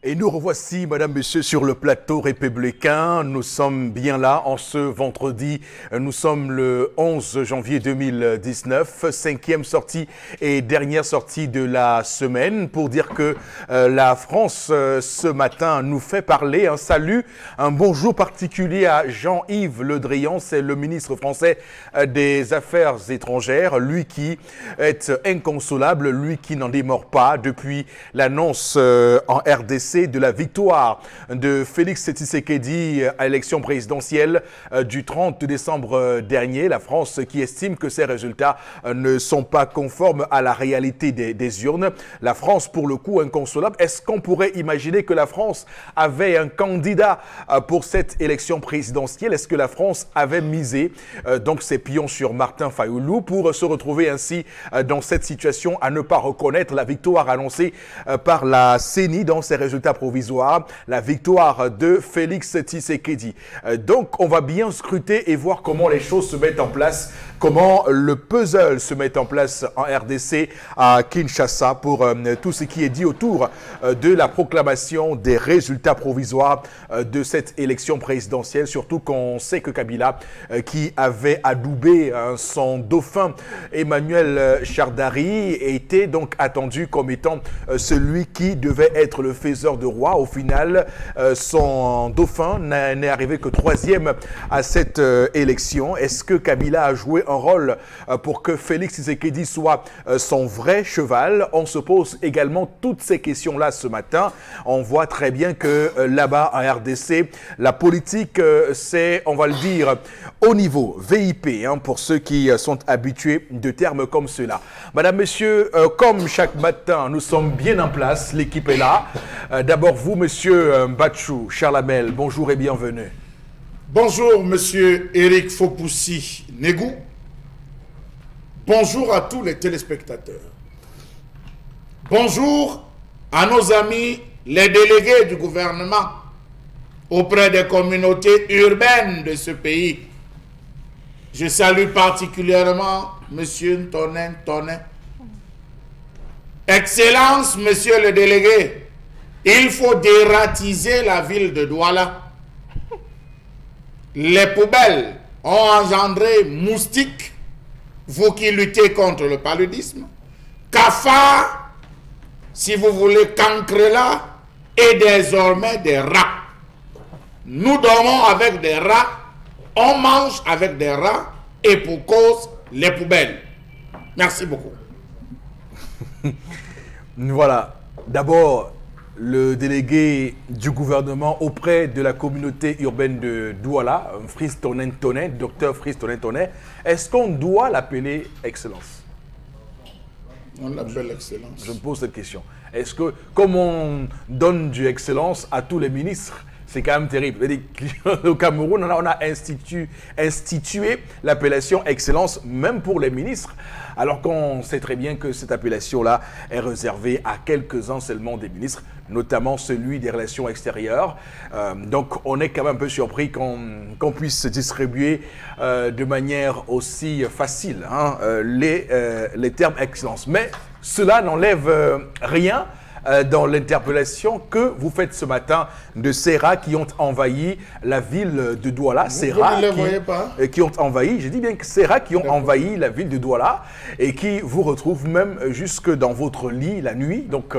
Et nous revoici, Madame, Monsieur, sur le plateau républicain. Nous sommes bien là en ce vendredi. Nous sommes le 11 janvier 2019, cinquième sortie et dernière sortie de la semaine pour dire que la France, ce matin, nous fait parler. Un salut, un bonjour particulier à Jean-Yves Le Drian, c'est le ministre français des Affaires étrangères, lui qui est inconsolable, lui qui n'en démord pas depuis l'annonce en RDC de la victoire de Félix Tshisekedi à l'élection présidentielle du 30 décembre dernier. La France qui estime que ces résultats ne sont pas conformes à la réalité des urnes. La France, pour le coup, inconsolable. Est-ce qu'on pourrait imaginer que la France avait un candidat pour cette élection présidentielle? Est-ce que la France avait misé donc ses pions sur Martin Fayulu pour se retrouver ainsi dans cette situation à ne pas reconnaître la victoire annoncée par la CENI dans ses résultats provisoires, la victoire de Félix Tshisekedi. Donc, on va bien scruter et voir comment les choses se mettent en place, comment le puzzle se met en place en RDC à Kinshasa pour tout ce qui est dit autour de la proclamation des résultats provisoires de cette élection présidentielle, surtout qu'on sait que Kabila, qui avait adoubé son dauphin Emmanuel Shardari, était donc attendu comme étant celui qui devait être le faiseur de roi. Au final, son dauphin n'est arrivé que troisième à cette élection. Est-ce que Kabila a joué un rôle pour que Félix Tshisekedi soit son vrai cheval? On se pose également toutes ces questions-là ce matin. On voit très bien que là-bas, en RDC, la politique, c'est, on va le dire, au niveau VIP, hein, pour ceux qui sont habitués de termes comme cela. Madame, Monsieur, comme chaque matin, nous sommes bien en place, l'équipe est là. D'abord, vous, Monsieur Batchou Charlamel, bonjour et bienvenue. Bonjour, Monsieur Éric Fopoussi Négou. Bonjour à tous les téléspectateurs. Bonjour à nos amis, les délégués du gouvernement auprès des communautés urbaines de ce pays. Je salue particulièrement Monsieur Ntonin Tonin. Excellence, Monsieur le délégué, il faut dératiser la ville de Douala. Les poubelles ont engendré moustiques, vous qui luttez contre le paludisme, cafards, si vous voulez, cancrelats, et désormais des rats. Nous dormons avec des rats, on mange avec des rats, et pour cause, les poubelles. Merci beaucoup. Voilà. D'abord, le délégué du gouvernement auprès de la communauté urbaine de Douala, Fris Tonin Tonin, docteur Fris Tonin Tonin, est-ce qu'on doit l'appeler Excellence? On l'appelle Excellence. Je me pose cette question. Est-ce que, comme on donne du Excellence à tous les ministres, c'est quand même terrible. Au Cameroun, on a institué l'appellation Excellence, même pour les ministres, alors qu'on sait très bien que cette appellation-là est réservée à quelques-uns seulement des ministres, notamment celui des relations extérieures. Donc, on est quand même un peu surpris qu'on puisse distribuer de manière aussi facile hein, les termes Excellence. Mais cela n'enlève rien dans l'interpellation que vous faites ce matin de ces rats qui ont envahi la ville de Douala. Ces rats qui ont envahi, je dis bien que ces rats qui ont envahi la ville de Douala et qui vous retrouvent même jusque dans votre lit la nuit. Donc,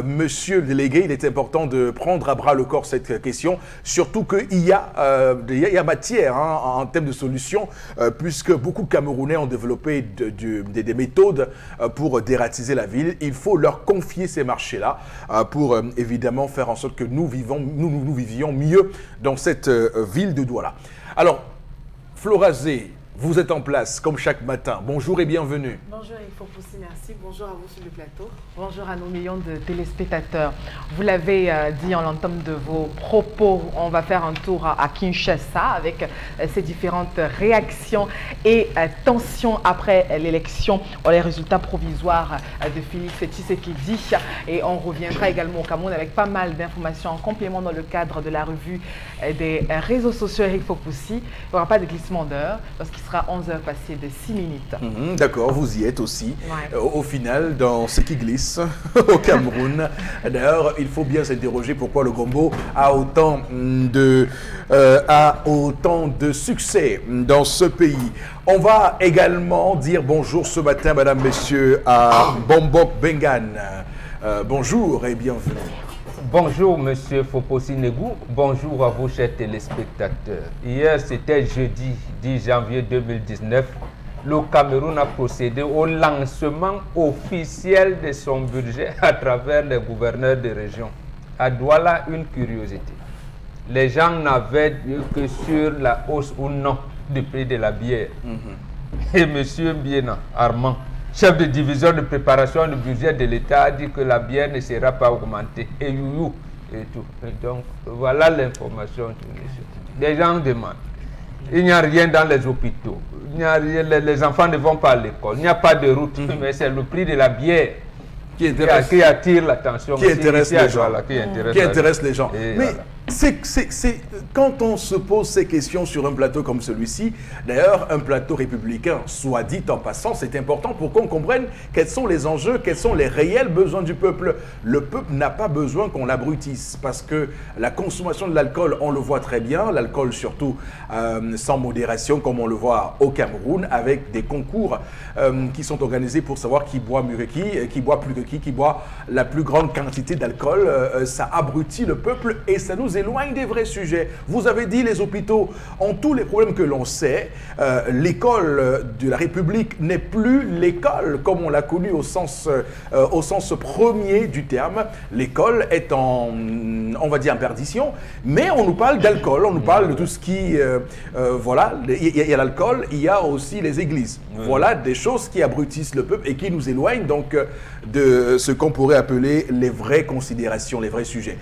monsieur le délégué, il est important de prendre à bras le corps cette question, surtout qu'il y a matière hein, en termes de solutions, puisque beaucoup de Camerounais ont développé des méthodes pour dératiser la ville. Il faut leur confier ces marchés là pour évidemment faire en sorte que nous vivions mieux dans cette ville de Douala. Alors, Florazé, vous êtes en place comme chaque matin. Bonjour et bienvenue. Bonjour, il faut pousser, merci. Bonjour à vous sur le plateau. Bonjour à nos millions de téléspectateurs. Vous l'avez dit en l'entame de vos propos, on va faire un tour à Kinshasa avec ces différentes réactions et tensions après l'élection, les résultats provisoires de Félix Tshisekedi. Et on reviendra également au Cameroun avec pas mal d'informations en complément dans le cadre de la revue des réseaux sociaux Eric Fopoussi. Il n'y aura pas de glissement d'heure parce qu'il sera 11h passées de 6 minutes. D'accord, vous y êtes aussi. Ouais. Au final, dans ce qui glisse au Cameroun. D'ailleurs, il faut bien s'interroger pourquoi le gombo a autant de succès dans ce pays. On va également dire bonjour ce matin, madame, messieurs, à Bombok Bengan. Bonjour et bienvenue. Bonjour, monsieur Fopossi Negou. Bonjour à vous, chers téléspectateurs. Hier, c'était jeudi 10 janvier 2019. Le Cameroun a procédé au lancement officiel de son budget à travers les gouverneurs de région. À Douala, une curiosité. Les gens n'avaient que sur la hausse ou non du prix de la bière. Et monsieur Biena Armand, chef de division de préparation du budget de l'État, a dit que la bière ne sera pas augmentée. Et youyou et tout. Et donc, voilà l'information. Les gens demandent. Il n'y a rien dans les hôpitaux. Il n'y a rien, les enfants ne vont pas à l'école. Il n'y a pas de route. Mais c'est le prix de la bière qui attire l'attention. Qui intéresse les gens. Qui intéresse les gens. Mais voilà. Quand on se pose ces questions sur un plateau comme celui-ci, d'ailleurs, un plateau républicain, soit dit en passant, c'est important pour qu'on comprenne quels sont les enjeux, quels sont les réels besoins du peuple. Le peuple n'a pas besoin qu'on l'abrutisse parce que la consommation de l'alcool, on le voit très bien, l'alcool surtout sans modération, comme on le voit au Cameroun, avec des concours qui sont organisés pour savoir qui boit mieux que qui boit plus que qui boit la plus grande quantité d'alcool. Ça abrutit le peuple et ça nous éloigne des vrais sujets. Vous avez dit les hôpitaux ont tous les problèmes que l'on sait. L'école de la République n'est plus l'école comme on l'a connu au sens premier du terme. L'école est on va dire en perdition, mais on nous parle d'alcool, on nous parle de tout ce qui... voilà, il y a l'alcool, il y a aussi les églises. Voilà des choses qui abrutissent le peuple et qui nous éloignent donc de ce qu'on pourrait appeler les vraies considérations, les vrais sujets.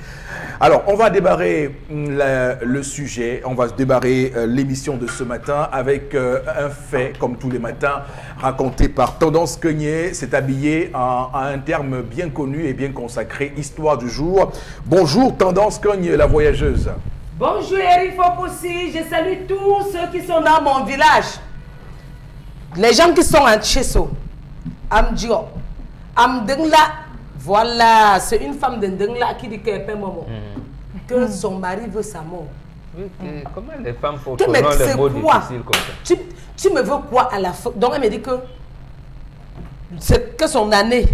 Alors, on va démarrer le sujet, on va démarrer l'émission de ce matin avec un fait, comme tous les matins, raconté par Tendance Cogné. C'est habillé à un terme bien connu et bien consacré, histoire du jour. Bonjour Tendance Cogné, la voyageuse. Bonjour Eric Fopossi, je salue tous ceux qui sont dans mon village. Les gens qui sont en Tchesso, Amdio, Amdengla, voilà, c'est une femme de Ndengla qui dit qu'elle est maman. Que son mari veut sa mort. Oui, comment les femmes font les mots difficiles comme ça? Tu me veux quoi à la fin? Donc elle me dit que c'est que son année,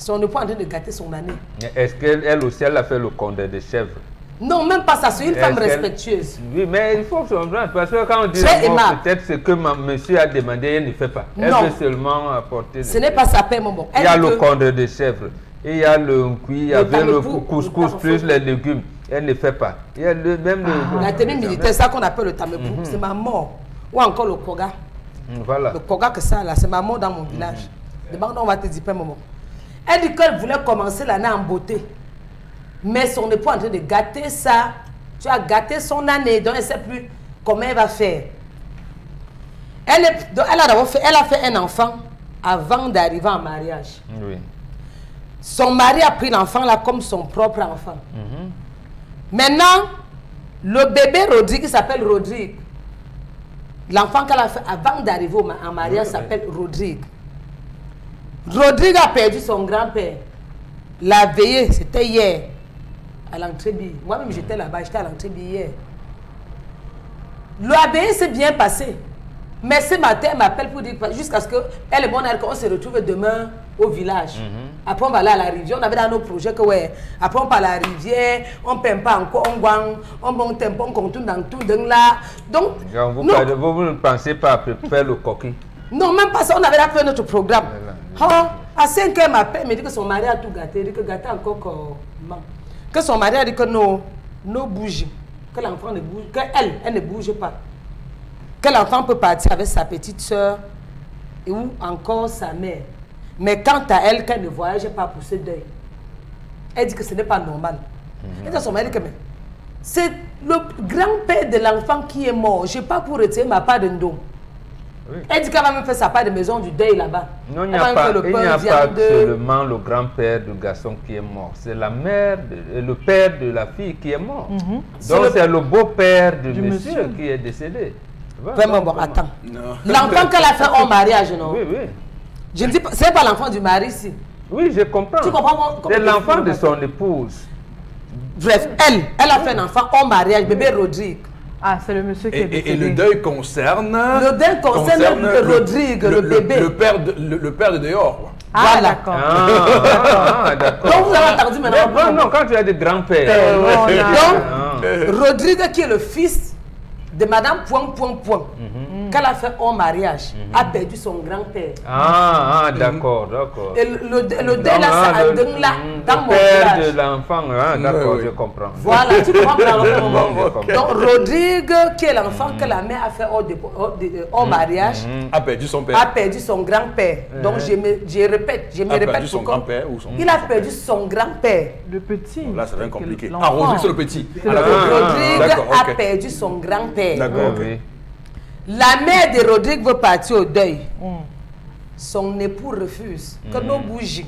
on n'est pas en train de gâter son année. Est-ce qu'elle aussi, elle a fait le condé de chèvre? Non, même pas ça, c'est une femme respectueuse. Oui, mais il faut comprendre, parce que quand on dit peut-être ce que monsieur a demandé, elle ne fait pas. Elle veut seulement apporter... Ce n'est pas sa paix, maman. Il y a le condé de chèvre, il y a le cuit, il y avait le couscous plus les légumes. Elle ne fait pas. Il y a la tenue militaire, ça qu'on appelle le tamepou, c'est ma mort. Ou encore le koga. Voilà. Le koga que ça là, c'est ma mort dans mon village. D'abord, on va te dire pas maman. Elle dit qu'elle voulait commencer l'année en beauté. Mais son époux est en train de gâter ça. Tu as gâté son année, donc elle ne sait plus comment elle va faire. Elle a fait un enfant avant d'arriver en mariage. Oui. Son mari a pris l'enfant là comme son propre enfant. Maintenant, le bébé Rodrigue s'appelle Rodrigue. L'enfant qu'elle a fait avant d'arriver en mariage s'appelle Rodrigue. Rodrigue a perdu son grand-père. La veillée, c'était hier, à l'entrée-bille. Moi-même, j'étais là-bas, j'étais à l'entrée-bille hier. La veillée s'est bien passée. Mais ce matin, elle m'appelle pour dire, jusqu'à ce qu'elle et moi, on se retrouve demain au village. Après, on va aller à la rivière. On avait dans nos projets que, ouais, après, on part à la rivière, on ne peint pas encore, on contourne dans tout, là. Donc, vous ne pensez pas à faire le coquille? Non, même pas ça, on avait là fait notre programme. À 5 heures, elle m'appelle, me dit que son mari a tout gâté, dit que gâté encore comment. Que son mari a dit que non bouge, que l'enfant ne bouge, qu'elle ne bouge pas. Que l'enfant peut partir avec sa petite soeur ou encore sa mère. Mais quant à elle, qu'elle ne voyage pas pour ce deuil, elle dit que ce n'est pas normal. Et dans son mari dit que c'est le grand-père de l'enfant qui est mort. Je n'ai pas pour retirer ma part de ndom. Oui. Elle dit qu'elle va même faire sa part de maison du deuil là-bas. Non, il n'y a pas seulement le grand-père du garçon qui est mort. C'est la mère, le père de la fille qui est mort. Donc c'est le beau-père du monsieur qui est décédé. Vraiment, bon, attends. L'enfant qu'elle a fait en mariage, non? Oui, oui. Je ne dis pas, c'est pas l'enfant du mari, si. Oui, je comprends. Tu comprends? C'est l'enfant de son épouse. Bref, elle a fait un enfant en mariage, bébé Rodrigue. Ah, c'est le monsieur qui est décédé. Et le deuil concerne... Le deuil concerne Rodrigue, le bébé. Le père de dehors, quoi. Ah, Voilà. d'accord. D'accord. Donc vous avez entendu maintenant. Non, quand tu as des grands-pères. Donc, Rodrigue, qui est le fils de Madame Point. Qu'elle a fait en mariage, a perdu son grand-père. Ah, d'accord, d'accord. Et le deuil là, c'est un deuil là, dans mon père village. de l'enfant, d'accord, je comprends. Voilà, tu comprends dans le moment. Je comprends. Donc, Rodrigue, qui est l'enfant que la mère a fait en mariage, A perdu son père. a perdu son grand-père. Donc, je répète A perdu son pourquoi. grand-père ou son... Il a perdu son grand-père. Le petit. Là, ça devient compliqué. L'enfant. Ah, Rodrigue, c'est le petit. Rodrigue d'accord, a ok. perdu son grand-père. D'accord, ok. Oui. La mère de Rodrigue veut partir au deuil. Son époux refuse. Que nous bougies.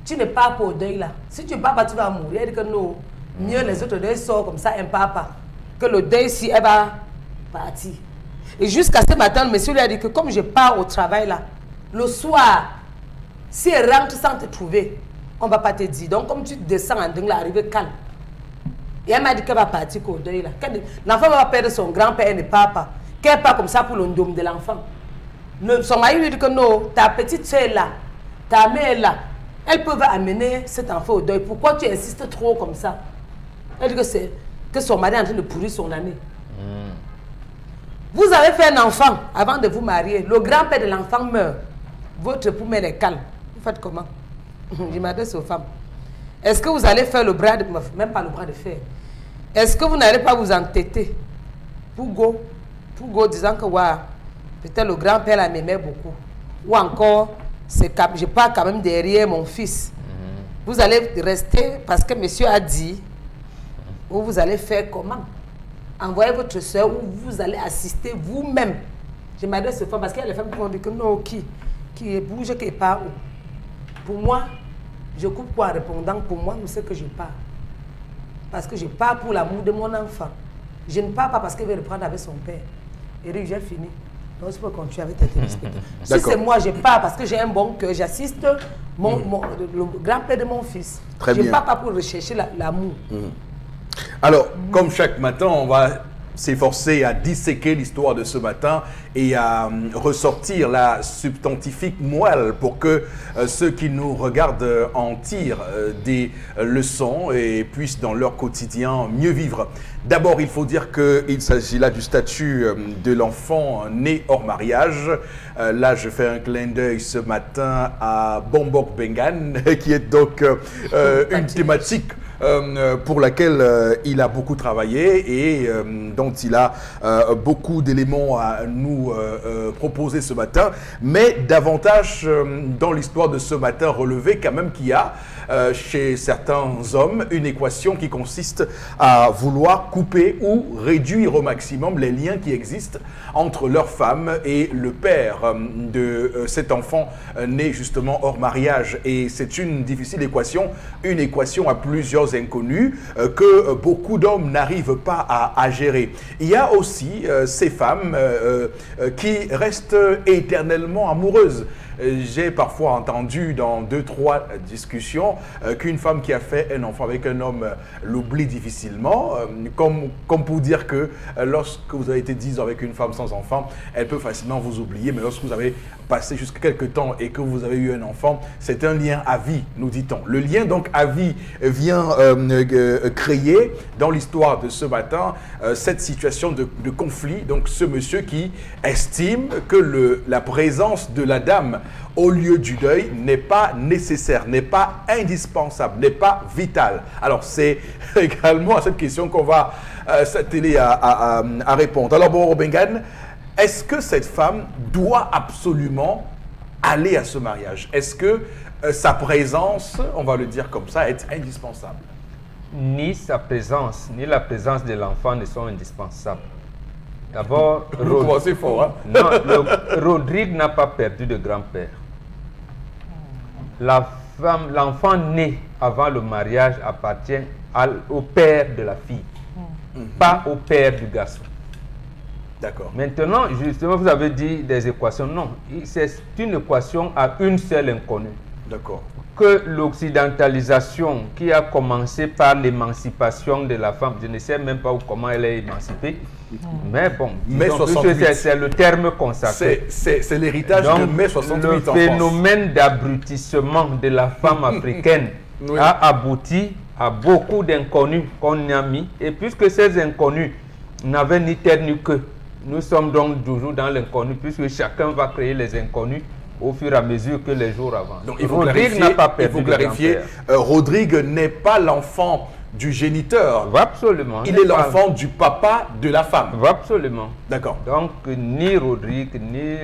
Tu ne pars pas au deuil là. Si tu ne pars pas, tu vas mourir. Elle dit que non. Mieux les autres deuils sortent comme ça, un papa. Que le deuil, si elle va partir. Et jusqu'à ce matin, le monsieur lui a dit que comme je pars au travail là, le soir, si elle rentre sans te trouver, on ne va pas te dire. Donc comme tu descends en dingue là, arriver calme. Et elle m'a dit qu'elle va partir au deuil là. L'enfant va perdre son grand-père et ne part pas. Qu'elle part comme ça pour le dôme de l'enfant. Son mari lui dit que non, ta petite soeur est là, ta mère est là. Elle peut amener cet enfant au deuil. Pourquoi tu insistes trop comme ça? Elle dit que c'est que son mari est en train de pourrir son année. Vous avez fait un enfant avant de vous marier. Le grand-père de l'enfant meurt. Votre époux met les calmes. Vous faites comment? Je m'adresse aux femmes. Est-ce que vous allez faire le bras de... Même pas le bras de fer. Est-ce que vous n'allez pas vous entêter pour go disant que ouais, peut-être le grand-père m'aimait beaucoup. Ou encore, je pars quand même derrière mon fils. Vous allez rester parce que monsieur a dit, ou vous allez faire comment? Envoyez votre soeur ou vous allez assister vous-même. Je m'adresse aux femmes parce qu'il y a les femmes qui vont dire que non, qui bouge, qui part où? Pour moi, je coupe quoi en répondant, pour moi, je sais que je pars. Parce que je pars pour l'amour de mon enfant. Je ne pars pas parce qu'il veut reprendre avec son père. Eric, j'ai fini. Donc, je peux continuer avec tes téléspectateurs. Si c'est moi, je pars parce que j'ai un bon cœur, j'assiste le grand-père de mon fils. Très je ne bien. pars pas pour rechercher l'amour. Alors, comme chaque matin, on va s'efforcer à disséquer l'histoire de ce matin et à ressortir la substantifique moelle pour que ceux qui nous regardent en tirent des leçons et puissent dans leur quotidien mieux vivre. D'abord, il faut dire qu'il s'agit là du statut de l'enfant né hors mariage. Là, je fais un clin d'œil ce matin à Bombok Bengan, qui est donc une thématique pour laquelle il a beaucoup travaillé et dont il a beaucoup d'éléments à nous proposer ce matin, mais davantage dans l'histoire de ce matin relevé quand même qu'il y a chez certains hommes une équation qui consiste à vouloir couper ou réduire au maximum les liens qui existent entre leur femme et le père de cet enfant né justement hors mariage. Et c'est une difficile équation, une équation à plusieurs inconnus que beaucoup d'hommes n'arrivent pas à gérer. Il y a aussi ces femmes qui restent éternellement amoureuses. J'ai parfois entendu dans 2-3 discussions qu'une femme qui a fait un enfant avec un homme l'oublie difficilement, comme pour dire que lorsque vous avez été 10 ans avec une femme sans enfant, elle peut facilement vous oublier, mais lorsque vous avez passé jusqu'à quelques temps et que vous avez eu un enfant, c'est un lien à vie, nous dit-on. Le lien donc à vie vient créer dans l'histoire de ce matin cette situation de conflit. Donc ce monsieur qui estime que la présence de la dame au lieu du deuil n'est pas nécessaire, n'est pas indispensable, n'est pas vital. Alors c'est également à cette question qu'on va s'atteler à répondre. Alors bon, Bengan, est-ce que cette femme doit absolument aller à ce mariage? Est-ce que sa présence, on va le dire comme ça, est indispensable? Ni sa présence, ni la présence de l'enfant ne sont indispensables. D'abord, Rodrigue n'a pas perdu de grand-père. L'enfant né avant le mariage appartient au père de la fille, pas au père du garçon. D'accord. Maintenant, justement, vous avez dit des équations. Non, c'est une équation à une seule inconnue. D'accord. Que l'occidentalisation qui a commencé par l'émancipation de la femme, je ne sais même pas comment elle est émancipée, mais bon, c'est le terme consacré. C'est l'héritage de mai 68 en France. Le phénomène d'abrutissement de la femme africaine a abouti à beaucoup d'inconnus qu'on a mis, et puisque ces inconnus n'avaient ni tête ni queue, nous sommes donc toujours dans l'inconnu, puisque chacun va créer les inconnus au fur et à mesure que les jours avancent. Donc il faut clarifier, Rodrigue n'est pas l'enfant du géniteur. Absolument. Il est l'enfant du papa de la femme. Absolument. D'accord. Donc ni Rodrigue, ni...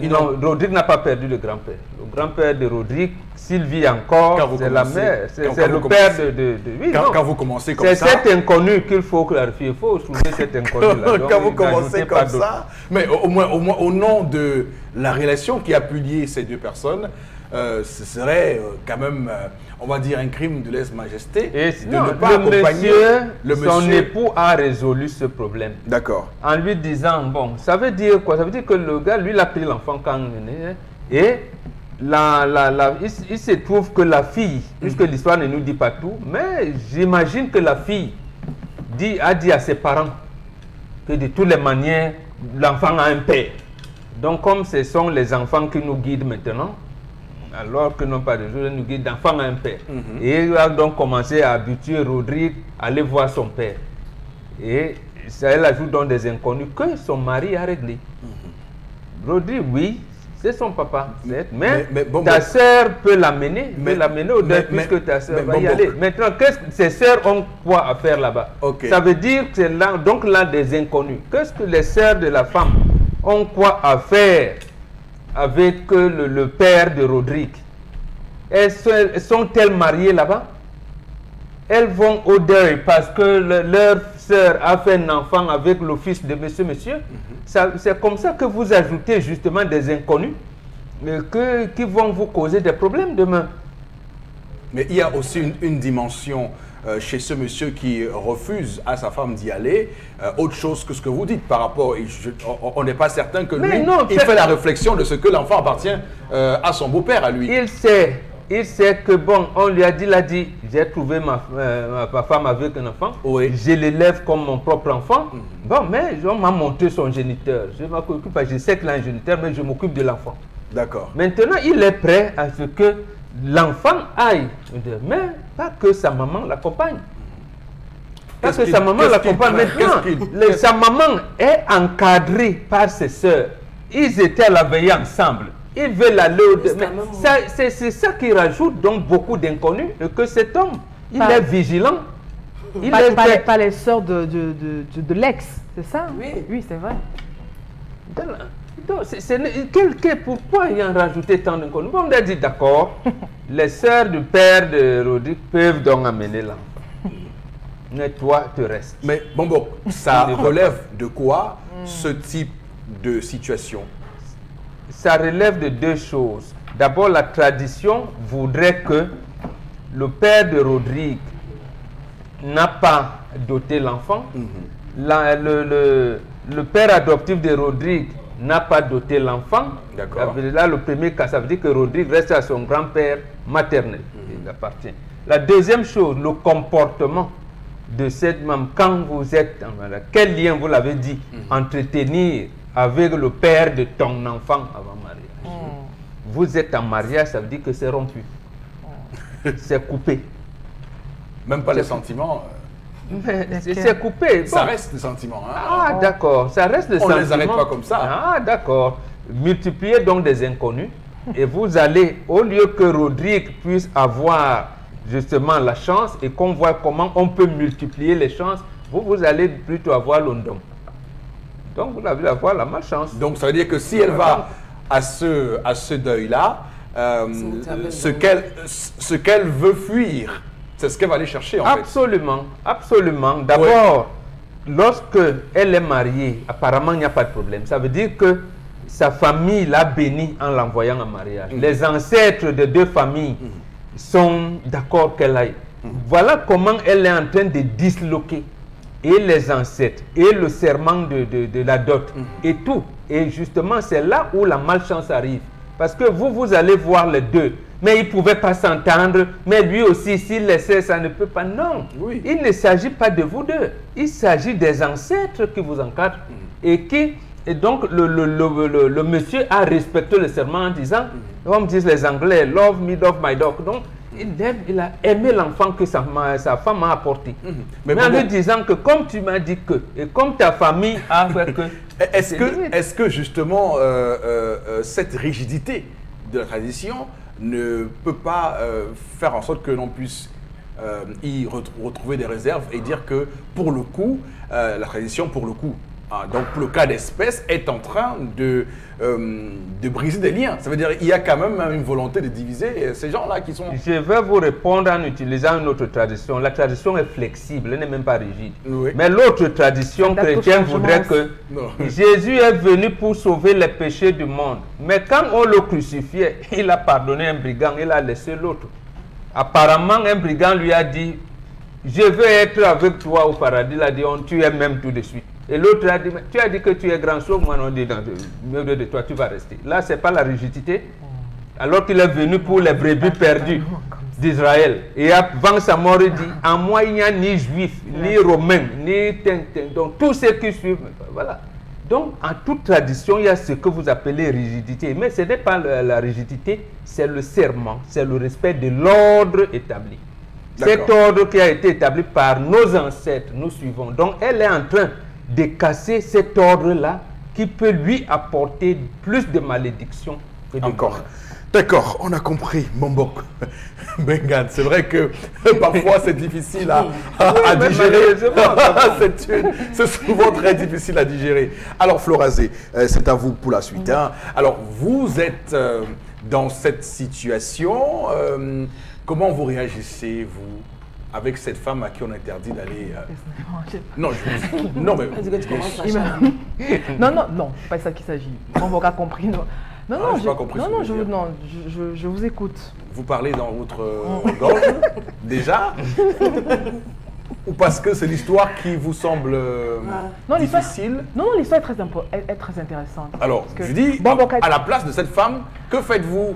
Non, Rodrigue n'a pas perdu le grand-père. Le grand-père de Rodrigue, s'il vit encore, c'est la mère, c'est le père de oui, quand vous commencez comme ça... C'est cet inconnu qu'il faut clarifier, il faut soulever cet inconnu-là. Quand vous commencez comme ça, mais au moins, au nom de la relation qui a pu lier ces deux personnes, ce serait quand même, on va dire, un crime de lèse-majesté de ne pas accompagner le monsieur. Son époux a résolu ce problème. D'accord. En lui disant, bon, ça veut dire quoi? Ça veut dire que le gars, lui, il a pris l'enfant quand il est né, et il se trouve que la fille, puisque l'histoire ne nous dit pas tout, mais j'imagine que la fille a dit à ses parents que de toutes les manières, l'enfant a un père. Donc, comme ce sont les enfants qui nous guident maintenant, alors que non pas de jour, nous guide d'enfant à un père. Et il a donc commencé à habituer Rodrigue à aller voir son père. Et ça, elle ajoute donc des inconnus que son mari a réglé. Rodrigue, oui, c'est son papa. Mais ta sœur peut l'amener, au deuil puisque ta sœur va y aller. Maintenant, qu'est-ce que ces sœurs ont quoi à faire là-bas? Ça veut dire que c'est là, donc là des inconnus. Qu'est-ce que les sœurs de la femme ont quoi à faire avec le père de Rodrigue? Sont-elles mariées là-bas? Elles vont au deuil parce que leur sœur a fait un enfant avec le fils de monsieur. C'est comme ça que vous ajoutez justement des inconnus qui vont vous causer des problèmes demain. Mais il y a aussi une dimension chez ce monsieur qui refuse à sa femme d'y aller, autre chose que ce que vous dites par rapport, on n'est pas certain que lui, il fait la réflexion de ce que l'enfant appartient à son beau-père, à lui. Il sait que bon, on lui a dit, j'ai trouvé ma femme avec un enfant, je l'élève comme mon propre enfant, bon, mais on m'a monté son géniteur, je sais qu'il a un géniteur, mais je m'occupe de l'enfant. D'accord. Maintenant, il est prêt à ce que l'enfant aille, mais pas que sa maman l'accompagne. Parce que sa maman l'accompagne maintenant. Sa maman est encadrée par ses sœurs. Ils étaient à la veillée ensemble. Ils veulent aller au demain. C'est ça qui rajoute donc beaucoup d'inconnus. Que cet homme, il est vigilant. Pas les sœurs de l'ex, c'est ça? Oui, c'est vrai. Pourquoi il y a rajouté tant d'inconnus? On a dit d'accord, les sœurs du père de Rodrigue peuvent donc amener l'enfant. Mais toi, tu restes. Mais bon, ça relève de quoi ce type de situation? Ça relève de deux choses. D'abord, la tradition voudrait que le père de Rodrigue n'a pas doté l'enfant. Le père adoptif de Rodrigue n'a pas doté l'enfant. Là, le premier cas, ça veut dire que Rodrigue reste à son grand-père maternel. Il appartient. La deuxième chose, le comportement de cette maman. Quand vous êtes en mariage, quel lien, vous l'avez dit, entretenir avec le père de ton enfant avant mariage? Vous êtes en mariage, ça veut dire que c'est rompu. C'est coupé. Même pas les sentiments. C'est coupé. Bon. Ça reste des sentiments. Hein? Ah, d'accord. Ça reste des sentiments. On ne les arrête pas comme ça. Ah, d'accord. Multipliez donc des inconnus. Et vous allez, au lieu que Rodrigue puisse avoir justement la chance et qu'on voit comment on peut multiplier les chances, vous allez plutôt avoir l'ondom. Donc, vous allez avoir la malchance. Donc, ça veut dire que si elle va à ce deuil-là, ce qu'elle veut fuir, c'est ce qu'elle va aller chercher en fait. Absolument. D'abord, lorsque elle est mariée, apparemment il n'y a pas de problème. Ça veut dire que sa famille l'a bénie en l'envoyant en mariage. Les ancêtres de deux familles sont d'accord qu'elle aille. Voilà comment elle est en train de disloquer et les ancêtres, et le serment de la dot, et tout. Et justement, c'est là où la malchance arrive. Parce que vous allez voir les deux. Mais ils ne pouvaient pas s'entendre. Mais lui aussi, s'il laissait, ça ne peut pas. Non. Oui. Il ne s'agit pas de vous deux. Il s'agit des ancêtres qui vous encadrent. Et donc, le monsieur a respecté le serment en disant, comme disent les Anglais, love me, love my dog. Donc, il a aimé l'enfant que sa femme a apporté. Mais en lui disant que comme tu m'as dit que, et comme ta famille a fait que... Est-ce que justement cette rigidité de la tradition ne peut pas faire en sorte que l'on puisse y retrouver des réserves et dire que pour le coup, la tradition pour le coup, donc le cas d'espèce est en train de briser des liens. Ça veut dire qu'il y a quand même une volonté de diviser ces gens-là qui sont... Je vais vous répondre en utilisant une autre tradition. La tradition est flexible, elle n'est même pas rigide. Oui. Mais l'autre tradition chrétienne voudrait que Jésus est venu pour sauver les péchés du monde. Mais quand on le crucifiait, il a pardonné un brigand, il a laissé l'autre. Apparemment, un brigand lui a dit, je veux être avec toi au paradis. Il a dit, on tue même tout de suite. Et l'autre a dit, tu as dit que tu es grand, sauf moi, on dit, au milieu de toi, tu vas rester. Là, ce n'est pas la rigidité. Alors qu'il est venu pour les brebis perdues d'Israël. Et avant sa mort, il dit, en moi, il n'y a ni juif, ni romain, ni tintin. Donc, tous ceux qui suivent, voilà. Donc, en toute tradition, il y a ce que vous appelez rigidité. Mais ce n'est pas la rigidité, c'est le serment, c'est le respect de l'ordre établi. Cet ordre qui a été établi par nos ancêtres, nous suivons. Donc, elle est en train de casser cet ordre-là qui peut lui apporter plus de malédiction que de encore. D'accord, on a compris, Mombok. Bengan, c'est vrai que parfois c'est difficile à digérer. C'est souvent très difficile à digérer. Alors, Florazé, c'est à vous pour la suite. Hein. Alors, vous êtes dans cette situation. Comment vous réagissez, vous, avec cette femme à qui on interdit d'aller... Non, non, mais... Non, pas ça qu'il s'agit. On a compris. Non, je vous écoute. Vous parlez dans votre gorge, déjà ou parce que c'est l'histoire qui vous semble difficile? Non, l'histoire est très intéressante. Alors, je dis, à la place de cette femme, que faites-vous?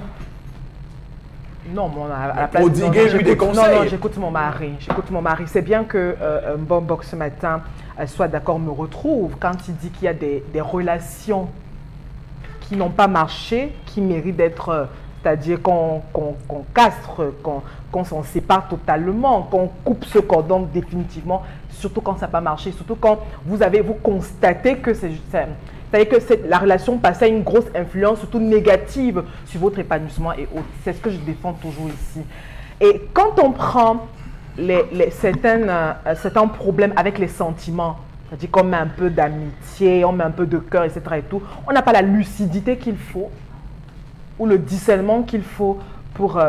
Non, à la place lui des conseils. Non, j'écoute mon mari. C'est bien que Mombok ce matin soit d'accord, me retrouve quand il dit qu'il y a des relations qui n'ont pas marché, qui méritent d'être, c'est-à-dire qu'on castre, qu'on s'en sépare totalement, qu'on coupe ce cordon définitivement, surtout quand ça n'a pas marché, surtout quand vous constatez que c'est-à-dire que la relation passée a une grosse influence, surtout négative, sur votre épanouissement et autres. C'est ce que je défends toujours ici. Et quand on prend certains problèmes avec les sentiments, c'est-à-dire qu'on met un peu d'amitié, on met un peu de cœur, etc. et tout, on n'a pas la lucidité qu'il faut ou le discernement qu'il faut pour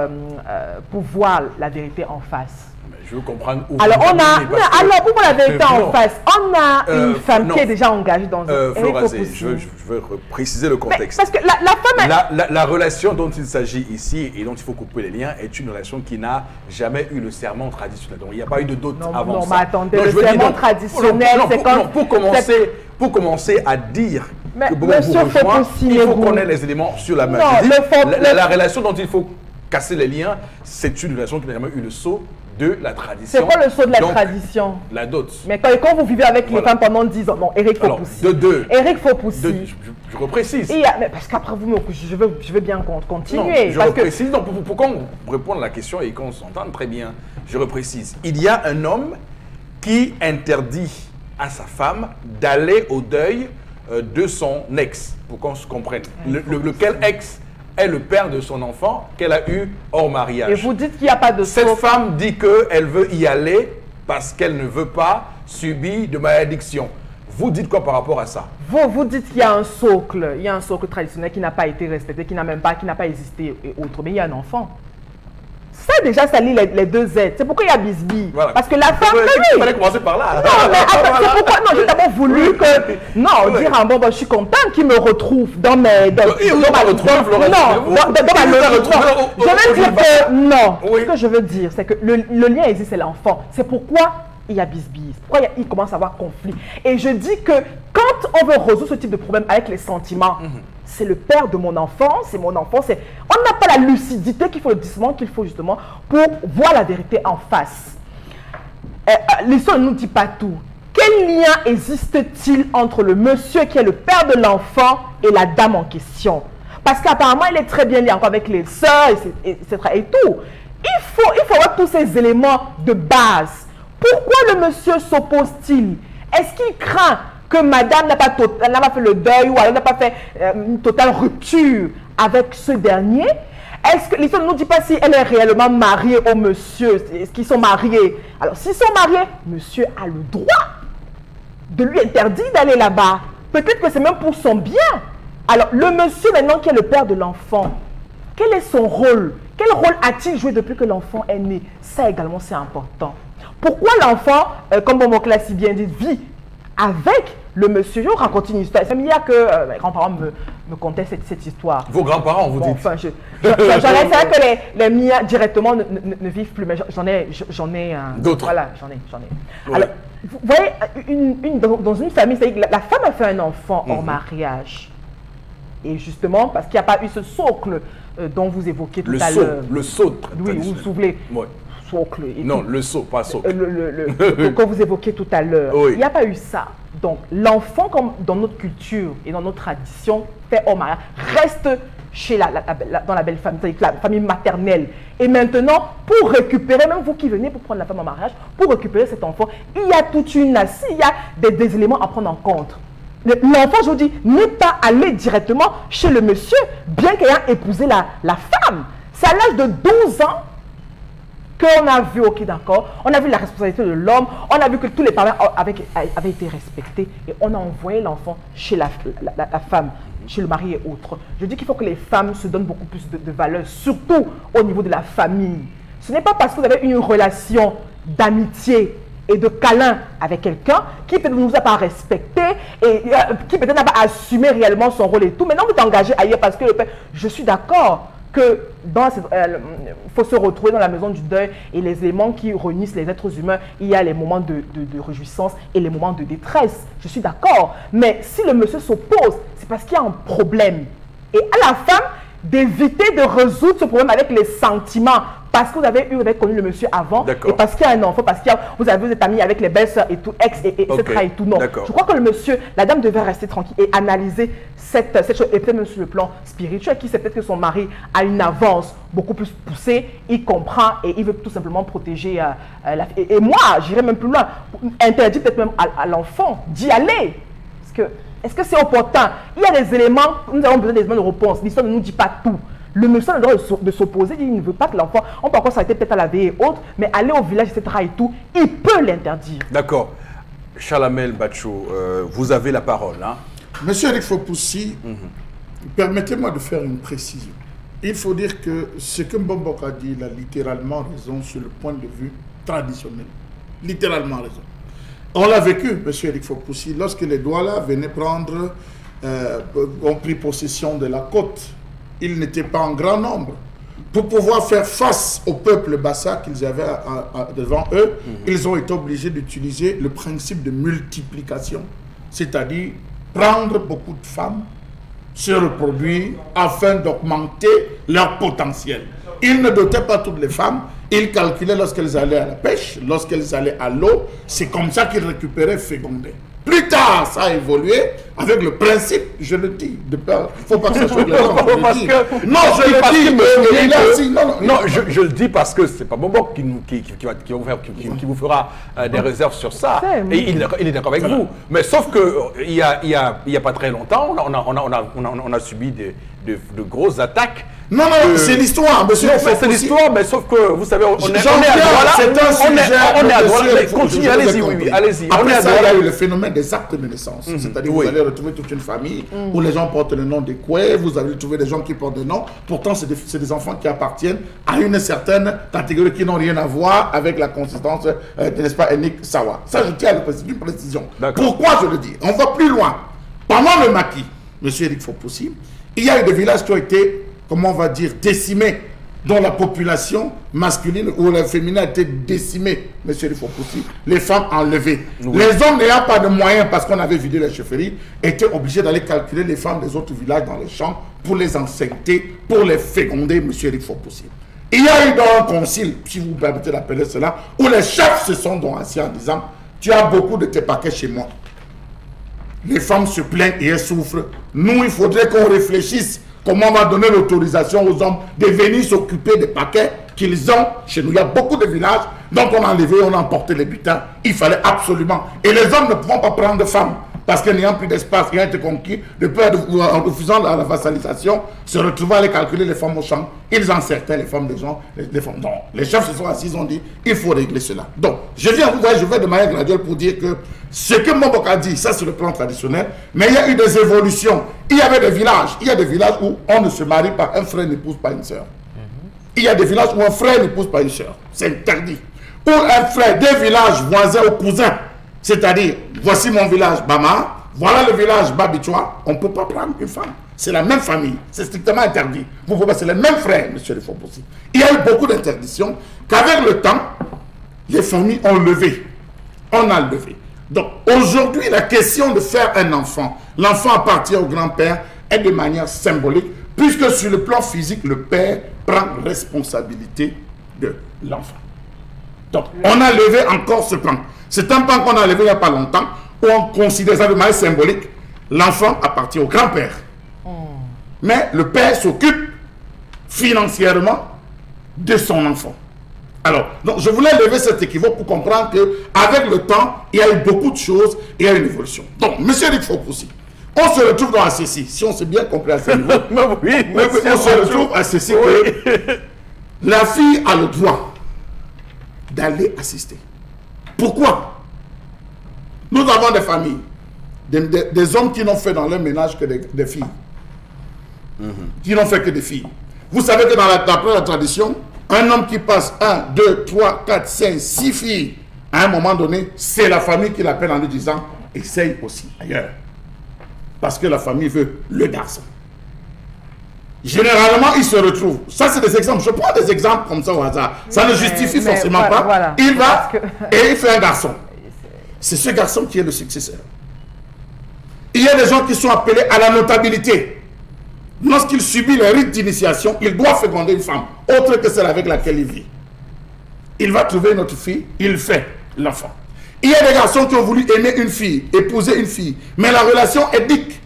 voir la vérité en face. Je veux comprendre où alors, pour voir la vérité en face, on a une femme qui est déjà engagée dans un... Florazé, je veux préciser le contexte. Parce que la femme... La relation dont il s'agit ici et dont il faut couper les liens est une relation qui n'a jamais eu le serment traditionnel. Donc, il n'y a pas eu de dot avant ça. Non, mais attendez, le serment traditionnel, c'est quand... Pour commencer à dire que bon, Monsieur il faut connaître les éléments sur la main. La relation dont il faut casser les liens, c'est une relation qui n'a jamais eu le sceau de la tradition. C'est quoi le saut de la tradition? La dot. Mais quand vous vivez avec les femmes pendant 10 ans, non, Eric Fopoussi. Eric Fopoussi. Je reprécise. Mais parce qu'après vous, je veux bien continuer. Non, je reprécise. Donc, pour qu'on réponde à la question et qu'on s'entende très bien, je reprécise. Il y a un homme qui interdit à sa femme d'aller au deuil de son ex, pour qu'on se comprenne. Lequel ex est le père de son enfant qu'elle a eu hors mariage. Et vous dites qu'il n'y a pas de Cette femme dit qu'elle veut y aller parce qu'elle ne veut pas subir de malédiction. Vous dites quoi par rapport à ça? Vous dites qu'il y a un socle, traditionnel qui n'a pas été respecté, qui n'a pas existé et autre, mais il y a un enfant. Ça déjà, ça lie les deux aides. C'est pourquoi il y a bisbille. Voilà. Parce que la femme... Il fallait commencer par là. Non, mais attends, c'est pourquoi... Non, j'ai d'abord voulu que... Non, dire à un bon, je suis contente qu'il me retrouve dans mes... Dans ma logique. Je veux dire que... Non. Ce que je veux dire, c'est que le lien existe, c'est l'enfant. C'est pourquoi il y a bisbise? Pourquoi il commence à avoir conflit? Et je dis que quand on veut résoudre ce type de problème avec les sentiments, c'est le père de mon enfant, c'est mon enfant, on n'a pas la lucidité qu'il faut, le discernement qu'il faut justement pour voir la vérité en face. L'histoire ne nous dit pas tout. Quel lien existe-t-il entre le monsieur qui est le père de l'enfant et la dame en question? Parce qu'apparemment, il est très bien lié encore avec les sœurs, etc. et tout. Il faut avoir tous ces éléments de base. Pourquoi le monsieur s'oppose-t-il? Est-ce qu'il craint que madame n'a pas fait le deuil ou elle n'a pas fait une totale rupture avec ce dernier? Est-ce que l'histoire ne nous dit pas si elle est réellement mariée au monsieur? Est-ce qu'ils sont mariés? Alors, s'ils sont mariés, monsieur a le droit de lui interdire d'aller là-bas. Peut-être que c'est même pour son bien. Alors, le monsieur maintenant qui est le père de l'enfant, quel est son rôle? Quel rôle a-t-il joué depuis que l'enfant est né? Ça également, c'est important. Pourquoi l'enfant, comme Bobo Classe si bien dit, vit avec le monsieur? Je vous raconte une histoire. C'est hier que mes grands-parents me contaient cette histoire. Vos grands-parents, vous dites? Enfin, j'en ai, c'est vrai que les miens directement ne vivent plus, mais j'en ai d'autres. Voilà, j'en ai. Ouais. Alors, vous voyez, dans une famille, c'est-à-dire que la femme a fait un enfant hors mariage. Et justement, parce qu'il n'y a pas eu ce socle dont vous évoquez tout à l'heure. Le saut. Oui, vous vous souvenez. Ouais. Socle. Non, le saut, pas socle. Quand vous évoquez tout à l'heure, oui. il n'y a pas eu ça. Donc, l'enfant, comme dans notre culture et dans notre tradition, fait hors mariage, reste chez dans la belle famille, c'est-à-dire la famille maternelle. Et maintenant, pour récupérer, même vous qui venez pour prendre la femme en mariage, pour récupérer cet enfant, il y a toute une assiette, il y a des éléments à prendre en compte. L'enfant, je vous dis, n'est pas allé directement chez le monsieur, bien qu'ayant épousé la femme. C'est à l'âge de 12 ans qu'on a vu, ok d'accord, on a vu la responsabilité de l'homme, on a vu que tous les parents avaient été respectés et on a envoyé l'enfant chez la femme, chez le mari et autres. Je dis qu'il faut que les femmes se donnent beaucoup plus de valeur, surtout au niveau de la famille. Ce n'est pas parce que vous avez une relation d'amitié et de câlin avec quelqu'un qui peut-être ne vous a pas respecté et qui peut-être n'a pas assumé réellement son rôle et tout. Maintenant, vous êtes engagé ailleurs parce que le père, je suis d'accord que faut se retrouver dans la maison du deuil et les éléments qui réunissent les êtres humains, il y a les moments de réjouissance et les moments de détresse. Je suis d'accord. Mais si le monsieur s'oppose, c'est parce qu'il y a un problème. Et à la femme, d'éviter de résoudre ce problème avec les sentiments. Parce que vous avez connu le monsieur avant, et parce qu'il y a un enfant, parce que vous êtes amis avec les belles-sœurs et tout, ex, etc. et tout. Non. Je crois que le monsieur, la dame devait rester tranquille et analyser cette chose, et peut-être même sur le plan spirituel, qui sait peut-être que son mari a une avance beaucoup plus poussée, il comprend et il veut tout simplement protéger la fille. Et moi, j'irais même plus loin, interdire peut-être même à l'enfant d'y aller. Parce que, est-ce que c'est opportun? Il y a des éléments, nous avons besoin des éléments de réponse. L'histoire ne nous dit pas tout. Le monsieur a le droit de s'opposer, il ne veut pas que l'enfant, on peut encore s'arrêter peut-être à la veille et autres, mais aller au village, etc. et tout, il peut l'interdire. D'accord. Chalamel Bachou, vous avez la parole. Hein? Monsieur Eric Fopoussi, permettez-moi de faire une précision. Il faut dire que ce que Mbombok a dit, il a littéralement raison sur le point de vue traditionnel. Littéralement raison. On l'a vécu, monsieur Eric Fopoussi, lorsque les Douala venaient ont pris possession de la côte. Ils n'étaient pas en grand nombre. Pour pouvoir faire face au peuple bassa qu'ils avaient devant eux, ils ont été obligés d'utiliser le principe de multiplication. C'est-à-dire prendre beaucoup de femmes, se reproduire afin d'augmenter leur potentiel. Ils ne dotaient pas toutes les femmes. Ils calculaient lorsqu'elles allaient à la pêche, lorsqu'elles allaient à l'eau. C'est comme ça qu'ils récupéraient, fécondaient. Plus tard, ça a évolué avec le principe, je le dis, de peur. Il ne faut pas que ça soit Non, je le dis. Non, je le dis parce que c'est pas Bobo qui vous fera des réserves sur ça. Et il est d'accord avec vous. Mais sauf qu'il y a pas très longtemps, on a subi de grosses attaques. Non, c'est l'histoire, monsieur. C'est l'histoire, mais sauf que, vous savez, on est à Douala. C'est un sujet. On est à Douala. Continuez, allez-y, oui, allez-y. Après ça, il y a eu le phénomène des actes de naissance. C'est-à-dire, vous allez retrouver toute une famille où les gens portent le nom des Koué, vous allez trouver des gens qui portent des noms. Pourtant, c'est des enfants qui appartiennent à une certaine catégorie qui n'ont rien à voir avec la consistance, n'est-ce pas, ethnique Sawa. Ça, je tiens à le préciser, une précision. Pourquoi je le dis? On va plus loin. Pendant le maquis, monsieur Eric Fopoussi, il y a eu des villages qui ont été, comment on va dire, décimés dont la population masculine ou la féminine a été décimée, monsieur Rifopoussi, les femmes enlevées. Oui. Les hommes n'ayant pas de moyens parce qu'on avait vidé les chefferies, étaient obligés d'aller calculer les femmes des autres villages dans les champs pour les enceinter, pour les féconder, monsieur Rifopoussi. Il y a eu dans un concile, si vous permettez d'appeler cela, où les chefs se sont donc assis en disant « Tu as beaucoup de tes paquets chez moi. » Les femmes se plaignent et elles souffrent. Nous, il faudrait qu'on réfléchisse comment on va donner l'autorisation aux hommes de venir s'occuper des paquets qu'ils ont chez nous. Il y a beaucoup de villages dont on a enlevé, on a emporté les butins. Il fallait absolument. Et les hommes ne pourront pas prendre de femmes parce qu'il n'y a plus d'espace, il a été conquis. De peur en refusant la vassalisation, se retrouvant à aller calculer les femmes au champ. Ils encerclaient les femmes des gens, les femmes. Donc, les chefs se sont assis, ils ont dit, il faut régler cela. Donc, je viens, vous voyez, je vais de manière graduelle pour dire que ce que Mbok a dit, ça c'est le plan traditionnel, mais il y a eu des évolutions. Il y avait des villages, il y a des villages où on ne se marie pas, un frère n'épouse pas une sœur. Il y a des villages où un frère n'épouse pas une sœur. C'est interdit. Ou un frère, des villages voisins ou cousins. C'est-à-dire, voici mon village Bama, voilà le village Babichoua, on ne peut pas prendre une femme. C'est la même famille, c'est strictement interdit. Vous pouvez, c'est les mêmes frères, monsieur Rifopoussi. Il y a eu beaucoup d'interdictions qu'avec le temps, les familles ont levé. On a levé. Donc, aujourd'hui, la question de faire un enfant, l'enfant appartient au grand-père, est de manière symbolique, puisque sur le plan physique, le père prend responsabilité de l'enfant. Donc, on a levé encore ce plan. C'est un plan qu'on a levé il n'y a pas longtemps, où on considère ça de manière symbolique. L'enfant appartient au grand-père. Mais le père s'occupe financièrement de son enfant. Alors, donc, je voulais lever cet équivoque pour comprendre qu'avec le temps, il y a eu beaucoup de choses, il y a eu une évolution. Donc, monsieur Rifopoussi, on se retrouve dans la CECI, si on s'est bien compris à ce niveau. Oui, on se retrouve à CECI que la fille a le droit d'aller assister. Pourquoi? Nous avons des familles, des hommes qui n'ont fait dans leur ménage que des filles. Qui n'ont fait que des filles. Vous savez que d'après la tradition, un homme qui passe 1, 2, 3, 4, 5, 6 filles, à un moment donné, c'est la famille qui l'appelle en lui disant « essaye aussi ailleurs ». Parce que la famille veut le garçon. Généralement, il se retrouve. Ça, c'est des exemples. Je prends des exemples comme ça au hasard. Ça ne justifie forcément pas. Voilà. Il va et il fait un garçon. C'est ce garçon qui est le successeur. Il y a des gens qui sont appelés à la notabilité. Lorsqu'il subit les rites d'initiation, il doit féconder une femme, autre que celle avec laquelle il vit. Il va trouver une autre fille, il fait l'enfant. Il y a des garçons qui ont voulu aimer une fille, épouser une fille, mais la relation éthique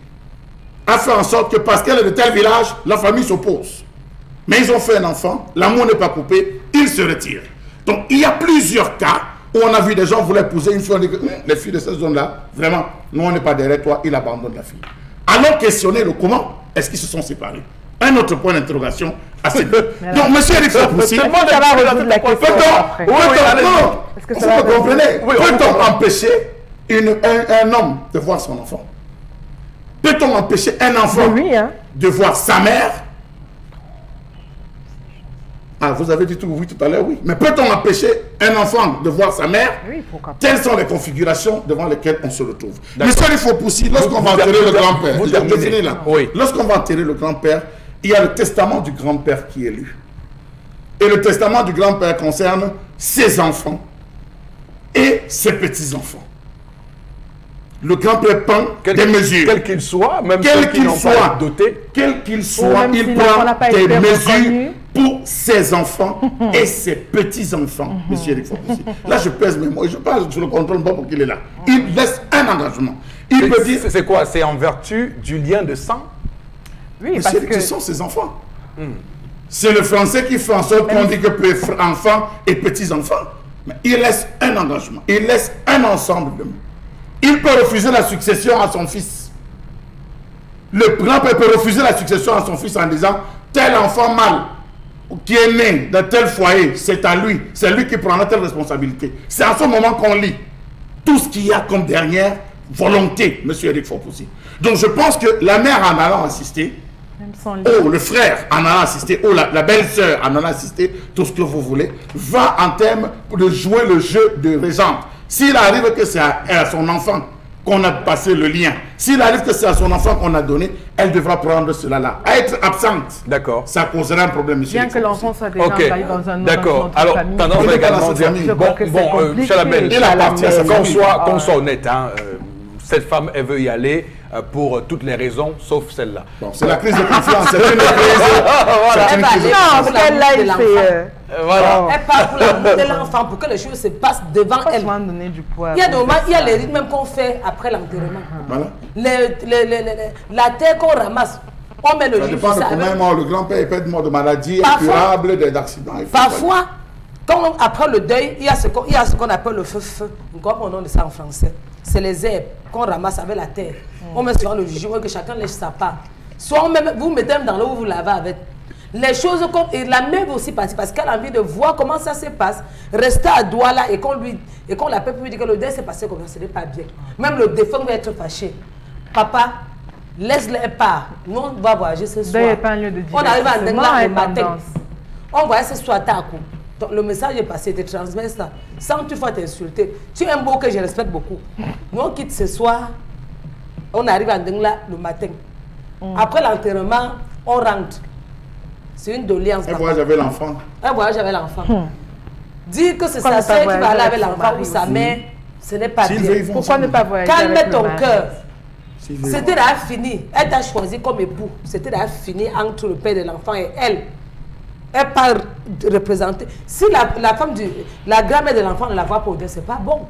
a fait en sorte que parce qu'elle est de tel village, la famille s'oppose. Mais ils ont fait un enfant, l'amour n'est pas coupé, ils se retirent. Donc il y a plusieurs cas où on a vu des gens vouloir épouser une fille, on dit que les filles de cette zone-là, vraiment, nous on n'est pas derrière toi, il abandonne la fille. Allons questionner le comment est-ce qu'ils se sont séparés. Un autre point d'interrogation à cette... Donc, monsieur Rifopoussi, peut-on empêcher un homme de voir son enfant? Peut-on empêcher un enfant de voir sa mère? Ah, vous avez dit tout oui tout à l'heure, oui. Mais peut-on empêcher un enfant de voir sa mère? Oui, pourquoi pas. Telles sont les configurations devant lesquelles on se retrouve. Monsieur Rifopoussi, lorsqu'on va enterrer le grand-père, lorsqu'on va enterrer le grand-père, il y a le testament du grand-père qui est lu. Et le testament du grand-père concerne ses enfants et ses petits-enfants. Le grand-père prend des mesures. Quel qu'il soit, même ceux qui n'ont pas doté. Quel qu'il soit, il prend des mesures pour ses enfants et ses petits-enfants, monsieur Rifopoussi. Là, je pèse mes mots. Je parle sur le contrôle pas pour qu'il est là. Il laisse un engagement. Il peut dire... C'est quoi? C'est en vertu du lien de sang? Oui, parce que... Ce sont ses enfants. C'est le français qui fait en sorte qu'on dit que enfants et petits-enfants. Mais il laisse un engagement. Il laisse un ensemble de mots. Il peut refuser la succession à son fils. Le grand-père peut refuser la succession à son fils en disant tel enfant mâle qui est né dans tel foyer, c'est à lui. C'est lui qui prendra telle responsabilité. C'est à ce moment qu'on lit tout ce qu'il y a comme dernière volonté, monsieur Rifopoussi. Donc je pense que la mère en allant assister, ou le frère en allant assister, ou la belle-sœur en allant assister, tout ce que vous voulez, va en termes de jouer le jeu de régente. S'il arrive que c'est à son enfant qu'on a passé le lien, S'il arrive que c'est à son enfant qu'on a donné, elle devra prendre cela là. À être absente, d'accord, ça causera un problème, monsieur. Bien que l'enfant soit déjà envahi dans un d'accord. Alors, pendant on va également dire, Chalabel, qu'on soit honnête, hein, cette femme, elle veut y aller pour toutes les raisons, sauf celle-là. Bon, c'est la crise de confiance, c'est une crise. Non, celle-là, il fait... Voilà. Elle parle pour l'amour de l'enfant, pour que les choses se passent devant elle. Donner du poids, il y a des moments, il y a les rythmes qu'on fait après l'enterrement. Voilà. La terre qu'on ramasse, on met le ça juge. dépend de combien mort. Le grand-père est mort de maladies incurables, d'accidents. Parfois, quand après le deuil, il y a ce qu'on appelle le feu-feu. Nous comprenons de ça en français. C'est les herbes qu'on ramasse avec la terre. On met sur le juge, que chacun lèche sa part. Soit vous mettez dans l'eau, vous lavez avec. Les choses comme et la mère aussi parce qu'elle a envie de voir comment ça se passe, rester à Douala et qu'on l'appelle pour lui dire que le deuil s'est passé comme ça, ce n'est pas bien. Même le défunt va être fâché. Papa, laisse-les part. Nous on va voyager ce soir. On arrive à Ndengla le matin. On voyage ce soir à Takou. Le message est passé, tu transmets ça. Sans que tu fasses t'insulter. Tu es un beau que je respecte beaucoup. Nous on quitte ce soir. On arrive à Ndengla le matin. Après l'enterrement, on rentre. C'est une doléance. Un voyage avec l'enfant. Un voyage avec l'enfant. Dire que c'est sa soeur qui va aller avec l'enfant ou sa mère, ce n'est pas bien. Pourquoi ne pas voyager? Calme ton cœur. C'était là fini. Elle t'a choisi comme époux. C'était là fini entre le père de l'enfant et elle. Elle part représenter. Si la femme la grand-mère de l'enfant ne la voit pas au deuil, c'est pas bon.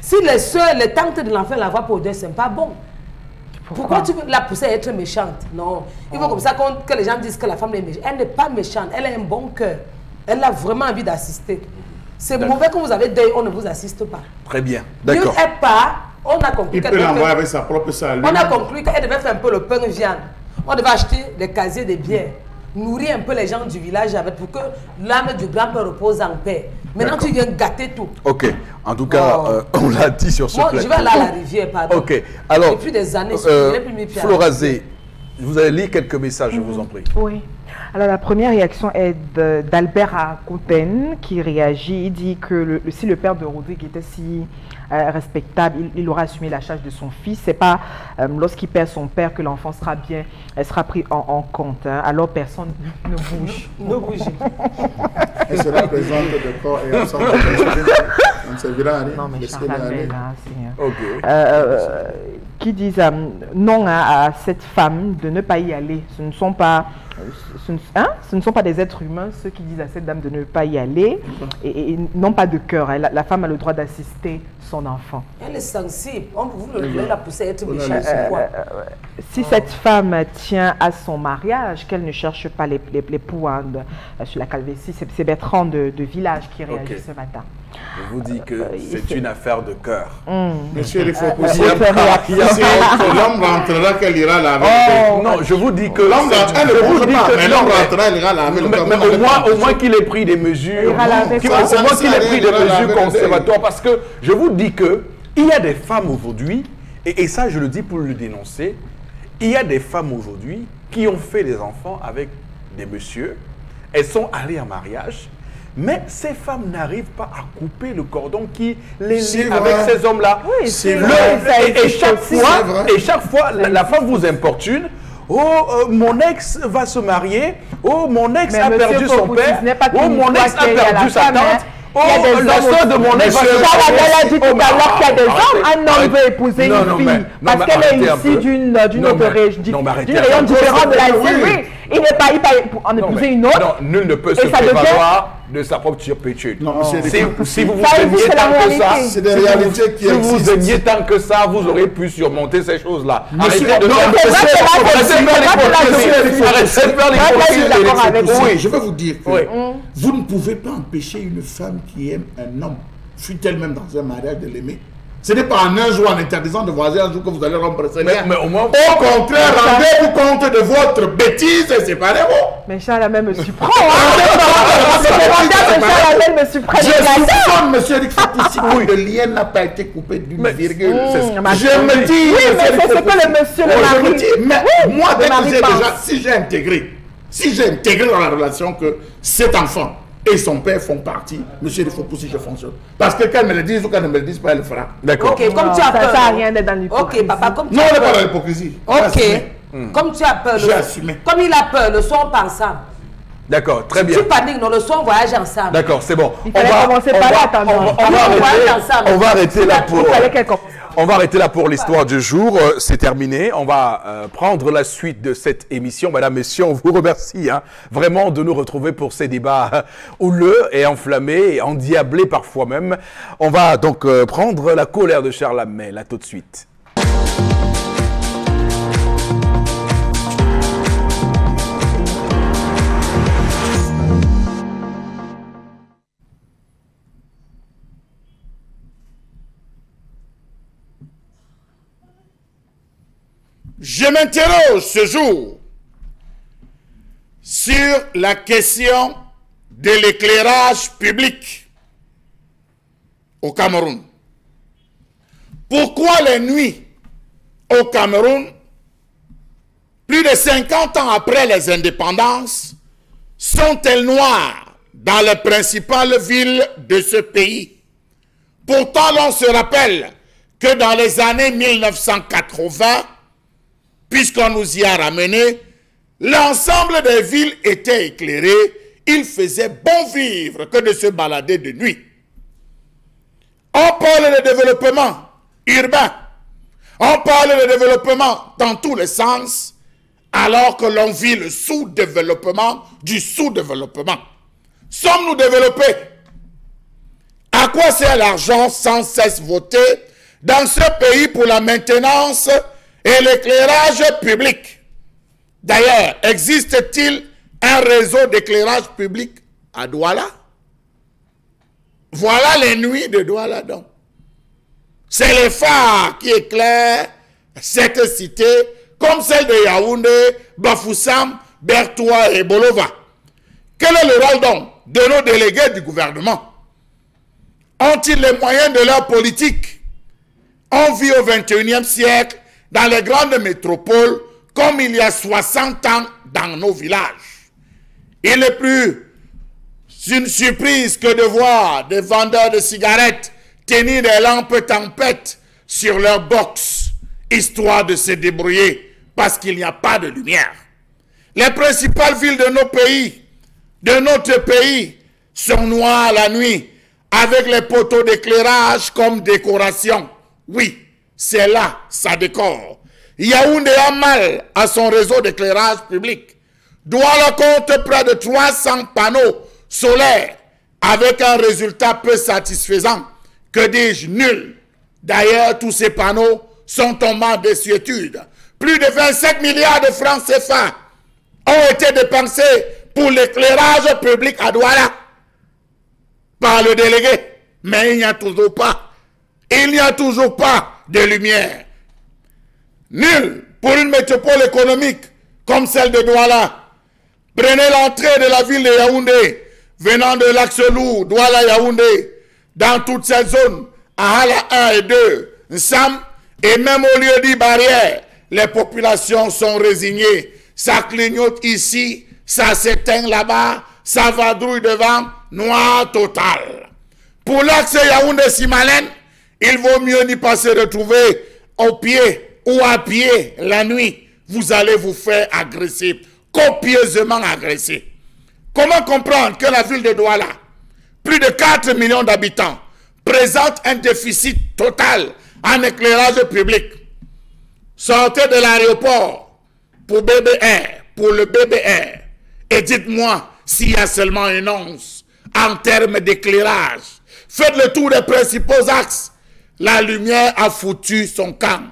Si les soeurs, les tantes de l'enfant ne la voient pas au deuil, c'est pas bon. Pourquoi tu veux la pousser à être méchante? Non. Il faut comme ça que les gens disent que la femme est méchante. Elle n'est pas méchante, elle a un bon cœur. Elle a vraiment envie d'assister. C'est mauvais que vous avez deuil, on ne vous assiste pas. Très bien, d'accord. Elle part, on a compris qu'elle devait avec sa propre salle. On a compris qu'elle devait faire un peu le pain de viande. On devait acheter des casiers de bière. Nourrir un peu les gens du village avec pour que l'âme du grand-père repose en paix. Maintenant, tu viens gâter tout. Ok. En tout cas, on l'a dit sur ce plateau. Je vais aller à la rivière, pardon. Ok. Alors, depuis des années, je n'ai plus mis pied à Florazé, vous allez lire quelques messages, je vous en prie. Oui. Alors, la première réaction est d'Albert Akoten qui réagit. Il dit que si le père de Rodrigue était si respectable, il aura assumé la charge de son fils. C'est pas lorsqu'il perd son père que l'enfant sera bien, elle sera pris en compte. Hein. Alors, personne ne bouge. Ne bougez. Elle sera présente de corps et ensemble. On ne servira à rien. Non, mais Charles qui disent non à cette femme de ne pas y aller. Ce ne sont pas des êtres humains, ceux qui disent à cette dame de ne pas y aller et n'ont pas de cœur. La femme a le droit d'assister son enfant. Elle est sensible. Vous voulez la pousser à être méchante. Si cette femme tient à son mariage, qu'elle ne cherche pas les poux sur la calvétie, c'est Bertrand de Village qui réagit ce matin. Je vous dis que c'est une affaire de cœur. Monsieur, il faut aussi l'homme rentrera qu'elle ira laver. Non, je vous dis que l'homme rentrera, elle ira laver. Mais au moins qu'il ait pris des mesures, conservatoires, parce que je vous dis que il y a des femmes aujourd'hui, et ça je le dis pour le dénoncer, il y a des femmes aujourd'hui qui ont fait des enfants avec des messieurs, elles sont allées en mariage. Mais ces femmes n'arrivent pas à couper le cordon qui les lie avec ces hommes-là. Oui, c'est vrai. Et chaque fois, la femme vous importune. Oh, mon ex va se marier. Oh, mon ex a perdu son père. Oh, mon ex a perdu sa tante. Oh, la soeur de mon ex. Elle a dit tout à l'heure qu'il y a des hommes. Un homme veut épouser une fille parce qu'elle est issue d'une autre région différente de la sienne. Il n'est pas en épouser une autre. Non, nul ne peut se prévaloir de sa propre turpitude. Si vous vous aimiez tant que ça, c'est des réalités qui existent. Si vous aimiez tant que ça, vous aurez pu surmonter ces choses-là. Arrêtez de faire oui, je veux vous dire que vous ne pouvez pas empêcher une femme qui aime un homme, fut-elle même dans un mariage, de l'aimer. Ce n'est pas en un jour, en interdisant de voyager un jour que vous allez rompre ce lien. Mais au moins, au contraire, rendez-vous compte de votre bêtise et séparez-vous. Mais Charles me surprend. Je soupçonne, monsieur Eric Fatoussi, que le lien n'a pas été coupé d'une virgule. Je me dis, oui, mais c'est ce que le monsieur le mari. Mais moi, si j'ai intégré dans la relation que cet enfant et son père font partie. Monsieur, il faut pousser, je fonctionne. Parce que quand elle me le dise ou quand elle ne me le dise pas, elle le fera. D'accord. Ok, comme tu as peur. Ça n'a rien d'être dans l'hypocrisie. Ok, papa, comme tu Non, as on n'est pas peur. dans l'hypocrisie. Ok, comme tu as peur. J'ai assumé. Comme il a peur, le soir on part ensemble. D'accord, très bien. Tu paniques, non, le soir on voyage ensemble. D'accord, c'est bon. Il fallait commencer par là, attends. On va arrêter là pour... Il fallait qu'elle commence. On va arrêter là pour l'histoire du jour. C'est terminé. On va prendre la suite de cette émission. Mesdames, Messieurs, on vous remercie vraiment de nous retrouver pour ces débats houleux et enflammés et endiablés parfois même. On va donc prendre la colère de Charles Hamel. À tout de suite. Je m'interroge ce jour sur la question de l'éclairage public au Cameroun. Pourquoi les nuits au Cameroun, plus de 50 ans après les indépendances, sont-elles noires dans les principales villes de ce pays? Pourtant, l'on se rappelle que dans les années 1980, puisqu'on nous y a ramené, l'ensemble des villes étaient éclairées. Il faisait bon vivre que de se balader de nuit. On parle de développement urbain. On parle de développement dans tous les sens, alors que l'on vit le sous-développement du sous-développement. Sommes-nous développés? À quoi sert l'argent sans cesse voté dans ce pays pour la maintenance et l'éclairage public? D'ailleurs, existe-t-il un réseau d'éclairage public à Douala? Voilà les nuits de Douala donc. C'est les phares qui éclairent cette cité, comme celle de Yaoundé, Bafoussam, Bertoua et Bolova. Quel est le rôle donc de nos délégués du gouvernement? Ont-ils les moyens de leur politique? On vit au XXIe siècle dans les grandes métropoles comme il y a 60 ans dans nos villages. Il n'est plus une surprise que de voir des vendeurs de cigarettes tenir des lampes tempêtes sur leur box, histoire de se débrouiller parce qu'il n'y a pas de lumière. Les principales villes de nos pays, de notre pays, sont noires la nuit avec les poteaux d'éclairage comme décoration. Oui, c'est là, ça décore. Yaoundé a mal à son réseau d'éclairage public. Douala compte près de 300 panneaux solaires avec un résultat peu satisfaisant. Que dis-je, nul. D'ailleurs, tous ces panneaux sont tombés en désuétude. Plus de 27 milliards de francs CFA ont été dépensés pour l'éclairage public à Douala par le délégué. Mais il n'y a toujours pas. Il n'y a toujours pas de lumière. Nul pour une métropole économique comme celle de Douala. Prenez l'entrée de la ville de Yaoundé, venant de l'axe lourd, Douala-Yaoundé, dans toute cette zone, à Hala 1 et 2, Nsam, et même au lieu dit barrière, les populations sont résignées. Ça clignote ici, ça s'éteint là-bas, ça vadrouille devant, noir total. Pour l'axe Yaoundé-Simalène, il vaut mieux n'y pas se retrouver au pied ou à pied la nuit. Vous allez vous faire agresser, copieusement agresser. Comment comprendre que la ville de Douala, plus de 4 millions d'habitants, présente un déficit total en éclairage public? Sortez de l'aéroport pour BBR, pour le BBR, et dites-moi s'il y a seulement une once en termes d'éclairage. Faites le tour des principaux axes. La lumière a foutu son camp.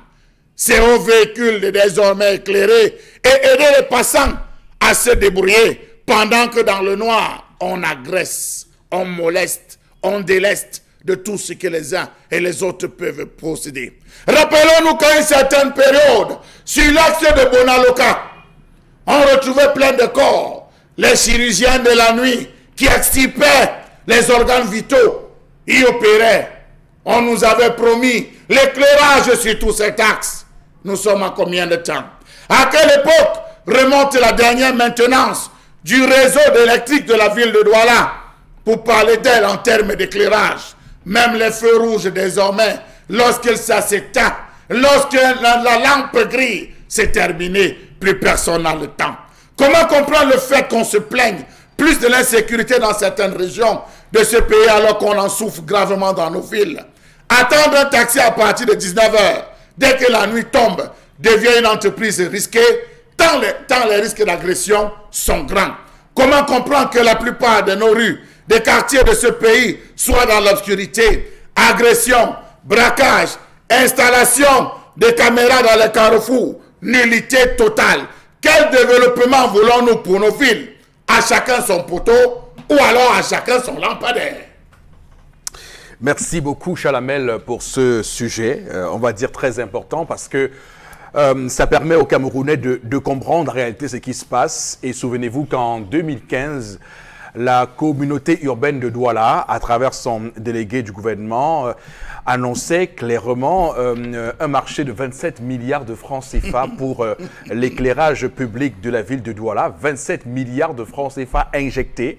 Ces hauts véhicules désormais éclairés et aider les passants à se débrouiller pendant que dans le noir, on agresse, on moleste, on déleste de tout ce que les uns et les autres peuvent posséder. Rappelons-nous qu'à une certaine période, sur l'axe de Bonaloka, on retrouvait plein de corps, les chirurgiens de la nuit qui extirpaient les organes vitaux, y opéraient. On nous avait promis l'éclairage sur tout cet axe. Nous sommes à combien de temps? À quelle époque remonte la dernière maintenance du réseau électrique de la ville de Douala? pour parler d'elle en termes d'éclairage. Même les feux rouges désormais, lorsqu'il s'éteint, lorsque la lampe grille, c'est terminé, plus personne n'a le temps. Comment comprendre le fait qu'on se plaigne plus de l'insécurité dans certaines régions de ce pays alors qu'on en souffre gravement dans nos villes? Attendre un taxi à partir de 19 h, dès que la nuit tombe, devient une entreprise risquée, tant les risques d'agression sont grands. Comment comprendre que la plupart de nos rues, des quartiers de ce pays soient dans l'obscurité? Agression, braquage, installation de caméras dans les carrefours, nullité totale. Quel développement voulons-nous pour nos villes? À chacun son poteau ou alors à chacun son lampadaire. Merci beaucoup, Chalamel, pour ce sujet, on va dire très important, parce que ça permet aux Camerounais de comprendre en réalité ce qui se passe. Et souvenez-vous qu'en 2015, la communauté urbaine de Douala, à travers son délégué du gouvernement, annonçait clairement un marché de 27 milliards de francs CFA pour l'éclairage public de la ville de Douala. 27 milliards de francs CFA injectés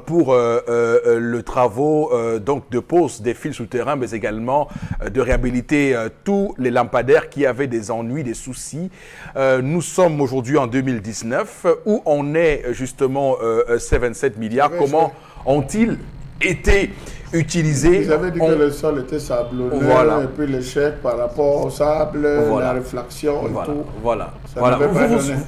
pour le travaux donc de pose des fils souterrains, mais également de réhabiliter tous les lampadaires qui avaient des ennuis, des soucis. Nous sommes aujourd'hui en 2019, où on est justement ces 27 milliards. Comment ont-ils été utilisés? Vous avez dit que le sol était sablonneux, voilà. Et puis l'échec par rapport au sable, voilà. La réflexion voilà. et tout. Voilà. Ça voilà.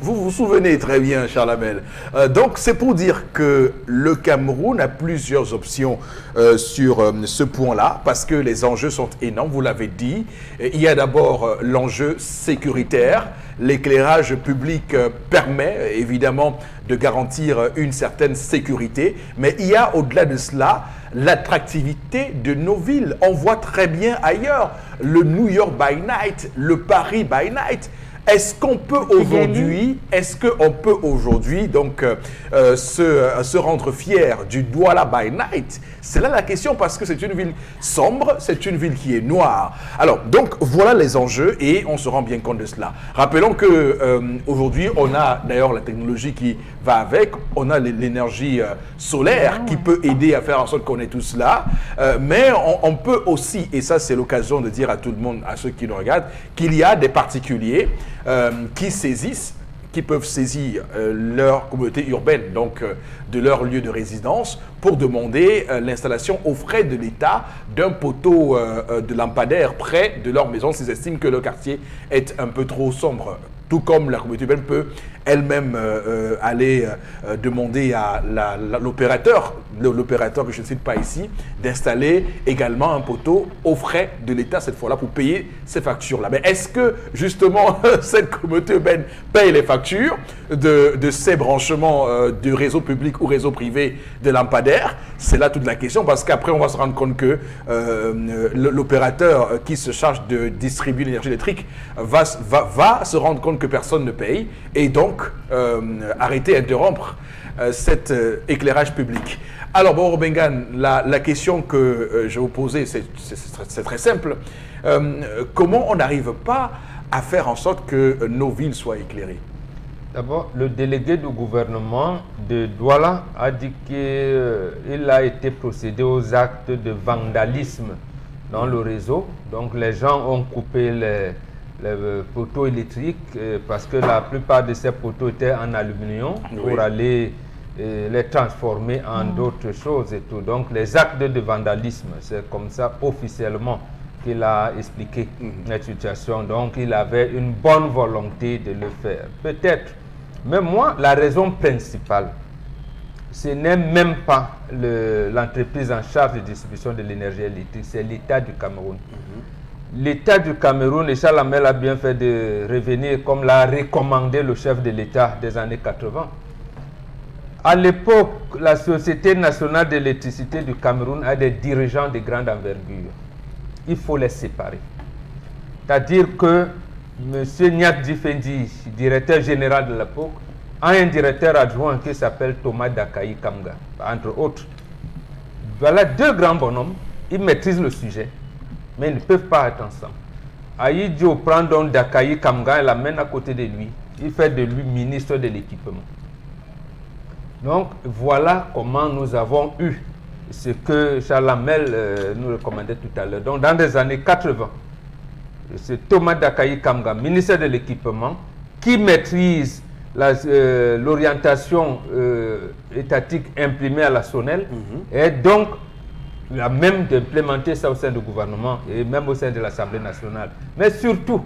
Vous vous souvenez très bien, Charlamel. Donc, c'est pour dire que le Cameroun a plusieurs options sur ce point-là, parce que les enjeux sont énormes, vous l'avez dit. Il y a d'abord l'enjeu sécuritaire. L'éclairage public permet évidemment de garantir une certaine sécurité, mais il y a au-delà de cela l'attractivité de nos villes. On voit très bien ailleurs le New York by night, le Paris by night. Est-ce qu'on peut aujourd'hui, donc se rendre fier du Douala by night? C'est là la question, parce que c'est une ville sombre, c'est une ville qui est noire. Alors, donc, voilà les enjeux et on se rend bien compte de cela. Rappelons que aujourd'hui, on a d'ailleurs la technologie qui va avec, on a l'énergie solaire qui peut aider à faire en sorte qu'on ait tout cela, mais on peut aussi, et ça c'est l'occasion de dire à tout le monde, à ceux qui nous regardent, qu'il y a des particuliers qui peuvent saisir leur communauté urbaine, donc de leur lieu de résidence, pour demander l'installation aux frais de l'État d'un poteau de lampadaire près de leur maison s'ils estiment que le quartier est un peu trop sombre. Tout comme la communauté urbaine peut elle-même aller demander à l'opérateur que je ne cite pas ici, d'installer également un poteau aux frais de l'État, cette fois-là, pour payer ces factures-là. Mais est-ce que, justement, cette communauté urbaine paye les factures de ces branchements de réseau public ou réseau privé de lampadaires? C'est là toute la question, parce qu'après, on va se rendre compte que l'opérateur qui se charge de distribuer l'énergie électrique va se rendre compte que personne ne paye, et donc arrêter, interrompre cet éclairage public. Alors, bon, Bengan, la question que je vais vous poser, c'est très simple. Comment on n'arrive pas à faire en sorte que nos villes soient éclairées? D'abord, le délégué du gouvernement de Douala a dit qu'il a été procédé aux actes de vandalisme dans le réseau. Donc, les gens ont coupé les poteaux électriques parce que la plupart de ces poteaux étaient en aluminium pour aller les transformer en d'autres choses et tout. Donc les actes de vandalisme, c'est comme ça officiellement qu'il a expliqué la situation. Donc il avait une bonne volonté de le faire. Peut-être, mais moi, la raison principale, ce n'est même pas l'entreprise en charge de distribution de l'énergie électrique, c'est l'État du Cameroun. L'État du Cameroun, et Chalamel a bien fait de revenir comme l'a recommandé le chef de l'État des années 80. À l'époque, la Société nationale d'électricité du Cameroun a des dirigeants de grande envergure. Il faut les séparer. C'est-à-dire que M. Nyat Difendi, directeur général de l'époque, a un directeur adjoint qui s'appelle Thomas Dakayi Kamga, entre autres. Voilà deux grands bonhommes, ils maîtrisent le sujet, mais ils ne peuvent pas être ensemble. Aïdjo prend donc Dakayi Kamga et l'amène à côté de lui. Il fait de lui ministre de l'équipement. Donc voilà comment nous avons eu ce que Charles Hamel nous recommandait tout à l'heure. Donc, dans les années 80, c'est Thomas Dakayi Kamga, ministre de l'équipement, qui maîtrise l'orientation étatique imprimée à la SONEL, et donc a même d'implémenter ça au sein du gouvernement et même au sein de l'Assemblée nationale. Mais surtout,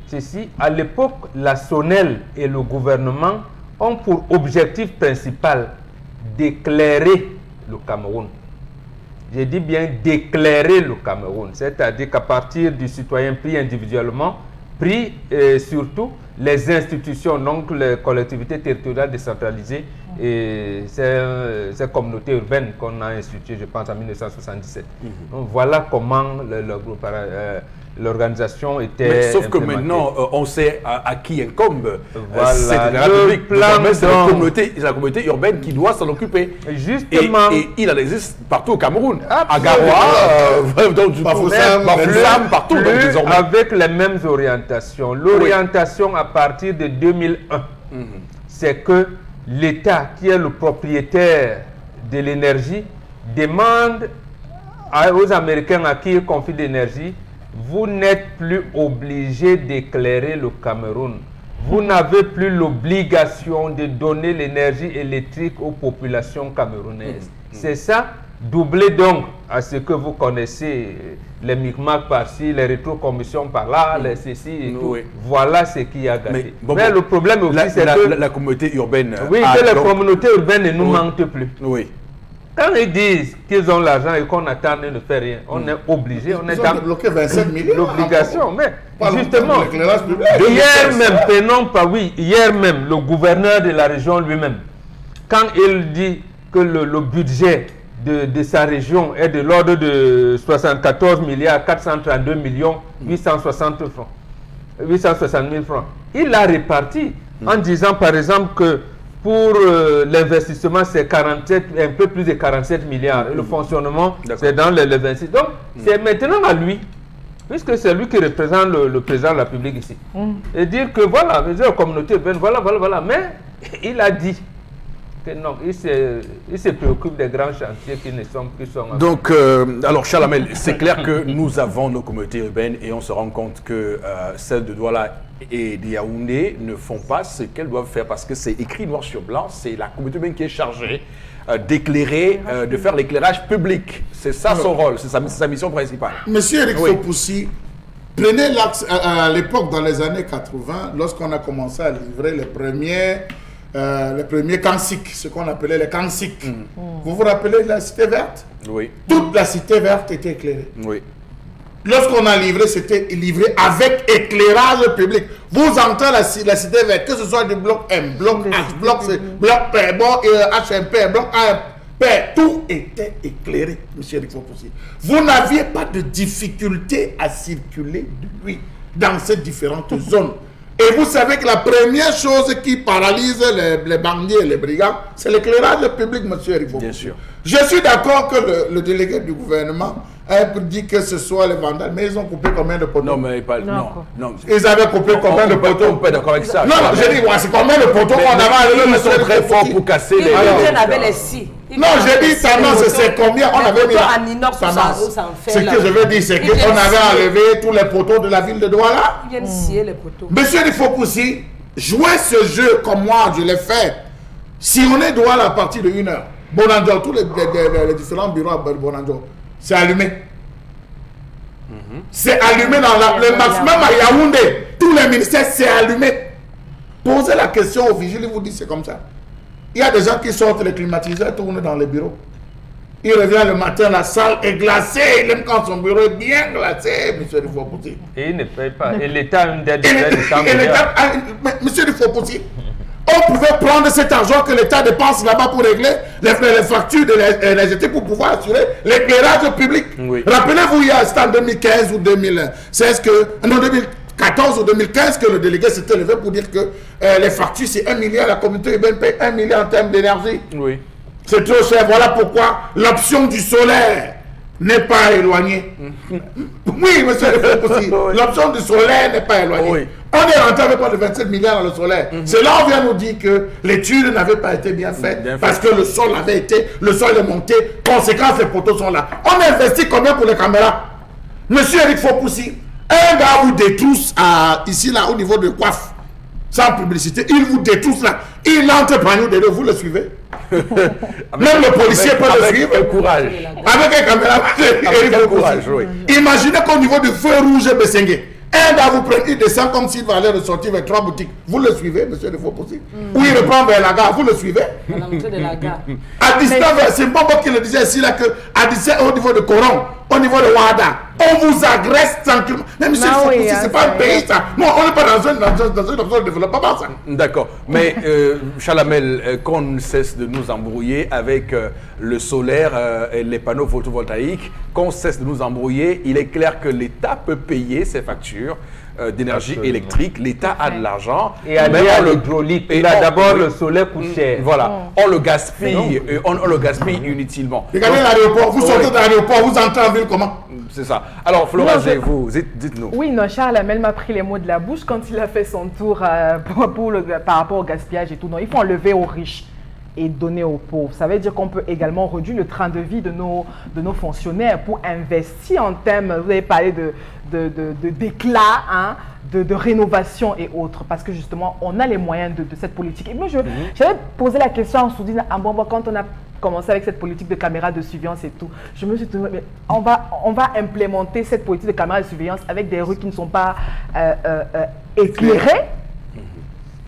ceci, à l'époque, la SONEL et le gouvernement ont pour objectif principal d'éclairer le Cameroun. J'ai dit bien d'éclairer le Cameroun, c'est-à-dire qu'à partir du citoyen pris individuellement, pris surtout les institutions, donc les collectivités territoriales décentralisées et ces communautés urbaines qu'on a instituées, je pense, en 1977. Donc, voilà comment l'organisation était. Mais sauf que maintenant, on sait à qui incombe cette République. C'est la communauté urbaine qui doit s'en occuper. Justement. Et il en existe partout au Cameroun. À Garoua, Bafoussam, partout. Avec les mêmes orientations. L'orientation à partir de 2001, c'est que l'État, qui est le propriétaire de l'énergie, demande aux Américains à qui il confie l'énergie: vous n'êtes plus obligé d'éclairer le Cameroun. Vous n'avez plus l'obligation de donner l'énergie électrique aux populations camerounaises. C'est ça, doublé donc à ce que vous connaissez, les micmacs par-ci, les rétrocommissions par-là, les ceci et tout. Voilà ce qui a gâté. Mais le problème aussi, c'est que la communauté urbaine... Oui, que les communautés urbaines ne nous mentent plus. Oui. Quand ils disent qu'ils ont l'argent et qu'on attend et ne fait rien, on est obligé, on est dans l'obligation. Mais justement, hier même, le gouverneur de la région lui-même, quand il dit que le budget de sa région est de l'ordre de 74 milliards 432 millions 860 000 francs, il l'a réparti en disant par exemple que pour l'investissement, c'est un peu plus de 47 milliards. Et le fonctionnement, c'est dans les 26. Donc, c'est maintenant à lui, puisque c'est lui qui représente le président de la République ici. Et dire que voilà, la communauté urbaine, voilà. Mais il a dit que non, il se préoccupe des grands chantiers qui sont... Donc, alors Charles Hamel, c'est clair que nous avons nos communautés urbaines et on se rend compte que celles de Douala et de Yaoundé ne font pas ce qu'elles doivent faire parce que c'est écrit noir sur blanc, c'est la communauté urbaine qui est chargée d'éclairer, de faire l'éclairage public. C'est ça son rôle, c'est sa mission principale. Monsieur Eric Fopoussi, prenez l'axe à l'époque, dans les années 80, lorsqu'on a commencé à livrer les premiers cansiques, ce qu'on appelait les cansiques. Vous vous rappelez de la cité verte? Oui. Toute la cité verte était éclairée. Oui. Lorsqu'on a livré, c'était livré avec éclairage public. Vous entrez la cité verte, que ce soit du bloc M, bloc H, bloc C, bloc P, HMP, bloc AP, tout était éclairé, monsieur Eric Fopoussi. Vous n'aviez pas de difficulté à circuler de nuit dans ces différentes zones. Et vous savez que la première chose qui paralyse les bandits et les brigands, c'est l'éclairage public, monsieur Eric Fopoussi. Bien sûr. Je suis d'accord que le délégué du gouvernement a dit que ce soit les vandales, mais ils ont coupé combien de poteaux? Non, mais pas... Non. Ils avaient coupé combien de poteaux? On peut être d'accord avec ça. Non, j'ai dit, c'est combien de poteaux qu'on avait? Ils sont très forts pour casser les... Non, j'ai dit tendance, c'est combien on avait mis en inox. Ce que je veux dire, c'est qu'on avait enlevé tous les poteaux de la ville de Douala. Ils viennent scier les poteaux. Monsieur il faut Fopoussi, jouer ce jeu comme moi, je l'ai fait. Si on est Douala à partir de 1h, Bonanjo, tous les différents bureaux à Bonanjo, c'est allumé. C'est allumé dans le maximum à Yaoundé. Tous les ministères, c'est allumé. Posez la question aux vigiles, ils vous disent c'est comme ça. Il y a des gens qui sortent les climatiseurs, tournent dans les bureaux. Il revient le matin, la salle est glacée. Même quand son bureau est bien glacé, monsieur il faut pousser. Et il ne paye pas. Et l'État a une dette de 100 milliards. Monsieur il faut pousser. On pouvait prendre cet argent que l'État dépense là-bas pour régler les factures de l'électricité pour pouvoir assurer l'éclairage public. Oui. Rappelez-vous, c'était en 2015 ou 2016 que... Non, 2014 ou 2015 que le délégué s'était levé pour dire que les factures, c'est 1 milliard, la communauté urbaine paye 1 milliard en termes d'énergie. Oui. C'est trop cher. Voilà pourquoi l'option du solaire n'est pas éloignée. Oui, monsieur aussi. L'option du solaire n'est pas éloignée. Oui. On est rentré avec pas de 27 milliards dans le solaire. C'est là on vient nous dire que l'étude n'avait pas été bien faite parce que le sol est monté. Conséquence, les poteaux sont là. On a investi combien pour les caméras? Monsieur Eric Fopoussi, un gars vous détrousse ici, là, au niveau de coiffe, sans publicité, il vous détrousse là. Il entre par nous, vous le suivez. Même le policier peut le suivre. Avec courage. Avec un caméra. Avec courage, oui. Imaginez qu'au niveau du feu rouge Bessengue, un gars vous prend, il descend comme s'il va aller ressortir vers 3 boutiques. Vous le suivez, monsieur de Fopoussi. Ou il reprend vers la gare, vous le suivez. À l'entrée de la gare. À distance, c'est Bobo qui le disait ici, là, que à distance, au niveau de Coron, au niveau de Ouada, on vous agresse tranquillement. Mais monsieur Fopoussi, c'est pas un pays, ça. Non, on n'est pas dans une option de développement, ça. D'accord. Mais, Chalamel, qu'on ne cesse de nous embrouiller avec le solaire et les panneaux photovoltaïques, qu'on cesse de nous embrouiller, il est clair que l'État peut payer ses factures d'énergie électrique. L'État a de l'argent. Et à l'hydraulique. D'abord, le solaire coûte cher. Voilà. On le gaspille. On le gaspille inutilement. Regardez l'aéroport. Vous sortez de l'aéroport, vous entrez en ville comment? C'est ça. Alors, Flora, vous, dites-nous. Oui, non, Charles Hamel m'a pris les mots de la bouche quand il a fait son tour par rapport au gaspillage et tout. Non, il faut enlever aux riches et donner aux pauvres. Ça veut dire qu'on peut également réduire le train de vie de nos fonctionnaires pour investir en termes, vous avez parlé d'éclat, hein, de rénovation et autres, parce que justement, on a les moyens de cette politique. Et moi, j'avais posé la question à Soudine Ambombo quand on a commencé avec cette politique de caméras de surveillance et tout. Je me suis dit, mais on va implémenter cette politique de caméras de surveillance avec des rues qui ne sont pas éclairées.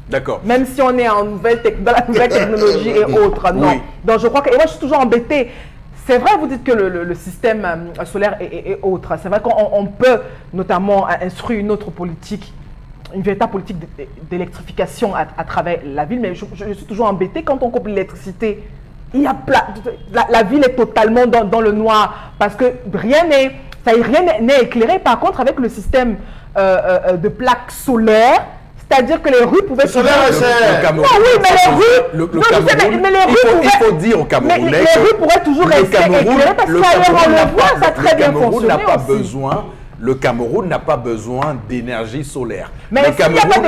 D'accord. Même si on est dans la nouvelle technologie et autres. Non. Oui. Donc je crois que... Et moi, je suis toujours embêtée. C'est vrai, vous dites que le système solaire est autre. C'est vrai qu'on peut notamment instruire une autre politique, une véritable politique d'électrification à travers la ville. Mais je suis toujours embêtée quand on coupe l'électricité. La ville est totalement dans le noir parce que rien n'est éclairé. Par contre, avec le système de plaques solaires, c'est-à-dire que les rues pouvaient... Le Cameroun, oui, mais les rues... Il faut dire au Camerounais mais les rues pourraient toujours rester éclairées parce qu'ailleurs on le voit, ça a très bien fonctionné aussi. Le Cameroun n'a pas besoin d'énergie solaire. Mais le Cameroun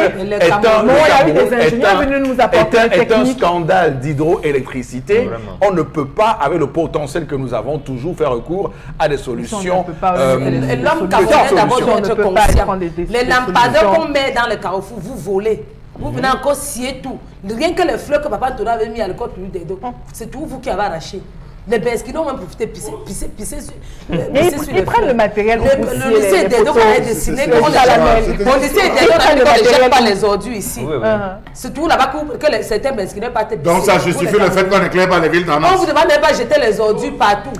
est un scandale d'hydroélectricité. On ne peut pas, avec le potentiel que nous avons, toujours faire recours à des solutions. L'homme camerounais d'abord doit être conscient. Les lampadaires qu'on met dans le carrefour, vous volez. Vous venez encore scier tout. Rien que les fleurs que papa Toura avait mis à l'école pour lui des dos, c'est tout vous qui avez arraché. Les Besquins ont même profité de pisser sur ils prennent le matériel. Le lycée des dos qu'on a dessiné, on lycée des dos on ne jette pas les ordures ici. C'est tout là-bas que certains Besquins pas été pissés. Donc ça justifie le fait qu'on n'éclaire pas les villes dans On vous demande de pas jeter les ordures partout.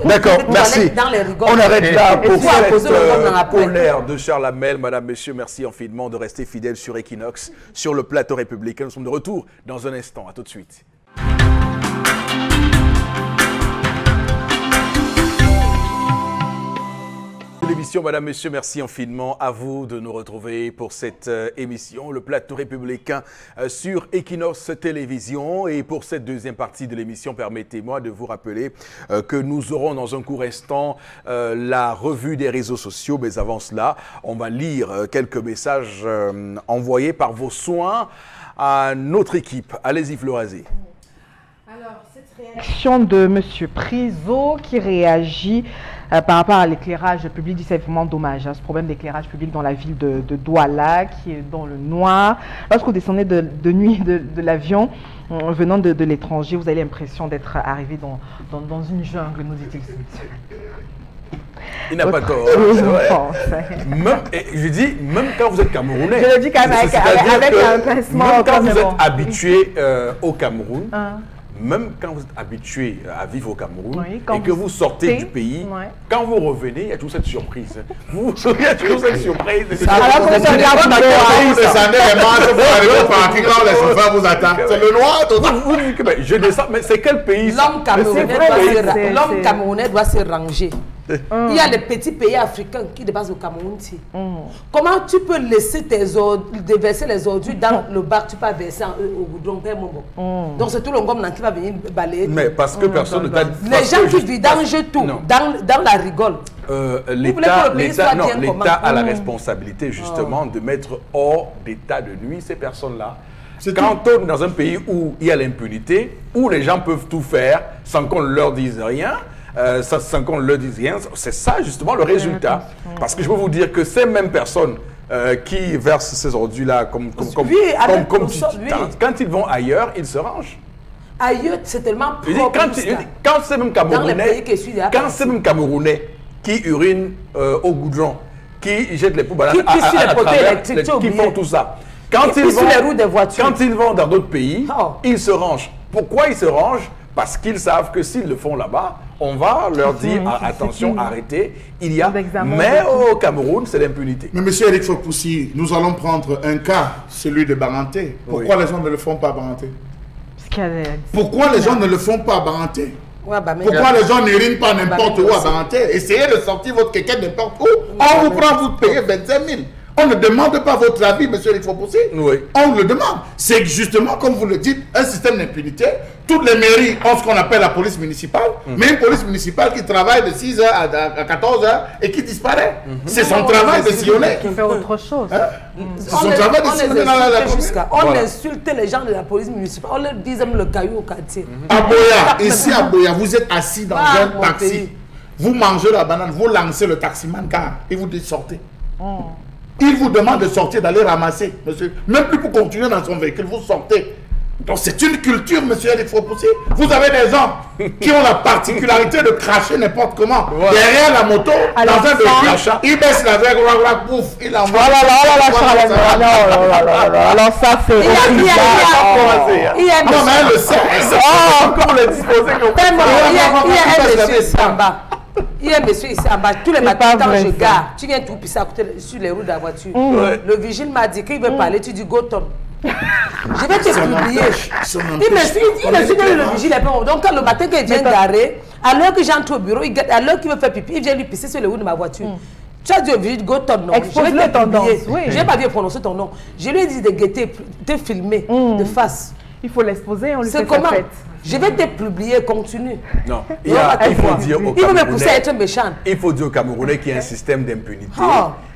D'accord, merci. On arrête là pour cette colère de Charles Hamel. Madame, Messieurs, merci infiniment de rester fidèles sur Equinox, sur le plateau républicain. Nous sommes de retour dans un instant. À tout de suite. L'émission, Madame, Messieurs, merci infiniment à vous de nous retrouver pour cette émission, le plateau républicain sur Equinox Télévision. Et pour cette deuxième partie de l'émission, permettez-moi de vous rappeler que nous aurons dans un court instant la revue des réseaux sociaux. Mais avant cela, on va lire quelques messages envoyés par vos soins à notre équipe. Allez-y, Florazé. Alors, cette réaction de M. Priso qui réagit par rapport à l'éclairage public, dit c'est vraiment dommage, hein, ce problème d'éclairage public dans la ville de Douala, qui est dans le noir. Lorsque vous descendez de nuit de l'avion, venant de l'étranger, vous avez l'impression d'être arrivé dans une jungle, nous dit-il. Il n'a pas tort. Je dis, même quand vous êtes Camerounais. Je le dis quand même avec un pincement. Même quand vous êtes habitué au Cameroun, même quand vous êtes habitué à vivre au Cameroun et que vous sortez du pays, quand vous revenez, il y a toujours cette surprise. Il y a toujours cette surprise. Alors que vous descendez les marches, vous arrivez au parking, quand les chauffeurs vous attendent. C'est le noir, tout ça. Je descends, mais c'est quel pays? L'homme camerounais doit se ranger. Il y a les petits pays africains qui dépassent le Cameroun. Comment tu peux laisser tes ordures, déverser les ordures dans le bac, tu peux verser au goudron, donc c'est tout le gomme qui va venir balayer. Mais parce que personne ne t'a... Les gens qui vidangent tout dans la rigole. L'État a la responsabilité justement de mettre hors d'état de nuit ces personnes-là. Quand on est dans un pays où il y a l'impunité, où les gens peuvent tout faire sans qu'on leur dise rien, sans qu'on leur dise rien, c'est ça justement le résultat. Parce que je peux vous dire que ces mêmes personnes qui versent ces ordures-là comme quand ils vont ailleurs, ils se rangent. Ailleurs, c'est tellement propre. Quand c'est même Camerounais qui urinent au goudron, qui jettent les poubelles à travers, qui font tout ça. Quand ils vont dans d'autres pays, ils se rangent. Pourquoi ils se rangent? Parce qu'ils savent que s'ils le font là-bas, on va leur dire attention, arrêtez. Il y a. Mais au Cameroun, c'est l'impunité. Mais monsieur Eric Fopoussi, nous allons prendre un cas, celui de Baranté. Pourquoi les gens ne le font pas à Baranté? Pourquoi les gens ne le font pas à Baranté? Pourquoi les gens n'urinent pas n'importe où à Baranté? Essayez de sortir votre kéké n'importe où. On vous prend, vous payez 25 000. On ne demande pas votre avis, monsieur Eric Fopoussi. On le demande. C'est justement, comme vous le dites, un système d'impunité. Toutes les mairies ont ce qu'on appelle la police municipale, mais une police municipale qui travaille de 6h à 14h et qui disparaît. C'est son travail de sillonner. Qui fait autre chose. C'est son travail de sillonner dans la commune. On insulte les gens de la police municipale. On leur dit le caillou au quartier. À Boya, ici à Boya, vous êtes assis dans un taxi. Vous mangez la banane, vous lancez le taximan car il vous dit sortez. Il vous demande de sortir, d'aller ramasser, monsieur. Même plus pour continuer dans son véhicule, vous sortez. Donc c'est une culture, monsieur Eric Fopoussi. Vous avez des gens qui ont la particularité de cracher n'importe comment. Derrière la moto, dans un véhicule, il baisse la verre, pouf, il envoie. Alors ça c'est... Il y a non, mais elle le sait. Comment le disposer il y a un monsieur ici en bas. Il y a un monsieur ici en bas, tous les matins quand je gare, tu viens tout pisser à côté sur les roues de la voiture. Le vigile m'a dit qu'il veut parler, tu dis go Tom. Je vais te publier. Il me suit le vigile. Donc quand le matin qu'il vient garer, à l'heure que j'entre au bureau, à l'heure qu'il veut faire pipi, il vient lui pisser sur les roues de ma voiture. Tu as dit au vigile go Tom, non. Je vais te publier. Je n'ai pas bien prononcé ton nom. Je lui ai dit de guetter, de filmer de face. Il faut l'exposer, on lui fait comment? sa fête. Je vais te publier, continue. Non, il faut dire au il veut me pousser à être méchant. Il faut dire aux Camerounais qu'il y a un système d'impunité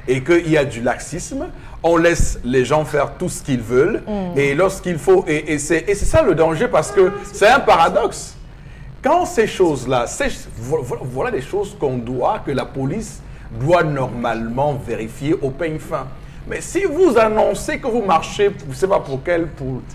et qu'il y a du laxisme. On laisse les gens faire tout ce qu'ils veulent et lorsqu'il faut... Et c'est ça le danger parce que c'est un paradoxe. Quand ces choses-là, voilà des choses que la police doit normalement vérifier au peigne fin. Mais si vous annoncez que vous marchez, je ne sais pas pour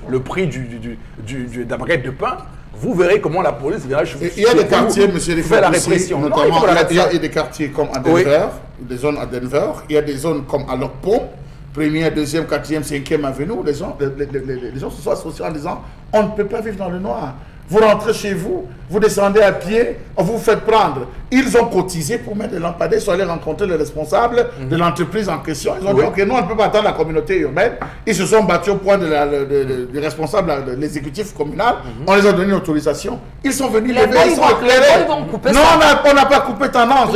le prix d'un baguette de pain, vous verrez comment la police verra. Il y a des quartiers, monsieur Fopoussi, la répression. Notamment, il y a des quartiers comme à Denver, des zones à Denver, il y a des zones comme à Lokpo, 1er, 2e, 4e, 5e avenue, où les gens se sont associés en disant on ne peut pas vivre dans le noir. Vous rentrez chez vous, vous descendez à pied, on vous fait prendre. Ils ont cotisé pour mettre des lampadaires, ils sont allés rencontrer le responsable de l'entreprise en question. Ils ont dit, ok, nous, on ne peut pas attendre la communauté urbaine. Ils se sont battus au point du responsable de l'exécutif communal. On les a donné une autorisation. Ils sont venus lever, ils sont éclairés. Non, on n'a pas coupé tendance.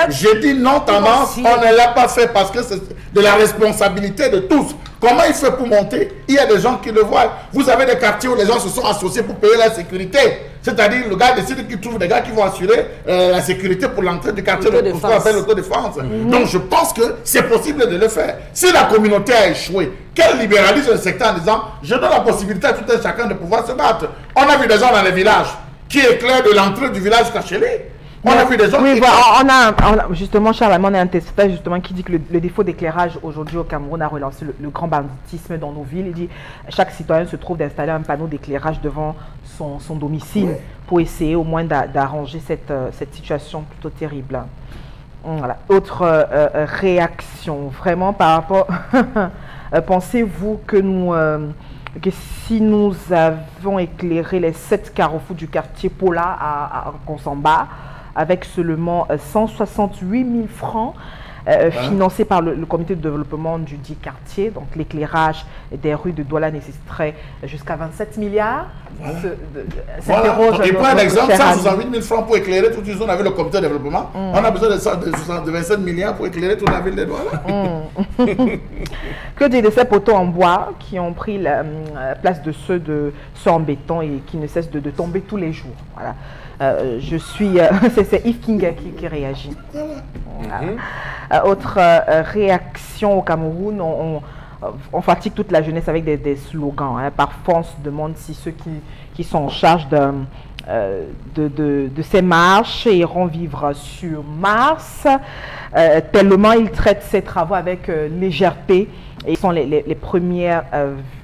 J'ai dit non, tendance, on ne l'a pas fait parce que c'est de la responsabilité de tous. Comment il fait pour monter? Il y a des gens qui le voient. Vous avez des quartiers où les gens se sont associés pour payer la sécurité. C'est-à-dire, le gars décide qu'il trouve des gars qui vont assurer la sécurité pour l'entrée du quartier, ce qu'on appelle l'autodéfense. Donc, je pense que c'est possible de le faire. Si la communauté a échoué, qu'elle libéralise le secteur en disant, je donne la possibilité à tout un chacun de pouvoir se battre. On a vu des gens dans les villages qui éclairent de l'entrée du village jusqu'à chez lui. On a vu des gens qui... justement, Charles, on a un testage justement qui dit que le défaut d'éclairage aujourd'hui au Cameroun a relancé le grand banditisme dans nos villes. Il dit chaque citoyen se trouve d'installer un panneau d'éclairage devant son domicile pour essayer au moins d'arranger cette situation plutôt terrible. Voilà. Autre réaction, vraiment par rapport... Pensez-vous que si nous avons éclairé les 7 carrefours du quartier Pola à Konsamba, avec seulement 168 000 francs, financé par le comité de développement du dit quartier. Donc l'éclairage des rues de Douala nécessiterait jusqu'à 27 milliards. Voilà. Et pour un exemple, 168 000 francs pour éclairer toute une zone avec le comité de développement. On a besoin de 27 milliards pour éclairer toute la ville de Douala. Que dire de ces poteaux en bois qui ont pris la place de ceux en béton et qui ne cessent de tomber tous les jours. Voilà. C'est Yves King qui réagit. Voilà. Autre réaction au Cameroun, on fatigue toute la jeunesse avec des slogans. Hein. Parfois, on se demande si ceux qui sont en charge de ces marches iront vivre sur Mars, tellement ils traitent ces travaux avec légèreté et ils sont les premières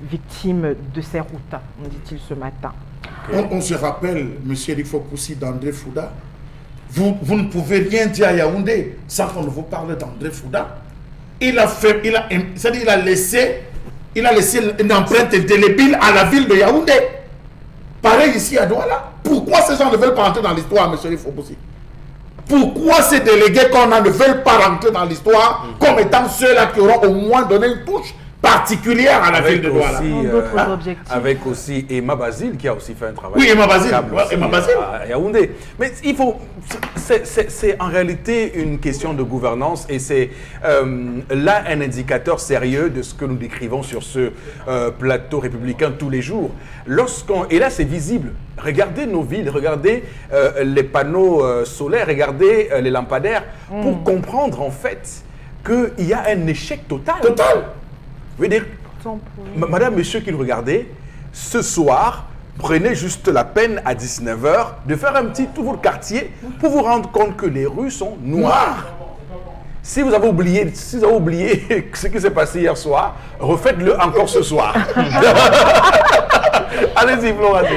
victimes de ces routes, dit-il ce matin. On se rappelle, M. Eric Fopoussi, d'André Fouda. Vous ne pouvez rien dire à Yaoundé sans qu'on ne vous parle d'André Fouda. Il a laissé une empreinte indélébile à la ville de Yaoundé. Pareil ici à Douala. Pourquoi ces gens ne veulent pas rentrer dans l'histoire, M. Eric Fopoussi? Pourquoi ces délégués qu'on a ne veulent pas rentrer dans l'histoire comme étant ceux-là qui auront au moins donné une touche particulière à la ville de Douala? Avec aussi Emma Basile qui a aussi fait un travail. Oui, Emma Basile. À Yaoundé. Mais il faut. C'est en réalité une question de gouvernance et c'est là un indicateur sérieux de ce que nous décrivons sur ce plateau républicain tous les jours. Et là, c'est visible. Regardez nos villes, regardez les panneaux solaires, regardez les lampadaires pour comprendre en fait qu'il y a un échec total. Vous voyez dire, madame, monsieur qui le regardez, ce soir, prenez juste la peine à 19 h de faire un petit tour au quartier pour vous rendre compte que les rues sont noires. Si vous avez oublié ce qui s'est passé hier soir, refaites-le encore ce soir. Allez-y, Florence.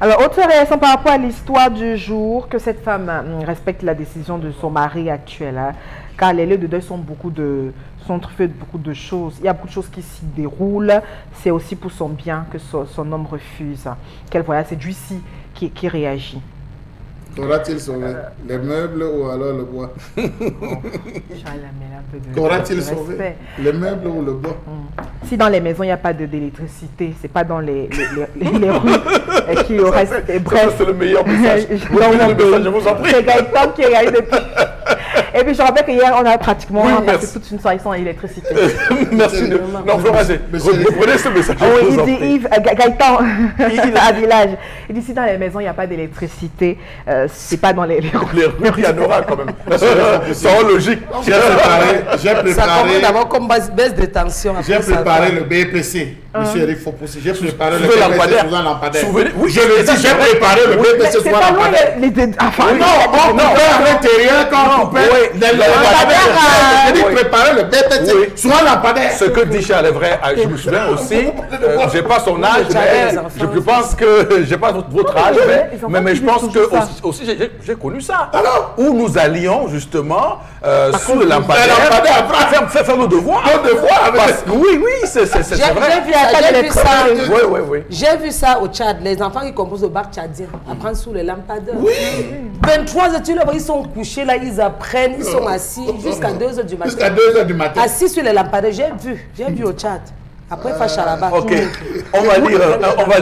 Alors, autre réaction par rapport à l'histoire du jour, que cette femme respecte la décision de son mari actuel, hein, car les lieux de deuil sont truffés de beaucoup de choses. Il y a beaucoup de choses qui s'y déroulent. C'est aussi pour son bien que son homme refuse. Quel voyage, c'est Juicy qui réagit. Qu'aura-t-il sauvé? Les meubles ou alors le bois? Qu'aura-t-il sauvé? Les meubles ou le bois? Si dans les maisons, il n'y a pas d'électricité, c'est pas dans les rues qu'il reste des brefs. C'est le meilleur message. Je vous en prie. C'est Gaëtan qui réagit depuis. Et puis je rappelle qu'hier, on a pratiquement passé toute une soirée sans électricité. Merci. Non, Florence, reprenez ce message. Oui, il dit Yves, Gaëtan, à Village. Il dit si dans les maisons, il n'y a pas d'électricité, c'est pas dans les rues. Il y en aura quand même. C'est logique. J'ai préparé. Ça commence d'abord comme baisse de tension. J'ai préparé le BPC. Monsieur Eric Fopoussi, j'ai préparé le BPC sous un lampadaire. Oui, je le dis, j'ai préparé le BPC sous un lampadaire. Non, à l'intérieur, quand on coupait le lampadaire, j'ai dit préparer le BPC sous un lampadaire. Ce que dit Charles est vrai, je me souviens aussi, je n'ai pas son âge, mais je pense que, je n'ai pas votre âge, mais je pense que aussi j'ai connu ça. Où nous allions justement sous le lampadaire faire nos devoirs. Oui, c'est vrai. J'ai vu ça au Tchad, les enfants qui composent au bar tchadien apprennent sous les lampadaires. Oui. 23 études, ils sont couchés là, ils apprennent, ils sont assis jusqu'à 2 h du matin. Jusqu'à 2 h du matin. Assis sur les lampadaires, j'ai vu au Tchad. Après, Facharaba. Ok, on va